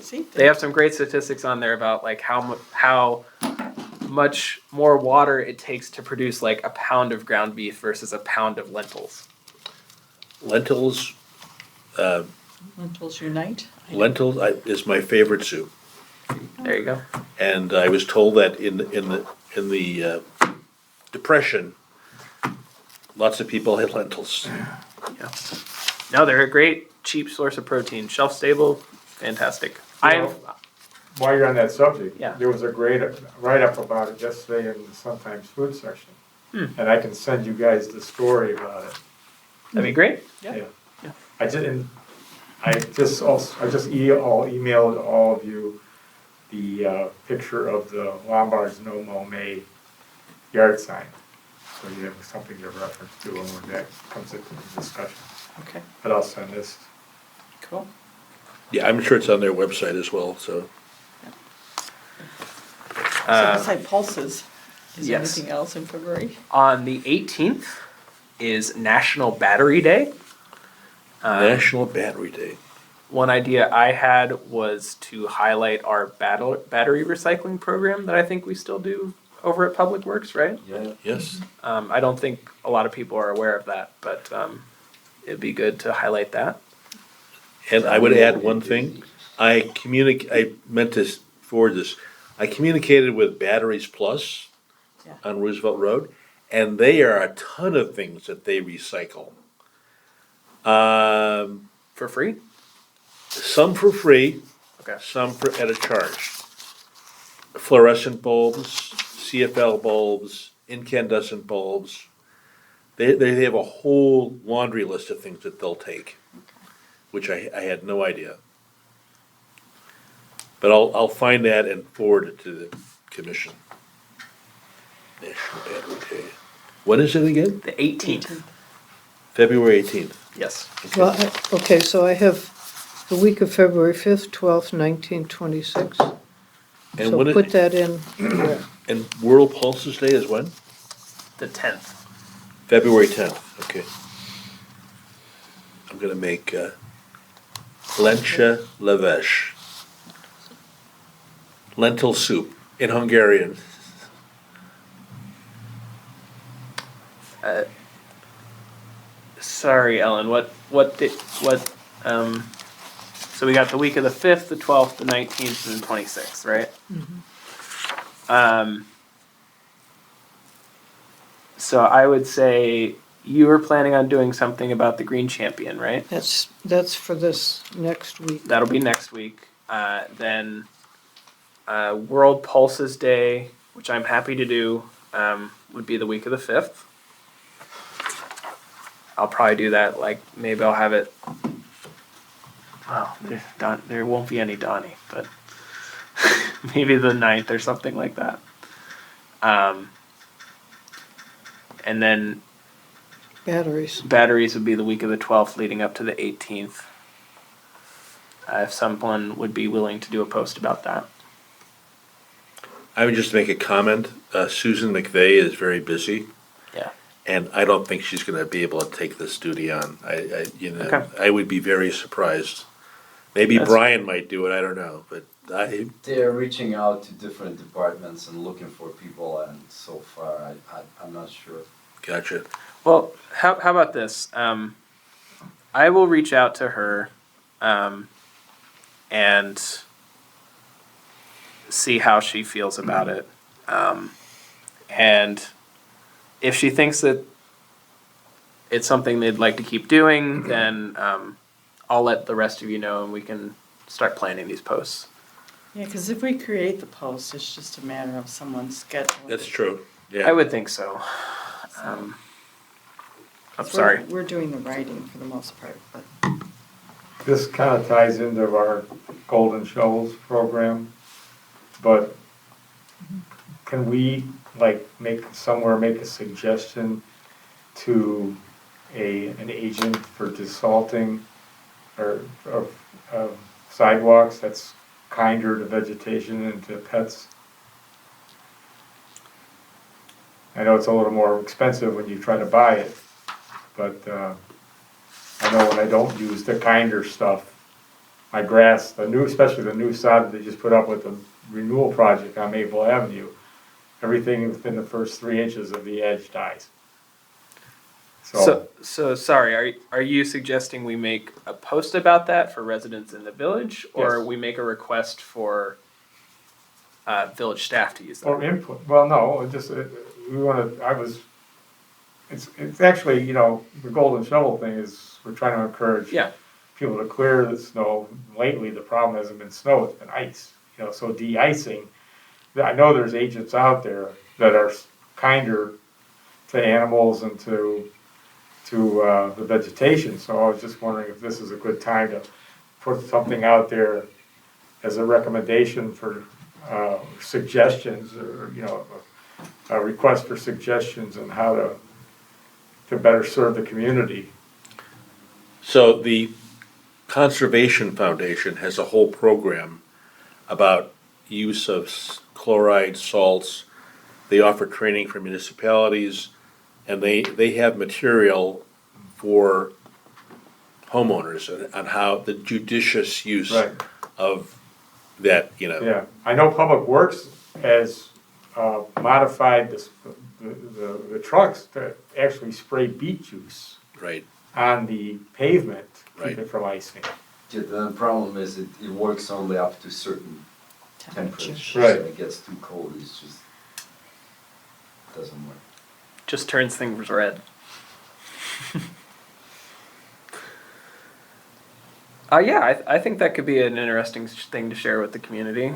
See? They have some great statistics on there about like how much more water it takes to produce like a pound of ground beef versus a pound of lentils. Lentils, Lentils unite. is my favorite soup. There you go. And I was told that in the Depression, lots of people had lentils. Yeah. No, they're a great cheap source of protein, shelf stable, fantastic. While you're on that subject, Yeah. there was a great write-up about it yesterday in the Sun-Times food section. And I can send you guys the story about it. That'd be great. Yeah. Yeah. I just emailed all of you the picture of the Lombard's No Mow May yard sign. So you have something to reference to when that comes into the discussion. Okay, But I'll send this. cool. Yeah, I'm sure it's on their website as well, so. So beside pulses, is there yes. anything else in February? On the 18th is National Battery Day. National Battery Day. One idea I had was to highlight our battery recycling program that I think we still do over at Public Works, right? Yeah. Yes. I don't think a lot of people are aware of that, but it'd be good to highlight that. And I would add one thing. I meant to forward this. I communicated with Batteries Plus Yeah. on Roosevelt Road, and they are a ton of things that they recycle. For free? Some for free, Okay. some at a charge. Fluorescent bulbs, CFL bulbs, incandescent bulbs. They have a whole laundry list of things that they'll take, which I had no idea. But I'll find that and forward it to the commission. National Battery Day. When is it again? The 18th. February 18th. Yes. Well, okay, so I have the week of February 5th, 12th, 19th, 26th. And So when put it, that in, and World Pulses Day is when? The 10th. February 10th, okay. I'm gonna make lencha leves. Lentil soup in Hungarian. Sorry, Ellen. So we got the week of the 5th, the 12th, the 19th, and the 26th, right? So I would say you were planning on doing something about the Green Champion, right? that's for this next week. That'll be next week. Then World Pulses Day, which I'm happy to do, would be the week of the 5th. I'll probably do that. Like maybe I'll have it. Well, there won't be any Donnie, but maybe the 9th or something like that. And then batteries would be the week of the 12th, leading up to the 18th. If someone would be willing to do a post about that. I would just make a comment. Susan McVeigh is very busy. Yeah. And I don't think she's gonna be able to take this duty on. Okay. I would be very surprised. Maybe That's- Brian might do it, I don't know, but They're reaching out to different departments and looking for people, and so far, I'm not sure. gotcha. Well, how about this? I will reach out to her and see how she feels about it. And if she thinks that it's something they'd like to keep doing, then I'll let the rest of you know and we can start planning these posts. Yeah, because if we create the post, it's just a matter of someone's schedule. That's true, I yeah. would think so. I'm So sorry. We're doing the writing for the most part, but This kind of ties into our Golden Shovels program, but can we, like, make a suggestion to an agent for desalting or of sidewalks that's kinder to vegetation and to pets? I know it's a little more expensive when you try to buy it, but I know when I don't use the kinder stuff, my grass, especially the new sod they just put up with the renewal project on Maple Avenue, everything within the first 3 inches of the edge dies. So sorry, are you suggesting we make a post about that for residents in the village, or Yes. we make a request for village staff to use Or that? input, well, no, we wanna, it's actually, the golden shovel thing is, we're trying to encourage Yeah. people to clear the snow. Lately, the problem hasn't been snow, it's been ice, so de-icing. I know there's agents out there that are kinder to animals and to the vegetation, so I was just wondering if this is a good time to put something out there as a recommendation for suggestions, or, a request for suggestions on how to better serve the community. So the Conservation Foundation has a whole program about use of chloride, salts. They offer training for municipalities, and they have material for homeowners on how the judicious use Right. of that, Yeah, I know Public Works has modified the trucks to actually spray beet juice right? on the pavement to Right. keep it from icing. Yeah, the problem is it works only up to certain temperature. Right. So it gets too cold, it's just, doesn't work. Just turns things red. Yeah, I think that could be an interesting thing to share with the community.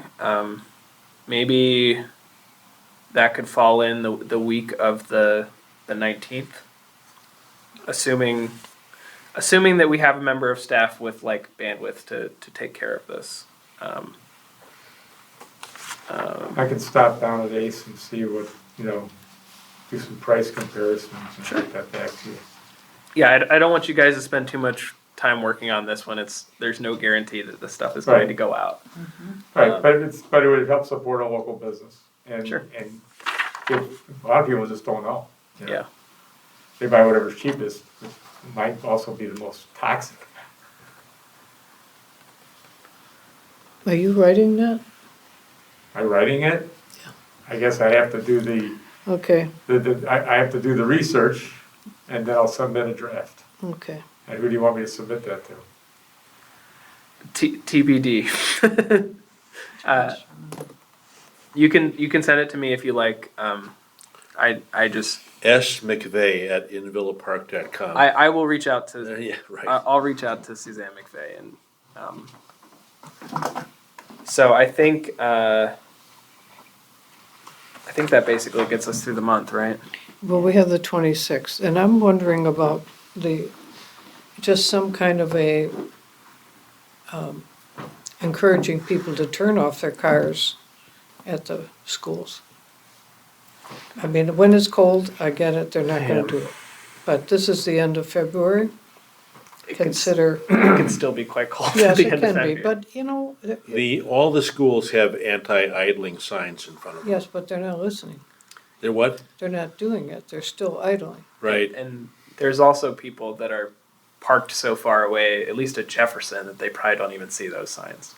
Maybe that could fall in the week of the 19th, assuming that we have a member of staff with like bandwidth to take care of this. I can stop down at Ace and see what, do some price comparisons and get that back to you. Yeah, I don't want you guys to spend too much time working on this when there's no guarantee that the stuff is Right. going to go out. Right, but it would help support a local business. And, Sure. and a lot of people just don't know. You know? Yeah. They buy whatever's cheapest, which might also be the most toxic. Are you writing that? Am I writing it? Yeah. I guess I have to do Okay, I have to do the research, and then I'll submit a draft. okay. And who do you want me to submit that to? TBD. You can send it to me if you like. I just S. McVeigh at invillapark.com. I will reach out to Yeah, right. I'll reach out to Suzanne McVeigh and so I think that basically gets us through the month, right? Well, we have the 26th, and I'm wondering about just some kind of a, encouraging people to turn off their cars at the schools. I mean, when it's cold, I get it, they're not gonna do it. But this is the end of February, consider, It can still be quite cold at yes, the it end of can be, February. but, you know, All the schools have anti-idling signs in front of them. yes, but they're not listening. They're what? They're not doing it, they're still idling. Right. And there's also people that are parked so far away, at least at Jefferson, that they probably don't even see those signs.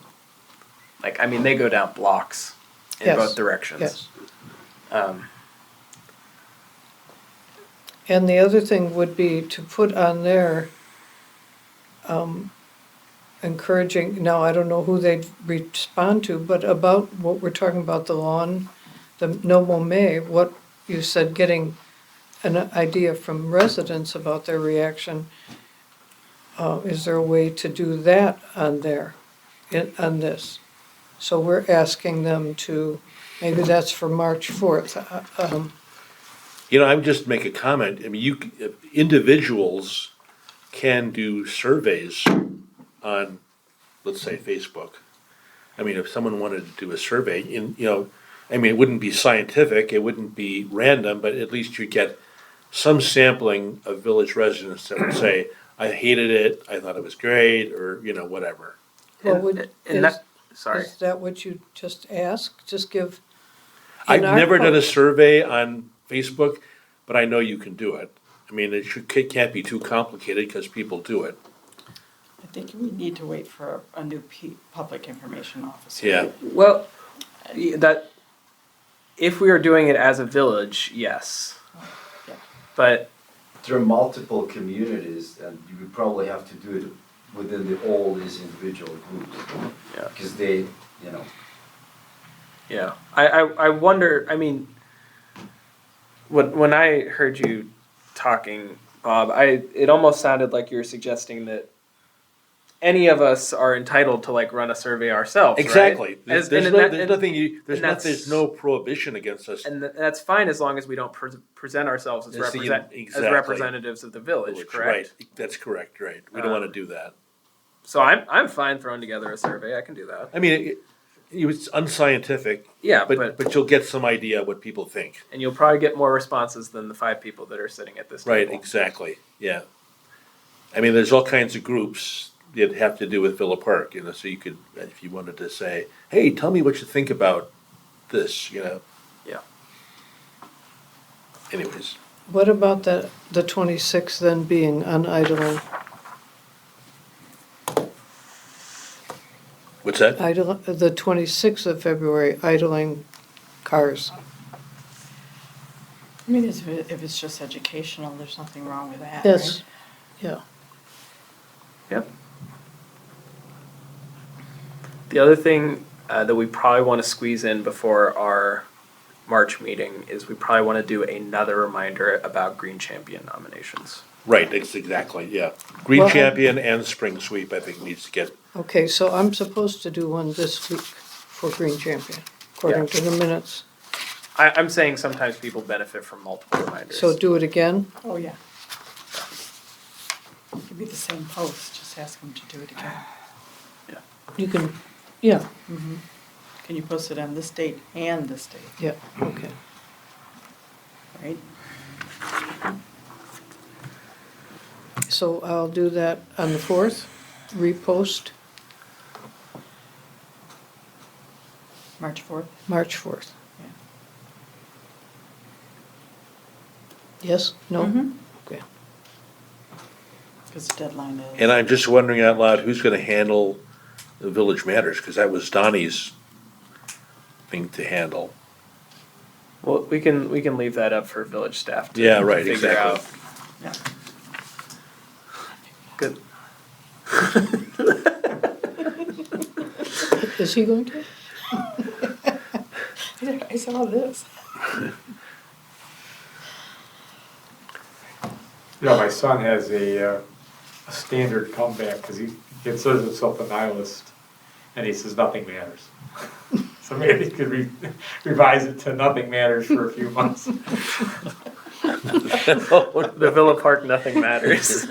Like, I mean, they go down blocks in Yes, both directions. Yes. Um, And the other thing would be to put on there, encouraging, now I don't know who they'd respond to, but about what we're talking about, the lawn, the no mow May, what you said, getting an idea from residents about their reaction. Is there a way to do that on there, on this? So we're asking them to, maybe that's for March 4th. I would just make a comment. I mean, individuals can do surveys on, let's say, Facebook. I mean, if someone wanted to do a survey, I mean, it wouldn't be scientific, it wouldn't be random, but at least you get some sampling of village residents that would say, I hated it, I thought it was great, or, whatever. Well, and, would- and that, sorry. Is that what you just asked? Just give. I've in our never done a post- survey on Facebook, but I know you can do it. I mean, it can't be too complicated because people do it. I think we need to wait for a new public information officer. Yeah. Well, that if we are doing it as a village, yes. Yeah. But There are multiple communities, and you would probably have to do it within all these individual groups. Yeah. Because they, yeah, I wonder. I mean, when I heard you talking, Bob, it almost sounded like you were suggesting that any of us are entitled to run a survey ourselves. Exactly. Right? There's no prohibition against us. And that's fine as long as we don't present ourselves as, That's as representatives of the village, correct? Right, that's correct, right. We don't want to do that. So I'm fine throwing together a survey. I can do that. I mean, it's unscientific, Yeah, but you'll get some idea what people think. and you'll probably get more responses than the 5 people that are sitting at this Right, table. exactly, yeah. I mean, there's all kinds of groups that have to do with Villa Park, so you could, if you wanted to say, hey, tell me what you think about this, Yeah. Anyways, What about the 26th then being unidling? what's that? The 26th of February, idling cars. I mean, if it's just educational, there's nothing wrong with that, Yes, right? yeah. Yep. The other thing that we probably want to squeeze in before our March meeting is we probably want to do another reminder about Green Champion nominations. Right, that's exactly, yeah. Green Well, Champion and Spring Sweep, I think, needs to get, Okay, so I'm supposed to do one this week for Green Champion, according to the minutes. I'm saying sometimes people benefit from multiple reminders. So do it again? Oh, yeah. It could be the same post, just ask them to do it again. You can, yeah, Can you post it on this date and this date, yeah, okay. right? So I'll do that on the 4th, repost March 4th. March 4th. Yeah. Yes? No? Mhm. Okay. Because the deadline is. And I'm just wondering out loud, who's gonna handle the Village Matters, because that was Donnie's thing to handle. Well, we can leave that up for village staff to Yeah, right, figure exactly. out. Yeah. Good. Is he going to? I saw this. You know, my son has a standard comeback, because he considers himself a nihilist, and he says nothing matters. So maybe he could revise it to nothing matters for a few months. The Villa Park, nothing matters.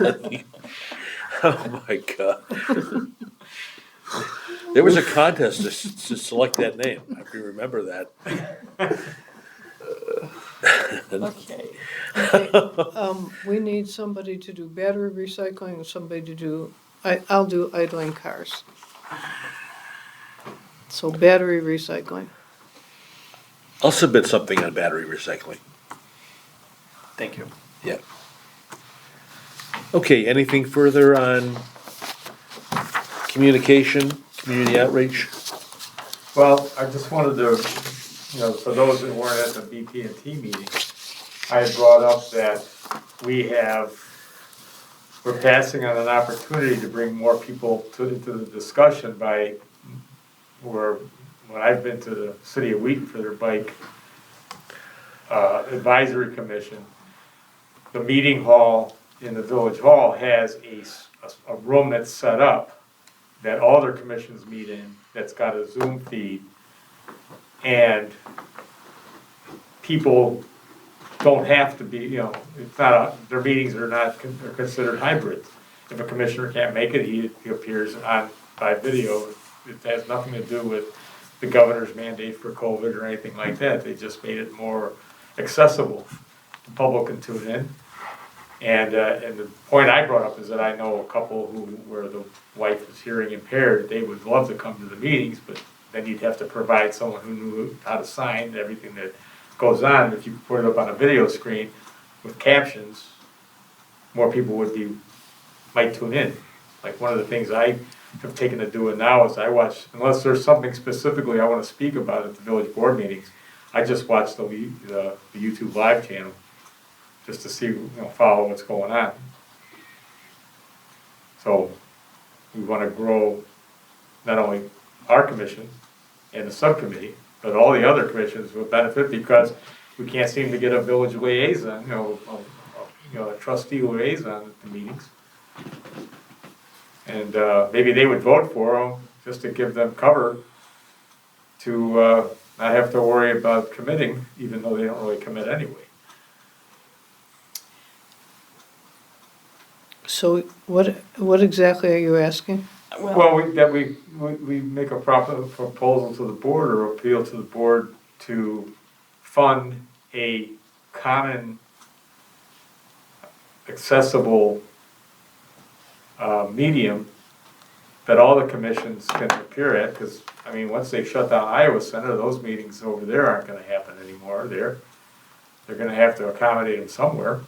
Oh my God. There was a contest to select that name, I can remember that. Okay. We need somebody to do battery recycling and somebody to do, I'll do idling cars. So battery recycling. I'll submit something on battery recycling. Thank you. Yeah. Okay, anything further on communication, community outreach? Well, I just wanted to, for those who weren't at the BP&T meeting, I had brought up that we're passing on an opportunity to bring more people into the discussion by, when I've been to the city of Wheaton for their bike advisory commission, the meeting hall in the village hall has a room that's set up that all their commissions meet in, that's got a Zoom feed, and people don't have to be, it's not, their meetings are considered hybrid. If a commissioner can't make it, he appears by video. It has nothing to do with the governor's mandate for COVID or anything like that. They just made it more accessible. The public can tune in. And the point I brought up is that I know a couple where the wife is hearing impaired, they would love to come to the meetings, but then you'd have to provide someone who knew how to sign everything that goes on. If you put it up on a video screen with captions, more people might tune in. Like one of the things I have taken to doing now is I watch, unless there's something specifically I want to speak about at the village board meetings, I just watch the YouTube live channel just to see, follow what's going on. So we want to grow not only our commission and the subcommittee, but all the other commissions will benefit because we can't seem to get a village liaison, a trustee liaison at the meetings. And maybe they would vote for them just to give them cover to not have to worry about committing, even though they don't really commit anyway. So what exactly are you asking? Well, we make a proper proposal to the board or appeal to the board to fund a common accessible medium that all the commissions can appear at, because, once they shut down Iowa Center, those meetings over there aren't gonna happen anymore. They're gonna have to accommodate them somewhere.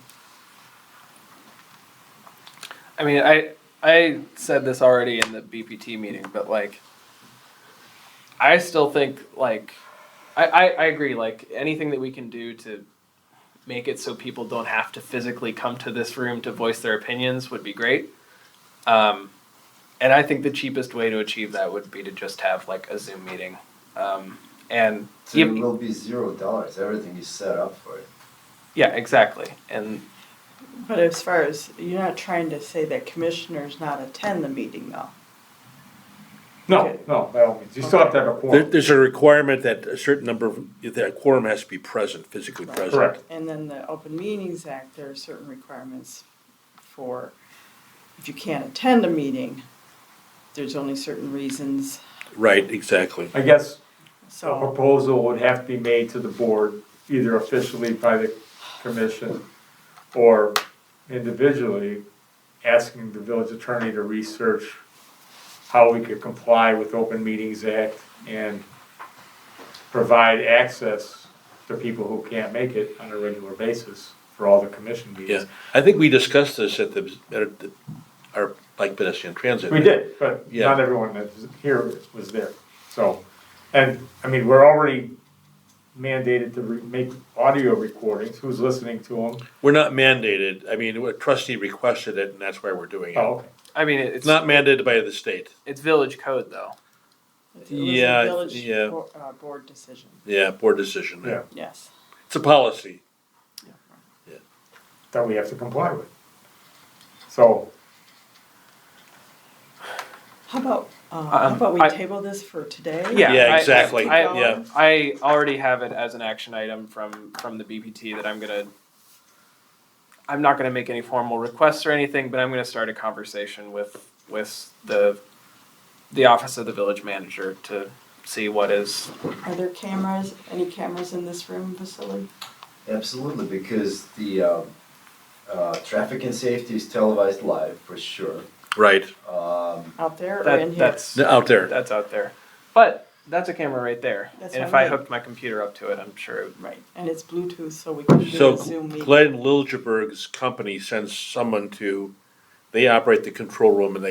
I said this already in the BPT meeting, but I still think I agree, anything that we can do to make it so people don't have to physically come to this room to voice their opinions would be great. And I think the cheapest way to achieve that would be to just have a Zoom meeting. And So it will be $0. Everything is set up for it. yeah, exactly. And But as far as, you're not trying to say that commissioners not attend the meeting though? No, by all means, you still have to have a quorum. There's a requirement that a certain number that quorum has to be present, physically present. Correct. And then the Open Meetings Act, there are certain requirements for, if you can't attend a meeting, there's only certain reasons, Right, exactly. I guess a so. proposal would have to be made to the board, either officially by the commission or individually asking the village attorney to research how we could comply with Open Meetings Act and provide access to people who can't make it on a regular basis for all the commission meetings. Yeah, I think we discussed this at our bike pedestrian transit. We did, but Yeah. not everyone that was here was there, so, and, I mean, we're already mandated to make audio recordings, who's listening to them? We're not mandated, I mean, a trustee requested it, and that's why we're doing it. Oh, okay. I mean, It's not mandated by the state. it's village code though. It was Yeah, a village yeah. board decision, Yeah, board decision. Yeah. yes. It's a policy. That we have to comply with. So, How about we I- table this for today? Yeah, exactly. Yeah, I already have it as an action item from the BPT that I'm not gonna make any formal requests or anything, but I'm gonna start a conversation with the office of the village manager to see what is. Are there cameras, any cameras in this room, Vasily? Absolutely, because the traffic and safety is televised live for sure. Right, Out there or in here? That's out there. That's out there. But that's a camera right there. That's And what if I I mean. hooked my computer up to it, I'm sure it would. Right, and it's Bluetooth, so we can do So a Zoom meeting. Glenn Liljeburg's company sends someone to, they operate the control room and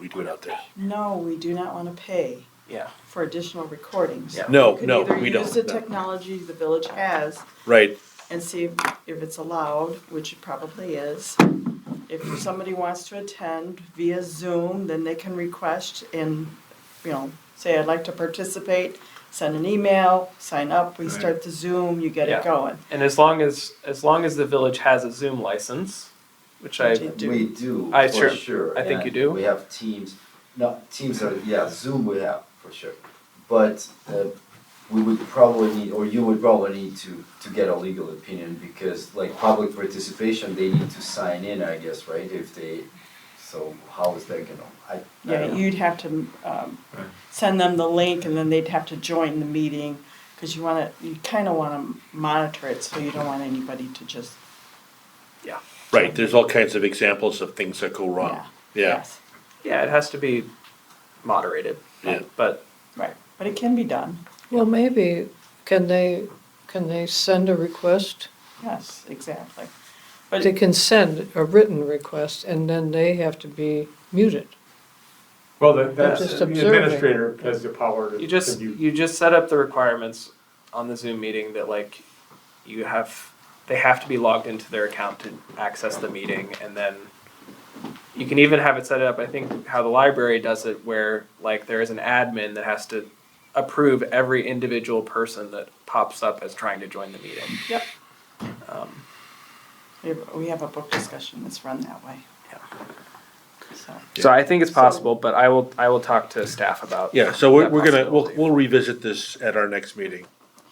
we do it out there. No, we do not want to pay Yeah. for additional recordings. Yeah. No, We could no, either we don't, use the no. technology the village has Right, and see if it's allowed, which it probably is. If somebody wants to attend via Zoom, then they can request and, say, I'd like to participate, send an email, sign up, we start the Zoom, you get Yeah. it going. And as long as the village has a Zoom license, which I Which it do. We do, I for sure- sure. I think you and do. We have Teams, no, Teams are, yeah, Zoom we have, for sure. But we would probably need, or you would probably need to get a legal opinion, because like public participation, they need to sign in, I guess, right? So how is that gonna, I Yeah, don't know. you'd have to send them the link and then they'd have to join the meeting, because you kind of want to monitor it, so you don't want anybody to just. right, there's all kinds of examples of things that go wrong. Yeah, Yes, yeah, it has to be moderated. Yeah. But right, but it can be done, Well, maybe, can they send a request? yes, exactly. They can send a written request and then they have to be muted. well, that's, Just the observing. administrator has the power to. you just to mute. you just set up the requirements on the Zoom meeting that like they have to be logged into their account to access the meeting, and then you can even have it set up, I think how the library does it, where like there is an admin that has to approve every individual person that pops up as trying to join the meeting. Yep. Um, We have a book discussion that's run that way. Yeah. So, So I think it's possible, but I will talk to staff about. yeah, so we're that gonna, possibility. we'll revisit this at our next meeting.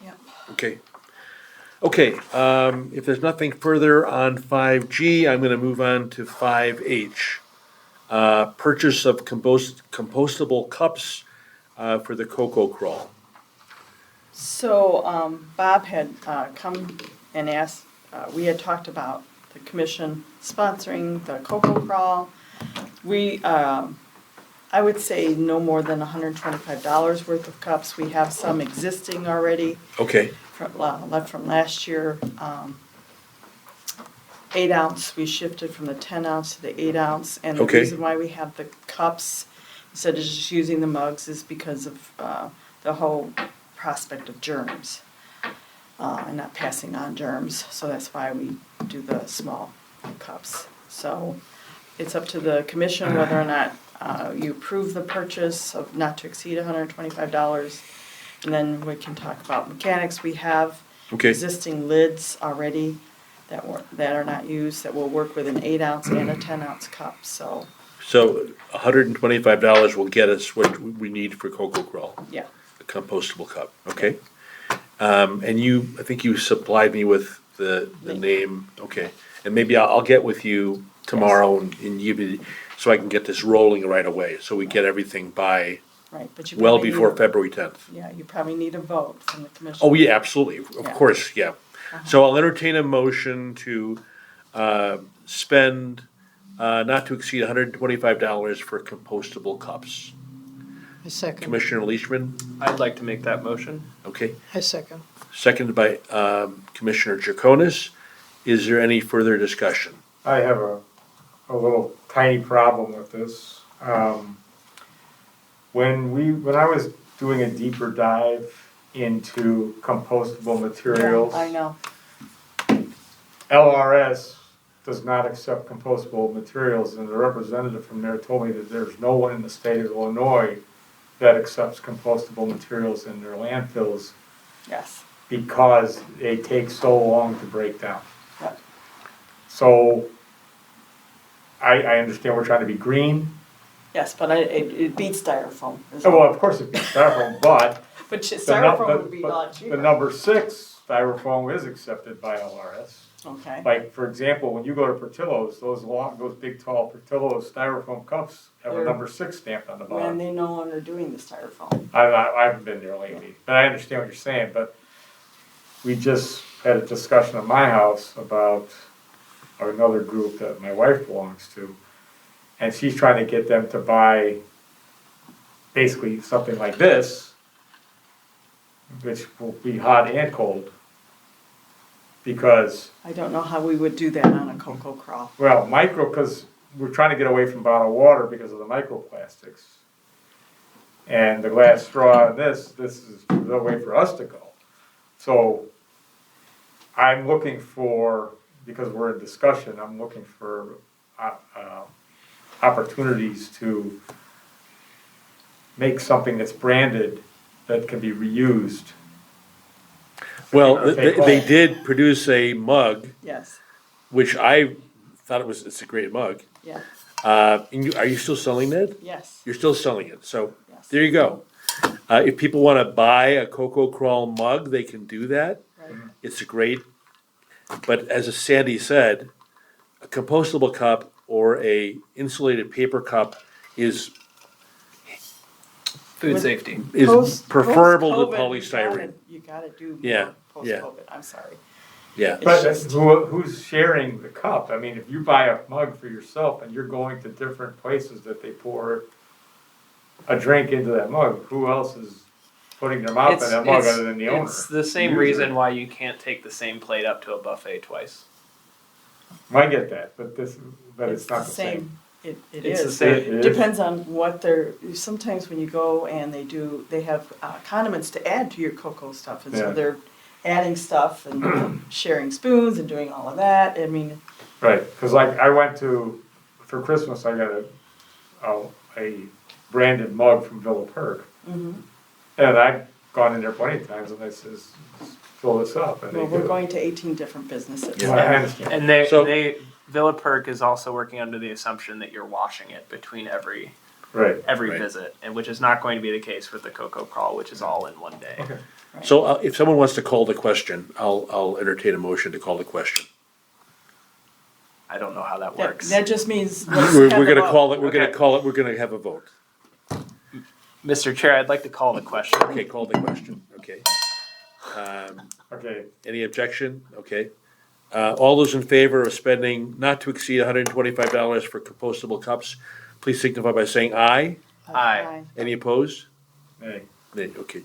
Yep. Okay. Okay, if there's nothing further on 5G, I'm gonna move on to 5H. Purchase of compostable cups for the cocoa crawl. So, Bob had come and asked, we had talked about the commission sponsoring the cocoa crawl. We, I would say no more than $125 worth of cups. We have some existing already Okay, left from last year. 8 ounce, we shifted from the 10 ounce to the 8 ounce. And the Okay. reason why we have the cups instead of just using the mugs is because of the whole prospect of germs and not passing on germs. So that's why we do the small cups. So it's up to the commission whether or not you approve the purchase of not to exceed $125. And then we can talk about mechanics. We have okay, existing lids already that are not used, that will work with an 8 ounce and a 10 ounce cup, so, so $125 will get us what we need for cocoa crawl, yeah. a compostable cup, okay? And I think you supplied me with the name, okay, and maybe I'll get with you tomorrow and give you, so I can get this rolling right away, so we get everything by Right, but you well probably before need, February 10th. yeah, you probably need a vote from the commission. Oh, yeah, absolutely, of Yeah. course, yeah. So I'll entertain a motion to spend not to exceed $125 for compostable cups. I second. Commissioner Leishman, I'd like to make that motion. okay. I second. Seconded by Commissioner Draconis. Is there any further discussion? I have a little tiny problem with this. When I was doing a deeper dive into compostable materials. I know. LRS does not accept compostable materials, and the representative from there told me that there's no one in the state of Illinois that accepts compostable materials in their landfills Yes. because they take so long to break down. Yep. So I understand we're trying to be green. Yes, but it beats styrofoam. is Oh, well, all. of course it's styrofoam, but But the, styrofoam would be a lot the cheaper. number 6 styrofoam is accepted by LRS. Okay. Like, for example, when you go to Portillo's, those big tall Portillo's styrofoam cups have a They're- number 6 stamped on the When bottom. they no longer doing the styrofoam. I haven't been there lately, but I understand what you're saying, but we just had a discussion at my house about another group that my wife belongs to, and she's trying to get them to buy basically something like this, which will be hot and cold, because, I don't know how we would do that on a cocoa crawl. well, because we're trying to get away from bottled water because of the microplastics. And the glass straw and this is the way for us to go. So I'm looking for, because we're in discussion, I'm looking for opportunities to make something that's branded that can be reused. Well, Okay, they did produce a mug, Yes, which I thought it's a great mug. yeah, And are you still selling that? yes, You're still selling it, so yes. there you go. If people wanna buy a Cocoa Crawl mug, they can do that. Right. It's great, but as Sandy said, a compostable cup or a insulated paper cup is Food With- safety. preferable to Post-COVID, polystyrene. You gotta do Yeah, more yeah. post-COVID, I'm sorry. Yeah, It's But just- who's sharing the cup? I mean, if you buy a mug for yourself and you're going to different places that they pour a drink into that mug, who else is putting their mouth in that mug other than the owner? It's the same User. reason why you can't take the same plate up to a buffet twice. I get that, but it's not the same. It It's the is. same. It is. Depends on what sometimes when you go and they have condiments to add to your cocoa stuff. And so Yeah. they're adding stuff and sharing spoons and doing all of that. I mean, Right, because like I went for Christmas, I got a branded mug from Villa Perk. mhm. And I've gone in there plenty of times and they says, fill this up. And Well, they we're do. going to 18 different businesses. Well, I understand. And So- Villa Perk is also working under the assumption that you're washing it between every Right. Right. visit, and which is not going to be the case with the Cocoa Crawl, which is all in one day. Okay. so if someone wants to call the question, I'll entertain a motion to call the question. I don't know how that That, works. that just means. We're gonna call it, we're gonna Okay. call it, we're gonna have a vote. Mr. Chair, I'd like to call the question. Okay, call the question, okay. Okay, Any objection? Okay. All those in favor of spending not to exceed $125 for compostable cups, please signify by saying aye. Aye. Any opposed? hey, Nay, okay.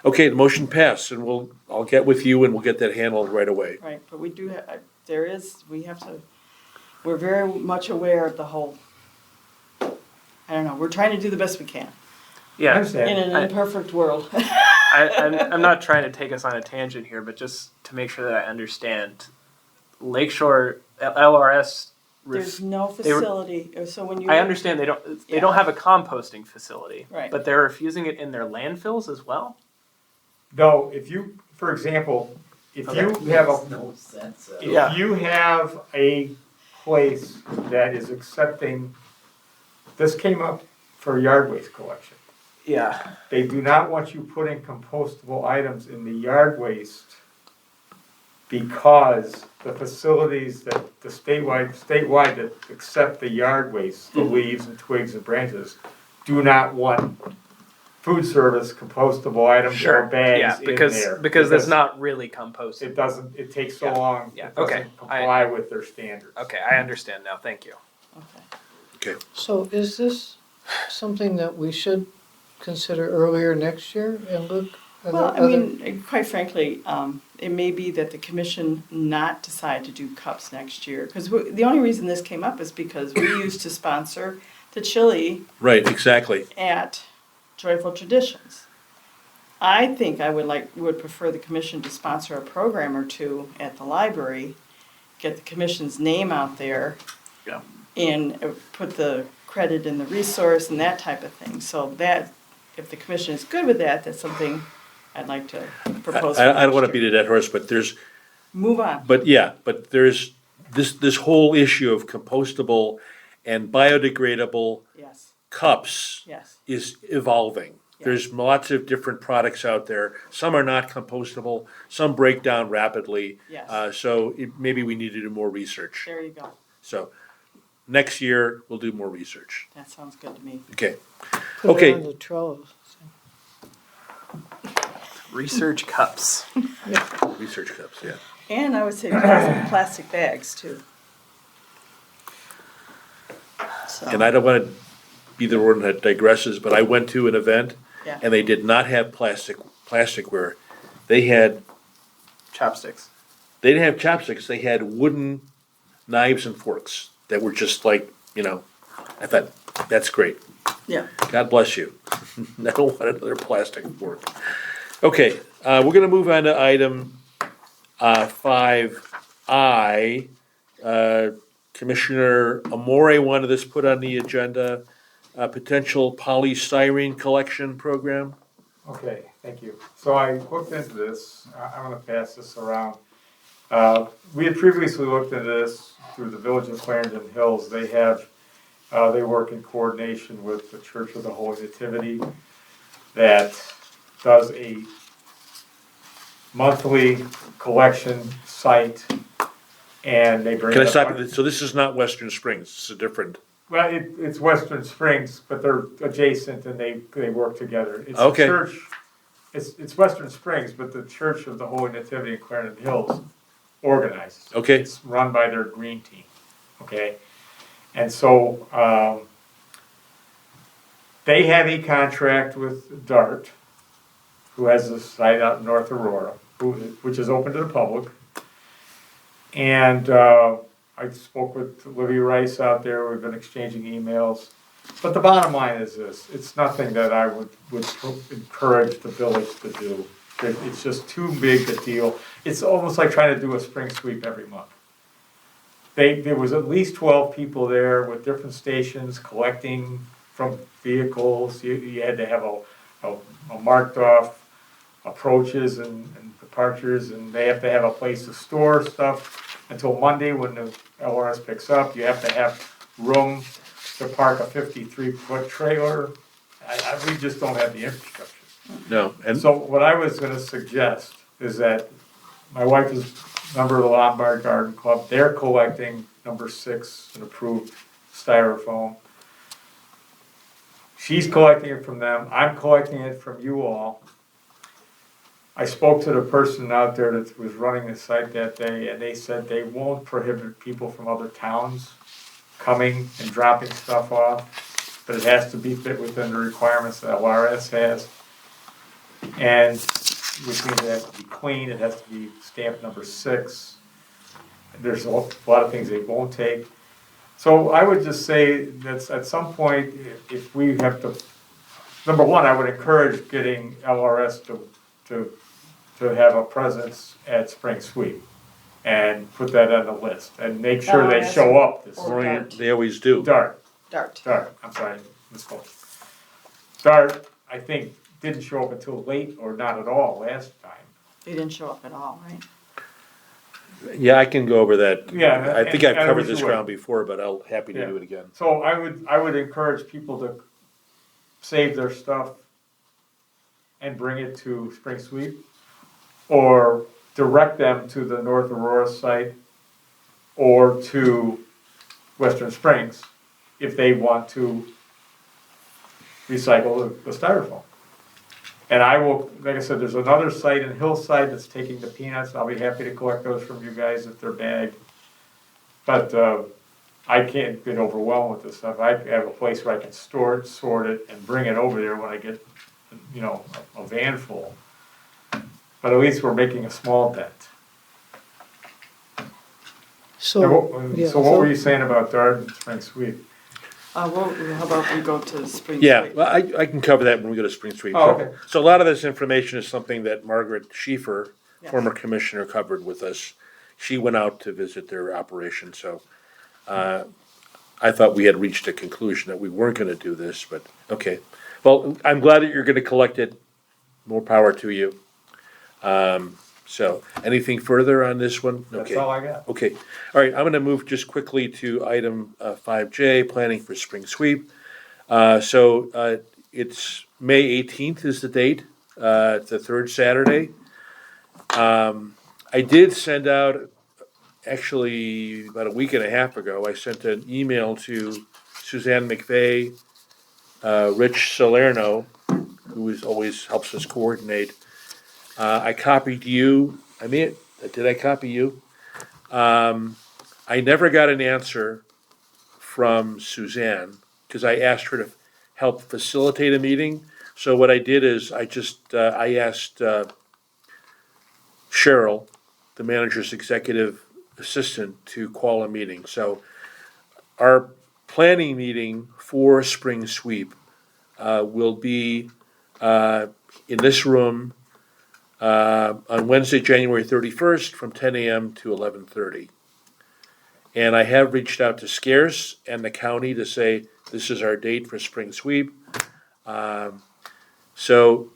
Okay, the motion passed, and I'll get with you and we'll get that handled right away. Right, but we do have, we're very much aware of the whole, I don't know, we're trying to do the best we can I Yeah, in understand. an imperfect world. I'm not trying to take us on a tangent here, but just to make sure that I understand, Lakeshore LRS. There's no they were- facility, so when you. I understand they don't have a composting facility, Right. but they're refusing it in their landfills as well. No, if you, for example, if you have Makes no sense. Yeah. if you have a place that is accepting, this came up for yard waste collection. Yeah. They do not want you putting compostable items in the yard waste because the facilities that the statewide that accept the yard waste, the leaves and twigs and branches, do not want food service compostable items or Yeah, bags in because there. because that's not really compostable. It doesn't, it takes so Yeah, long, yeah, it doesn't okay, comply with their standards. Okay, I understand now. Thank you. Okay. So is this something that we should consider earlier next year and look? Are Well, there I other- mean, quite frankly, it may be that the commission not decide to do cups next year. Because the only reason this came up is because we used to sponsor the chili Right, exactly. at Joyful Traditions. I think I would prefer the commission to sponsor a program or two at the library, get the commission's name out there. Yeah. And put the credit in the resource and that type of thing. So that, if the commission is good with that, that's something I'd like to propose. I don't wanna beat a dead horse, but Move on. but there's this whole issue of compostable and biodegradable Yes, cups yes. is evolving. There's lots of different products out there. Some are not compostable, some break down rapidly. Yes. So maybe we need to do more research. There you go. So next year, we'll do more research. That sounds good to me. Okay, Put it okay. on the Trello. Research cups. Research cups, yeah. And I would say plastic bags too. So, And I don't wanna be the one that digresses, but I went to an event yeah. and they did not have plasticware. They had, Chopsticks. they didn't have chopsticks, they had wooden knives and forks that were just like, I thought, that's great. Yeah. God bless you. I don't want another plastic fork. Okay, we're gonna move on to item 5I. Commissioner Amore wanted this put on the agenda, potential polystyrene collection program. Okay, thank you. So I looked into this, I'm gonna pass this around. We had previously looked into this through the Village of Clarendon Hills. They work in coordination with the Church of the Holy Nativity that does a monthly collection site, and they bring. Can I up- stop you? So this is not Western Springs, it's a different, Well, it's Western Springs, but they're adjacent and they work together. It's a Okay. church, it's Western Springs, but the Church of the Holy Nativity in Clarendon Hills organizes. it. Okay. It's run by their green team, okay? And so, they have a contract with DART, who has a site out in North Aurora, which is open to the public. And, I spoke with Olivia Rice out there, we've been exchanging emails. But the bottom line is this, it's nothing that I would encourage the village to do. It's just too big a deal. It's almost like trying to do a spring sweep every month. There was at least 12 people there with different stations collecting from vehicles. You had to have a marked off approaches and departures, and they have to have a place to store stuff until Monday when the LRS picks up. You have to have room to park a 53-foot trailer. We just don't have the infrastructure. no, and, So what I was gonna suggest is that my wife is a member of the Lombard Garden Club. They're collecting number 6, an approved styrofoam. She's collecting it from them. I'm collecting it from you all. I spoke to the person out there that was running the site that day, and they said they won't prohibit people from other towns coming and dropping stuff off, but it has to be fit within the requirements that LRS has. And, which means it has to be clean, it has to be stamped number 6. There's a lot of things they won't take. So I would just say that at some point, if we have to, number one, I would encourage getting LRS to have a presence at Spring Sweep and put that on the list and make sure they show up this Or year. DART. they always do. DART, Dart. I'm sorry, misspoke. DART, I think, didn't show up until late or not at all last time. They didn't show up at all, right? Yeah, I can go over that. Yeah, I think and I've I covered wish this you would. ground before, but I'll happy to Yeah. do it again. So I would encourage people to save their stuff and bring it to Spring Sweep, or direct them to the North Aurora site or to Western Springs if they want to recycle the styrofoam. And I will, like I said, there's another site in Hillside that's taking the peanuts. I'll be happy to collect those from you guys if they're bagged. But I can't get overwhelmed with this stuff. I have a place where I can store it, sort it, and bring it over there when I get, a van full. But at least we're making a small dent. So, yeah, So what were you saying about Dart and Spring Sweep? Well, how about we go to spring Yeah, sweep? well, I can cover that when we go to spring sweep. Oh, okay. So a lot of this information is something that Margaret Schieffer, Yes. former commissioner, covered with us. She went out to visit their operation, so I thought we had reached a conclusion that we weren't gonna do this, but, okay. Well, I'm glad that you're gonna collect it. More power to you. So, anything further on this one? That's Okay. all I got. Okay, all right, I'm gonna move just quickly to item 5J, planning for spring sweep. It's May 18th is the date, it's the third Saturday. I did send out, actually, about a week and a half ago, I sent an email to Suzanne McVeigh, Rich Salerno, who always helps us coordinate. I copied you, did I copy you? I never got an answer from Suzanne, because I asked her to help facilitate a meeting. So what I did is I asked Cheryl, the manager's executive assistant, to call a meeting. So our planning meeting for spring sweep will be in this room on Wednesday, January 31st, from 10 a.m. to 11:30. And I have reached out to Scarce and the county to say, this is our date for spring sweep. So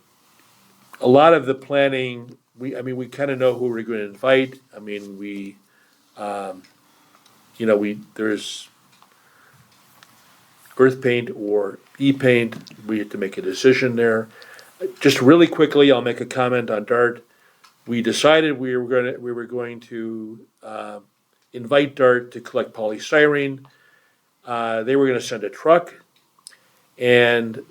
a lot of the planning, we kind of know who we're going to invite. There's earth paint or e-paint. We have to make a decision there. Just really quickly, I'll make a comment on Dart. We decided we were going to invite Dart to collect polystyrene. They were gonna send a truck, and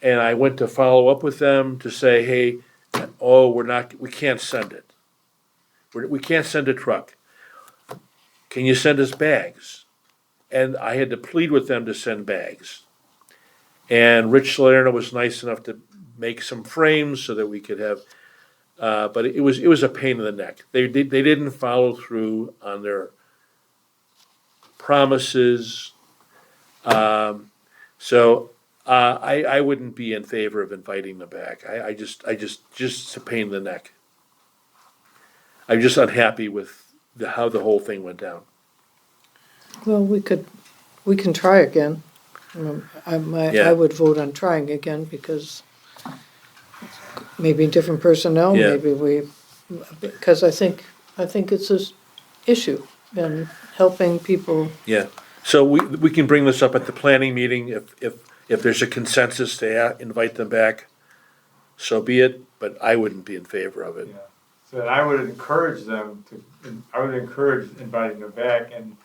I went to follow up with them to say, hey, we can't send it. We can't send a truck. Can you send us bags? And I had to plead with them to send bags. And Rich Salerno was nice enough to make some frames so that we could have, but it was a pain in the neck. They didn't follow through on their promises. So I wouldn't be in favor of inviting them back. I just it's a pain in the neck. I'm just unhappy with how the whole thing went down. well, we can try again. Yeah. I would vote on trying again because maybe different personnel, Yeah. because I think it's an issue in helping people. Yeah, so we can bring this up at the planning meeting if there's a consensus to invite them back, so be it, but I wouldn't be in favor of it. Yeah. So I would encourage inviting them back and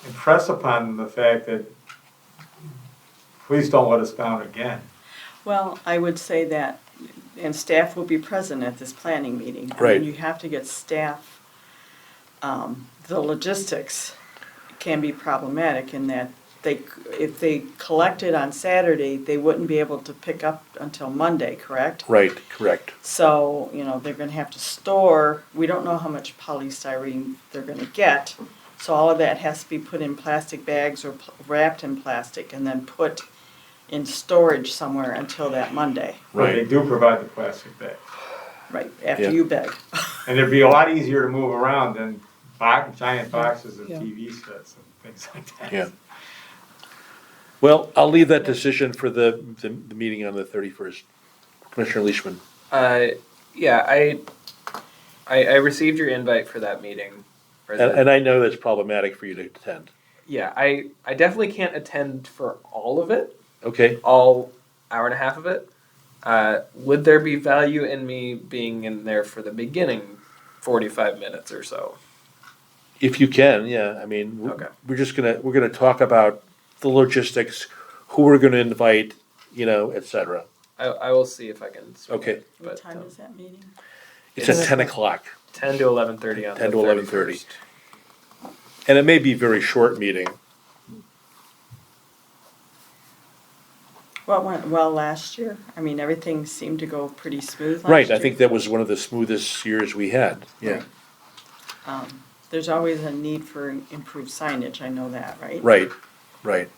impress upon them the fact that please don't let us down again. Well, I would say that, and staff will be present at this planning meeting. Right. You have to get staff, the logistics can be problematic in that if they collected on Saturday, they wouldn't be able to pick up until Monday, correct? Right, correct. So, they're gonna have to store, we don't know how much polystyrene they're gonna get. So all of that has to be put in plastic bags or wrapped in plastic and then put in storage somewhere until that Monday. Right. They do provide the plastic bag. Right, after Yeah. you beg. And it'd be a lot easier to move around than giant boxes of Yeah. TV sets and things like that. Yeah. Well, I'll leave that decision for the meeting on the 31st. Commissioner Leishman. Yeah, I received your invite for that meeting. And I know that's problematic for you to attend. Yeah, I definitely can't attend for all of it, Okay, all hour and a half of it. Would there be value in me being in there for the beginning 45 minutes or so? if you can, yeah, Okay. we're gonna talk about the logistics, who we're gonna invite, et cetera. I will see if I can. swing Okay. it, What but, time um, is that meeting? It's at 10 o'clock, 10 to 11:30 on 10 the to 11:30. 31st. and it may be a very short meeting. What went well last year? I mean, everything seemed to go pretty smooth last Right, year. I think that was one of the smoothest years we had, yeah. Right. There's always a need for improved signage, I know that, right? Right.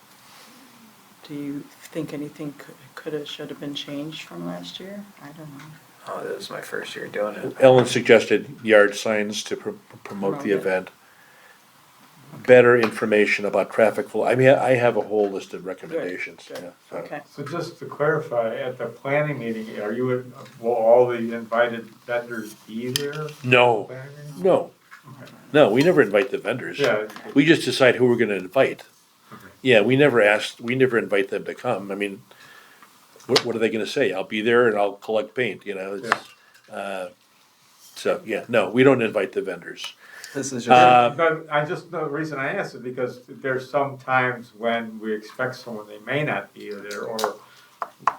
Do you think anything coulda, shoulda been changed from last year? I don't know. Oh, this was my first year doing it. Ellen suggested yard signs to promote the Promote it. event. Better information about traffic flow. I mean, I have a whole list of recommendations. Good, yeah, so. okay. So just to clarify, at the planning meeting, will all the invited vendors be there? No, Planning meeting? no, Okay. no, we never invite the vendors. Yeah. We just decide who we're gonna invite. Okay. Yeah, we never invite them to come. I mean, what are they gonna say? I'll be there and I'll collect paint, so, yeah, no, we don't invite the vendors. This is But the reason I asked is because there's some times when we expect someone, they may not be there, or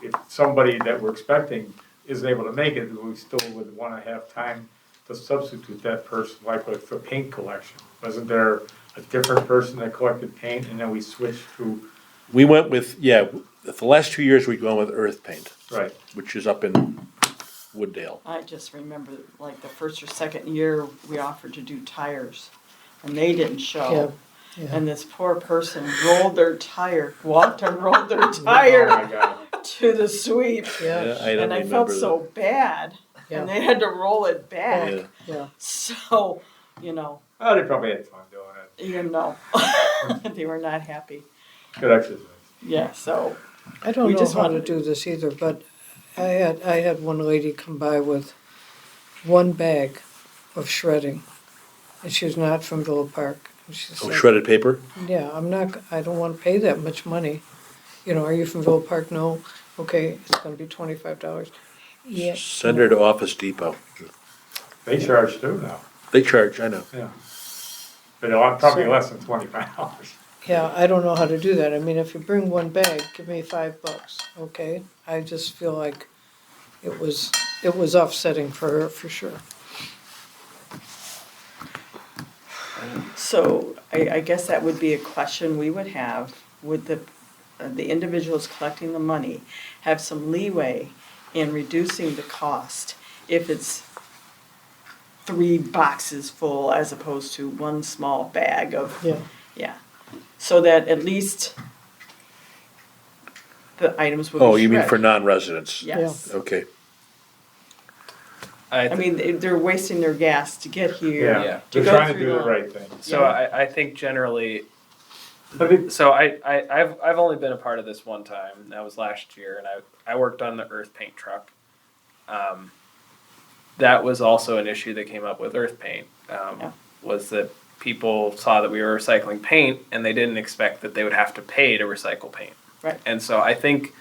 if somebody that we're expecting isn't able to make it, we still would wanna have time to substitute that person, like with the paint collection. Wasn't there a different person that collected paint and then we switched to, We went with, the last 2 years we've gone with earth paint, right? which is up in Wooddale. I just remember, like, the first or second year, we offered to do tires, and they didn't show. Yeah. And this poor person walked and rolled their Oh tire my God. to the sweep. Yeah, I don't And I remember felt that. so bad, Yeah. and they had to roll it back. Yeah. yeah. So, Oh, they probably had fun doing it. they were not happy. Good exercise. Yeah, so, I don't We know just how to wanted- do this either, but I had one lady come by with one bag of shredding, and she's not from Villa Park. And she Oh, said, shredded paper? yeah, I don't wanna pay that much money. Are you from Villa Park? No, okay, it's gonna be $25. Yeah. Send her to Office Depot. They charge too now, They charge, I know. yeah. But probably So- less than $25. Yeah, I don't know how to do that. I mean, if you bring one bag, give me $5, okay? I just feel like it was offsetting for her, for sure. so I guess that would be a question we would have. Would the individuals collecting the money have some leeway in reducing the cost if it's 3 boxes full as opposed to one small bag of, Yeah, so that at least the items would be Oh, you mean for shredded. non-residents? Yes. Okay. I mean, they're wasting their gas to get here. Yeah, To they're go trying to through do the the- right thing. So Yeah. I think generally, I think, so I've only been a part of this one time, and that was last year, and I worked on the earth paint truck. That was also an issue that came up with earth paint, Yeah. was that people saw that we were recycling paint, and they didn't expect that they would have to pay to recycle paint. Right. And so I think,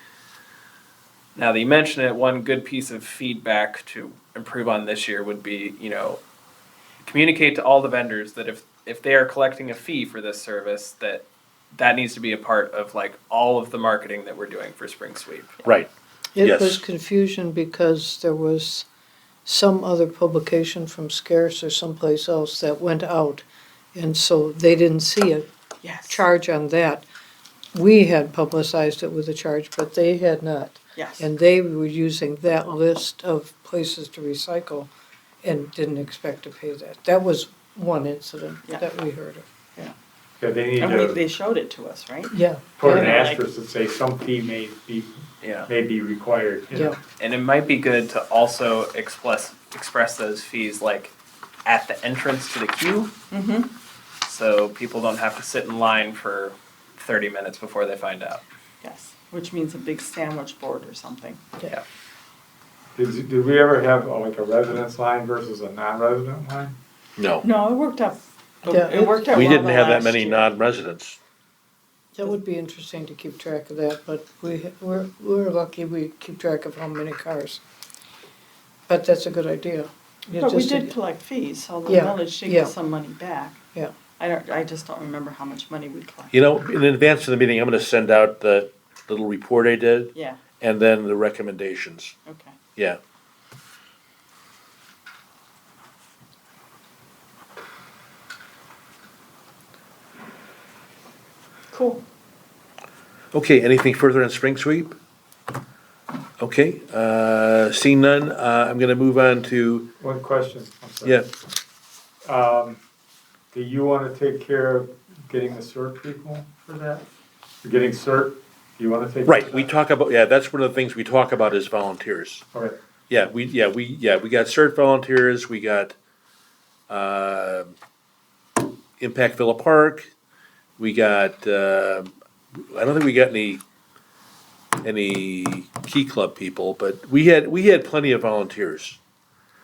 now that you mention it, one good piece of feedback to improve on this year would be, communicate to all the vendors that if they are collecting a fee for this service, that needs to be a part of like all of the marketing that we're doing for Spring Sweep. Right. it Yes. was confusion because there was some other publication from Scarce or someplace else that went out, and so they didn't see a Yes. charge on that. We had publicized it with a charge, but they had not. Yes. And they were using that list of places to recycle and didn't expect to pay that. That was one incident Yeah. that we heard of. yeah, they need And to they showed it to us, right? Yeah. put an Yeah. asterisk that say some fee Yeah. may be required. Yeah, And it might be good to also express those fees like at the entrance to the queue. Mm-hmm. So people don't have to sit in line for 30 minutes before they find out. Yes, which means a big sandwich board or something. Yeah. Did we ever have like a residence line versus a non-resident line? No. No, it worked out. Yeah, It worked out We well didn't the have that last many year. non-residents. that would be interesting to keep track of that, but we're lucky we keep track of how many cars. But that's a good idea. You But we just- did collect fees, so the Yeah, village did yeah. get some money back. Yeah. I just don't remember how much money we collected. In advance of the meeting, I'm gonna send out the little report I did, Yeah, and then the recommendations. Okay. Yeah. Cool. Okay, anything further on spring sweep? Okay, seeing none, I'm gonna move on to, One question, I'm sorry. yeah, Do you wanna take care of getting the CERT people for that? You're getting CERT, do you wanna take? right, we talk about, yeah, that's one of the things we talk about is volunteers. Okay, Yeah, we got CERT volunteers, we got, Impact Villa Park, we got, I don't think we got any Key Club people, but we had plenty of volunteers.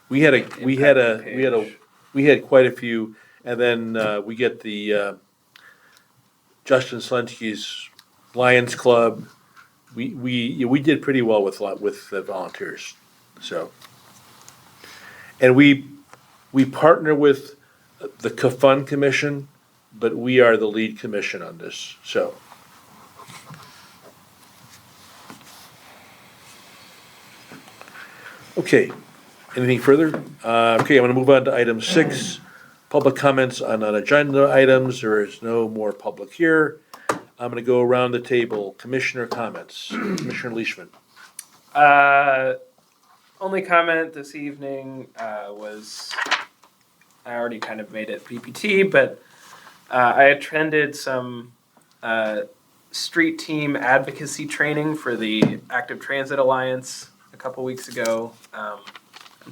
We had quite a few, and then, we get the, Justin Slensky's Lions Club. We did pretty well with the volunteers, so. And we partner with the Fund Commission, but we are the lead commission on this, so. Okay, anything further? Okay, I'm gonna move on to item 6, public comments on agenda items. There is no more public here. I'm gonna go around the table, commissioner comments. Commissioner Leishman. Only comment this evening was, I already kind of made it PPT, but I attended some street team advocacy training for the Active Transit Alliance a couple weeks ago. I'm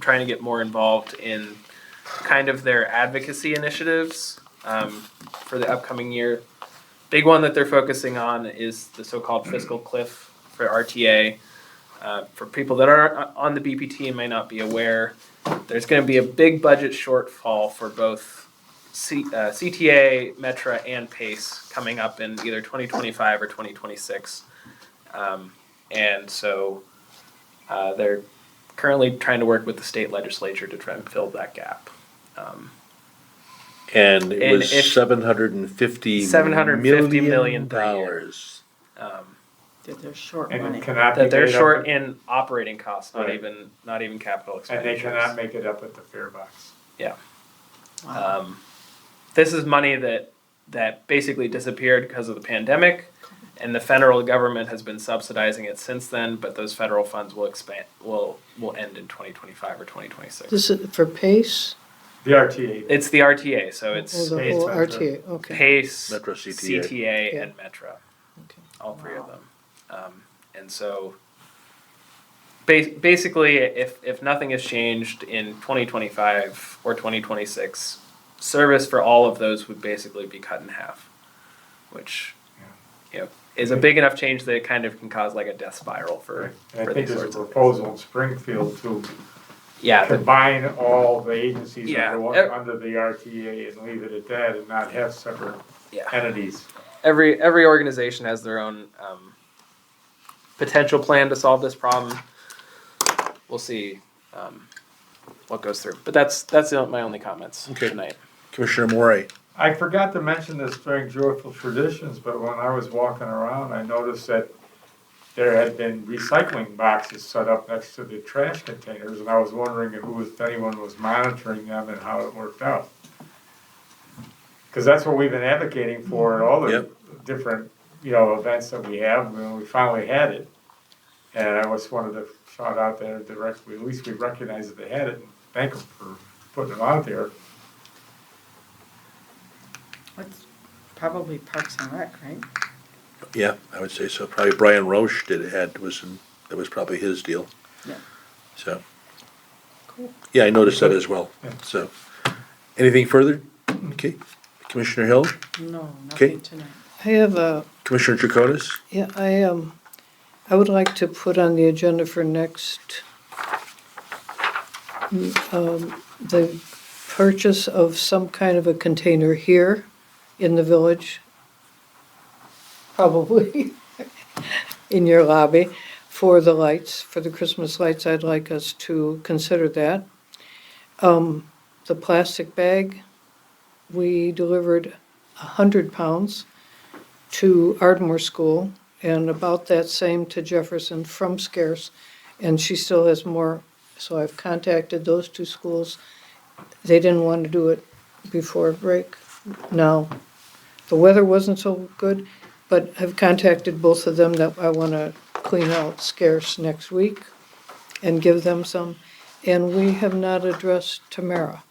trying to get more involved in kind of their advocacy initiatives for the upcoming year. Big one that they're focusing on is the so-called fiscal cliff for RTA. For people that are on the BPT and may not be aware, there's going to be a big budget shortfall for both CTA, Metra, and PACE coming up in either 2025 or 2026. And so they're currently trying to work with the state legislature to try and fill that gap. And it And was if- $750 million per year. dollars. That they're short and money. it cannot be That they're made up short at- in operating costs, not Right. even capital And expenditures. they cannot make it up at the fare box. Wow. This is money that basically disappeared because of the pandemic, and the federal government has been subsidizing it since then. But those federal funds will end in 2025 or 2026. This is for PACE? The RTA. It's the RTA, so Oh, it's the PACE, whole Metra. RTA, okay. PACE, Metro CTA. CTA, Yeah. and Metra, Okay. all three of them. And so basically, if nothing has changed in 2025 or 2026, service for all of those would basically be cut in half, which is a big enough change that it kind of can cause like a death spiral for And I for think these there's a sorts of proposal in Springfield to yeah. combine all the agencies Yeah. under the RTA and leave it at that and not have separate Yeah. entities. Every organization has their own potential plan to solve this problem. We'll see what goes through, but that's my only comments Okay. tonight. Commissioner Morey. I forgot to mention this during Joyful Traditions, but when I was walking around, I noticed that there had been recycling boxes set up next to the trash containers, and I was wondering if anyone was monitoring them and how it worked out. Because that's what we've been advocating for at all the Yep. different, events that we have, when we finally had it. And I just wanted to shout out there directly, at least we recognize that they had it, and thank them for putting it out there. That's probably Parks and Rec, right? Yeah, I would say so. Probably Brian Roche that was probably his deal. Yeah. So, Cool. yeah, I noticed that as well. Yeah. So, anything further? Okay. Commissioner Hill? No, Okay. nothing tonight. I have a, Commissioner Draconis? yeah, I would like to put on the agenda for next, the purchase of some kind of a container here in the village, probably in your lobby, for the lights, for the Christmas lights. I'd like us to consider that. The plastic bag, we delivered 100 pounds to Ardmore School and about that same to Jefferson from Scarce, and she still has more, so I've contacted those two schools. They didn't want to do it before break. Now, the weather wasn't so good, but I've contacted both of them that I want to clean out Scarce next week and give them some. And we have not addressed Tamara,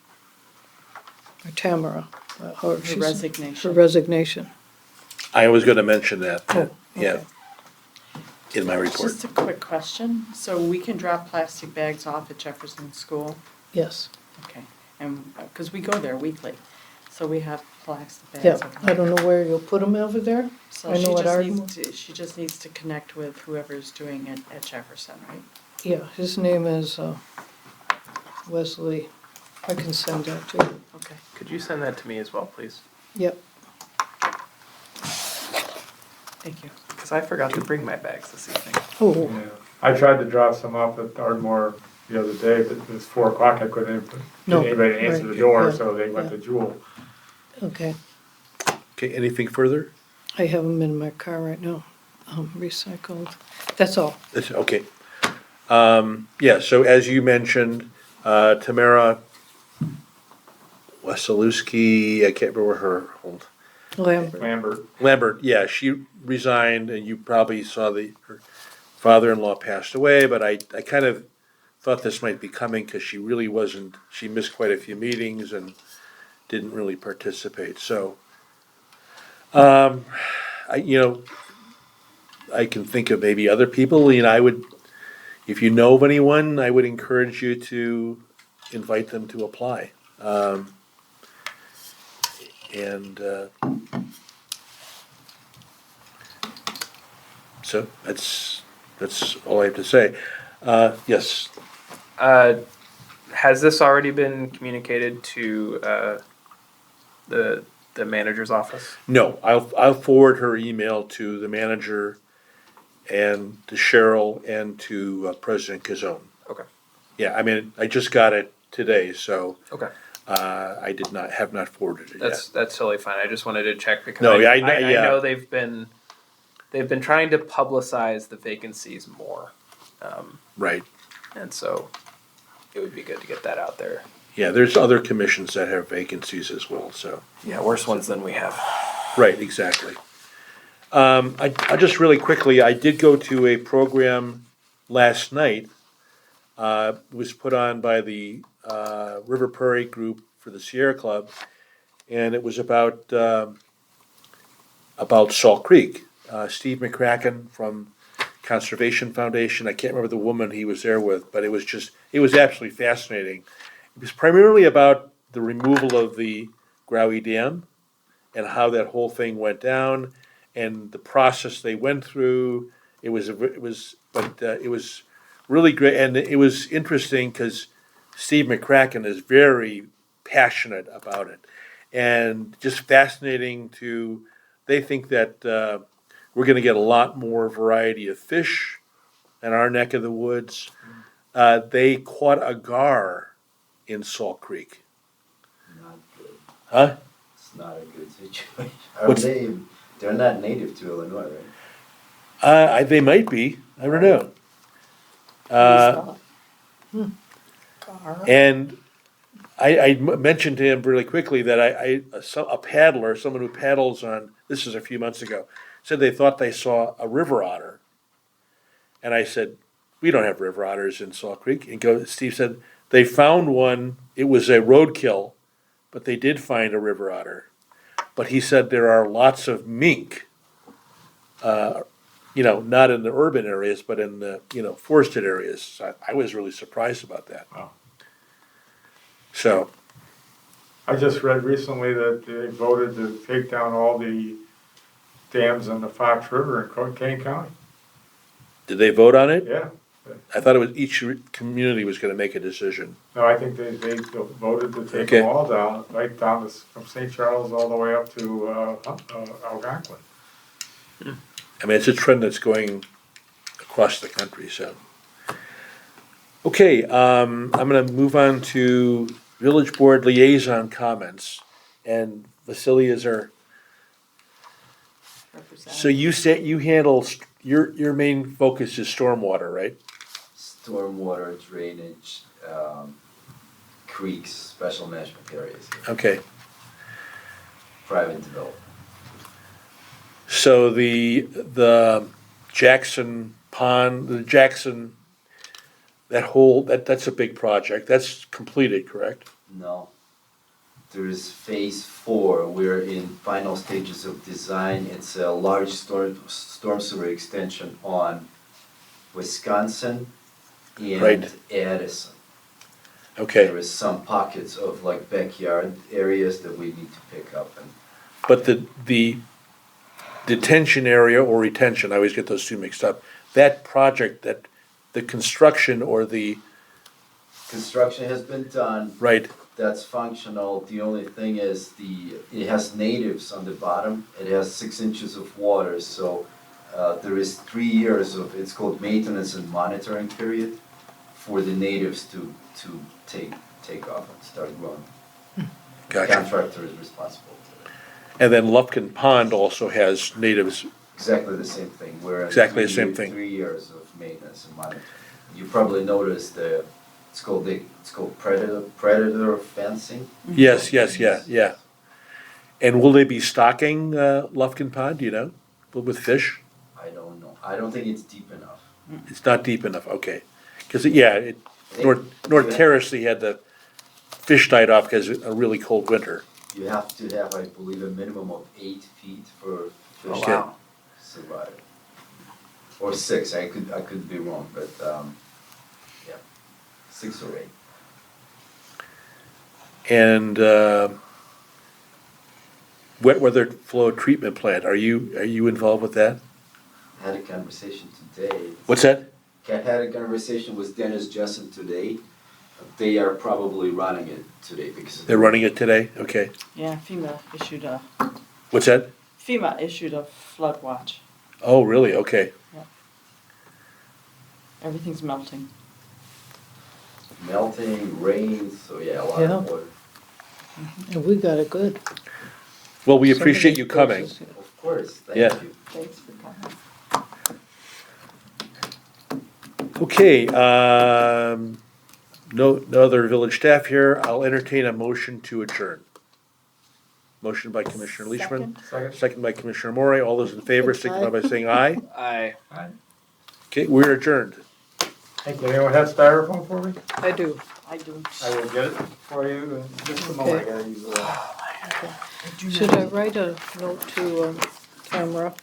or Tamara, however Her she's. resignation. Her resignation. I was gonna mention that, Oh, yeah, okay. in my report. Just a quick question. So we can drop plastic bags off at Jefferson School? Yes, Okay. And, because we go there weekly, so we have plastic bags. yeah, over I there. don't know where you'll put them over there. So I know she what just Ardmore- needs to, she just needs to connect with whoever's doing it at Jefferson, right? Yeah, his name is Wesley. I can send that to you. Okay. Could you send that to me as well, please? Yep, Thank you. Because I forgot to bring my bags this evening. oh, Yeah. I tried to drop some off at Ardmore the other day, but it was 4 o'clock, I couldn't even, No, get anybody to answer right, the door, yeah, so they went yeah. to Jewel. okay. Okay, anything further? I have them in my car right now, recycled. That's all. Okay. Yeah, so as you mentioned, Tamara Wasilewski, I can't remember her, Lambert. Lambert, yeah, she resigned, and you probably saw her father-in-law passed away, but I kind of thought this might be coming, because she really wasn't, she missed quite a few meetings and didn't really participate, so. I can think of maybe other people, I would, if you know of anyone, I would encourage you to invite them to apply. So that's all I have to say. Yes, Has this already been communicated to the manager's office? no, I'll forward her email to the manager and to Cheryl and to President Kazone. Okay. Yeah, I mean, I just got it today, so Okay. I have not forwarded it yet. That's totally fine. I just wanted to check because No, I, yeah, I, I- yeah. know they've been trying to publicize the vacancies more, Right. and so it would be good to get that out there. Yeah, there's other commissions that have vacancies as well, so. Yeah, worse ones than we have. Right, exactly. I just really quickly, I did go to a program last night. It was put on by the River Prairie Group for the Sierra Club, and it was about Salt Creek. Steve McCracken from Conservation Foundation, I can't remember the woman he was there with, but it was absolutely fascinating. It was primarily about the removal of the Growy Dam and how that whole thing went down and the process they went through. It was really great, and it was interesting because Steve McCracken is very passionate about it, and just fascinating to. They think that we're going to get a lot more variety of fish in our neck of the woods. They caught a gar in Salt Creek. Not good. Huh? It's not a good situation. Are What's- they're not native to Illinois, right? They might be. I don't know. And I mentioned to him really quickly that a paddler, someone who paddles on, this is a few months ago, said they thought they saw a river otter. And I said, we don't have river otters in Salt Creek. And Steve said, they found one, it was a roadkill, but they did find a river otter. But he said there are lots of mink, not in the urban areas, but in the, forested areas. So I was really surprised about that. Wow. So, I just read recently that they voted to take down all the dams on the Fox River in Kane County. did they vote on it? Yeah, I thought it was each community was gonna make a decision. no, I think they voted to take Okay. them all down, right down from St. Charles all the way up to Algonquin. I mean, it's a trend that's going across the country, so. Okay, I'm gonna move on to village board liaison comments. And Vasily is our represent. So you said you handle, your main focus is stormwater, right? Stormwater drainage, creeks, special management areas, Okay. private development. So the Jackson Pond, the Jackson, that's a big project. That's completed, correct? No. There is phase 4. We're in final stages of design. It's a large storm sewer extension on Wisconsin and Right. Addison. Okay. There is some pockets of like backyard areas that we need to pick up and But the detention area or retention, I always get those two mixed up. That project, the construction or the, construction has been done. right, That's functional. The only thing is it has natives on the bottom. It has 6 inches of water, so there is 3 years of, it's called maintenance and monitoring period for the natives to take off and start growing. gotcha. Contractor is responsible for it. And then Lufkin Pond also has natives, Exactly the same thing. We're in Exactly the same thing. 3 years of maintenance and monitoring. You probably noticed it's called predator fencing. yes, yeah. And will they be stocking Lufkin Pond, do you know, with fish? I don't know. I don't think it's deep enough. It's not deep enough, okay. Because, yeah, North Terrace, they had the fish died off because of a really cold winter. You have to have, I believe, a minimum of 8 feet for fish Oh, to wow. survive. Or 6, I could be wrong, but, yeah, 6 or 8. And wet weather flow treatment plant, are you involved with that? Had a conversation today. What's that? Had a conversation with Dennis Jessen today. They are probably running it today because. They're running it today? Okay. Yeah, FEMA What's that? issued a flood watch. Oh, really? Okay. Everything's melting. Melting, rain, so yeah, a lot Yeah. of water. And we got it good. Well, we Some of appreciate these you coming. places, Of course, Yeah. thank you. Thanks for coming. Okay, no other village staff here. I'll entertain a motion to adjourn. Motion by Commissioner Leishman, second by Commissioner Mori. All those in favor, signify by saying aye. Aye. Okay, we're adjourned. Hey, does anyone have styrofoam for me? I do. I do. I will get it for you in just a moment. I gotta use the. Should I write a note to Tamara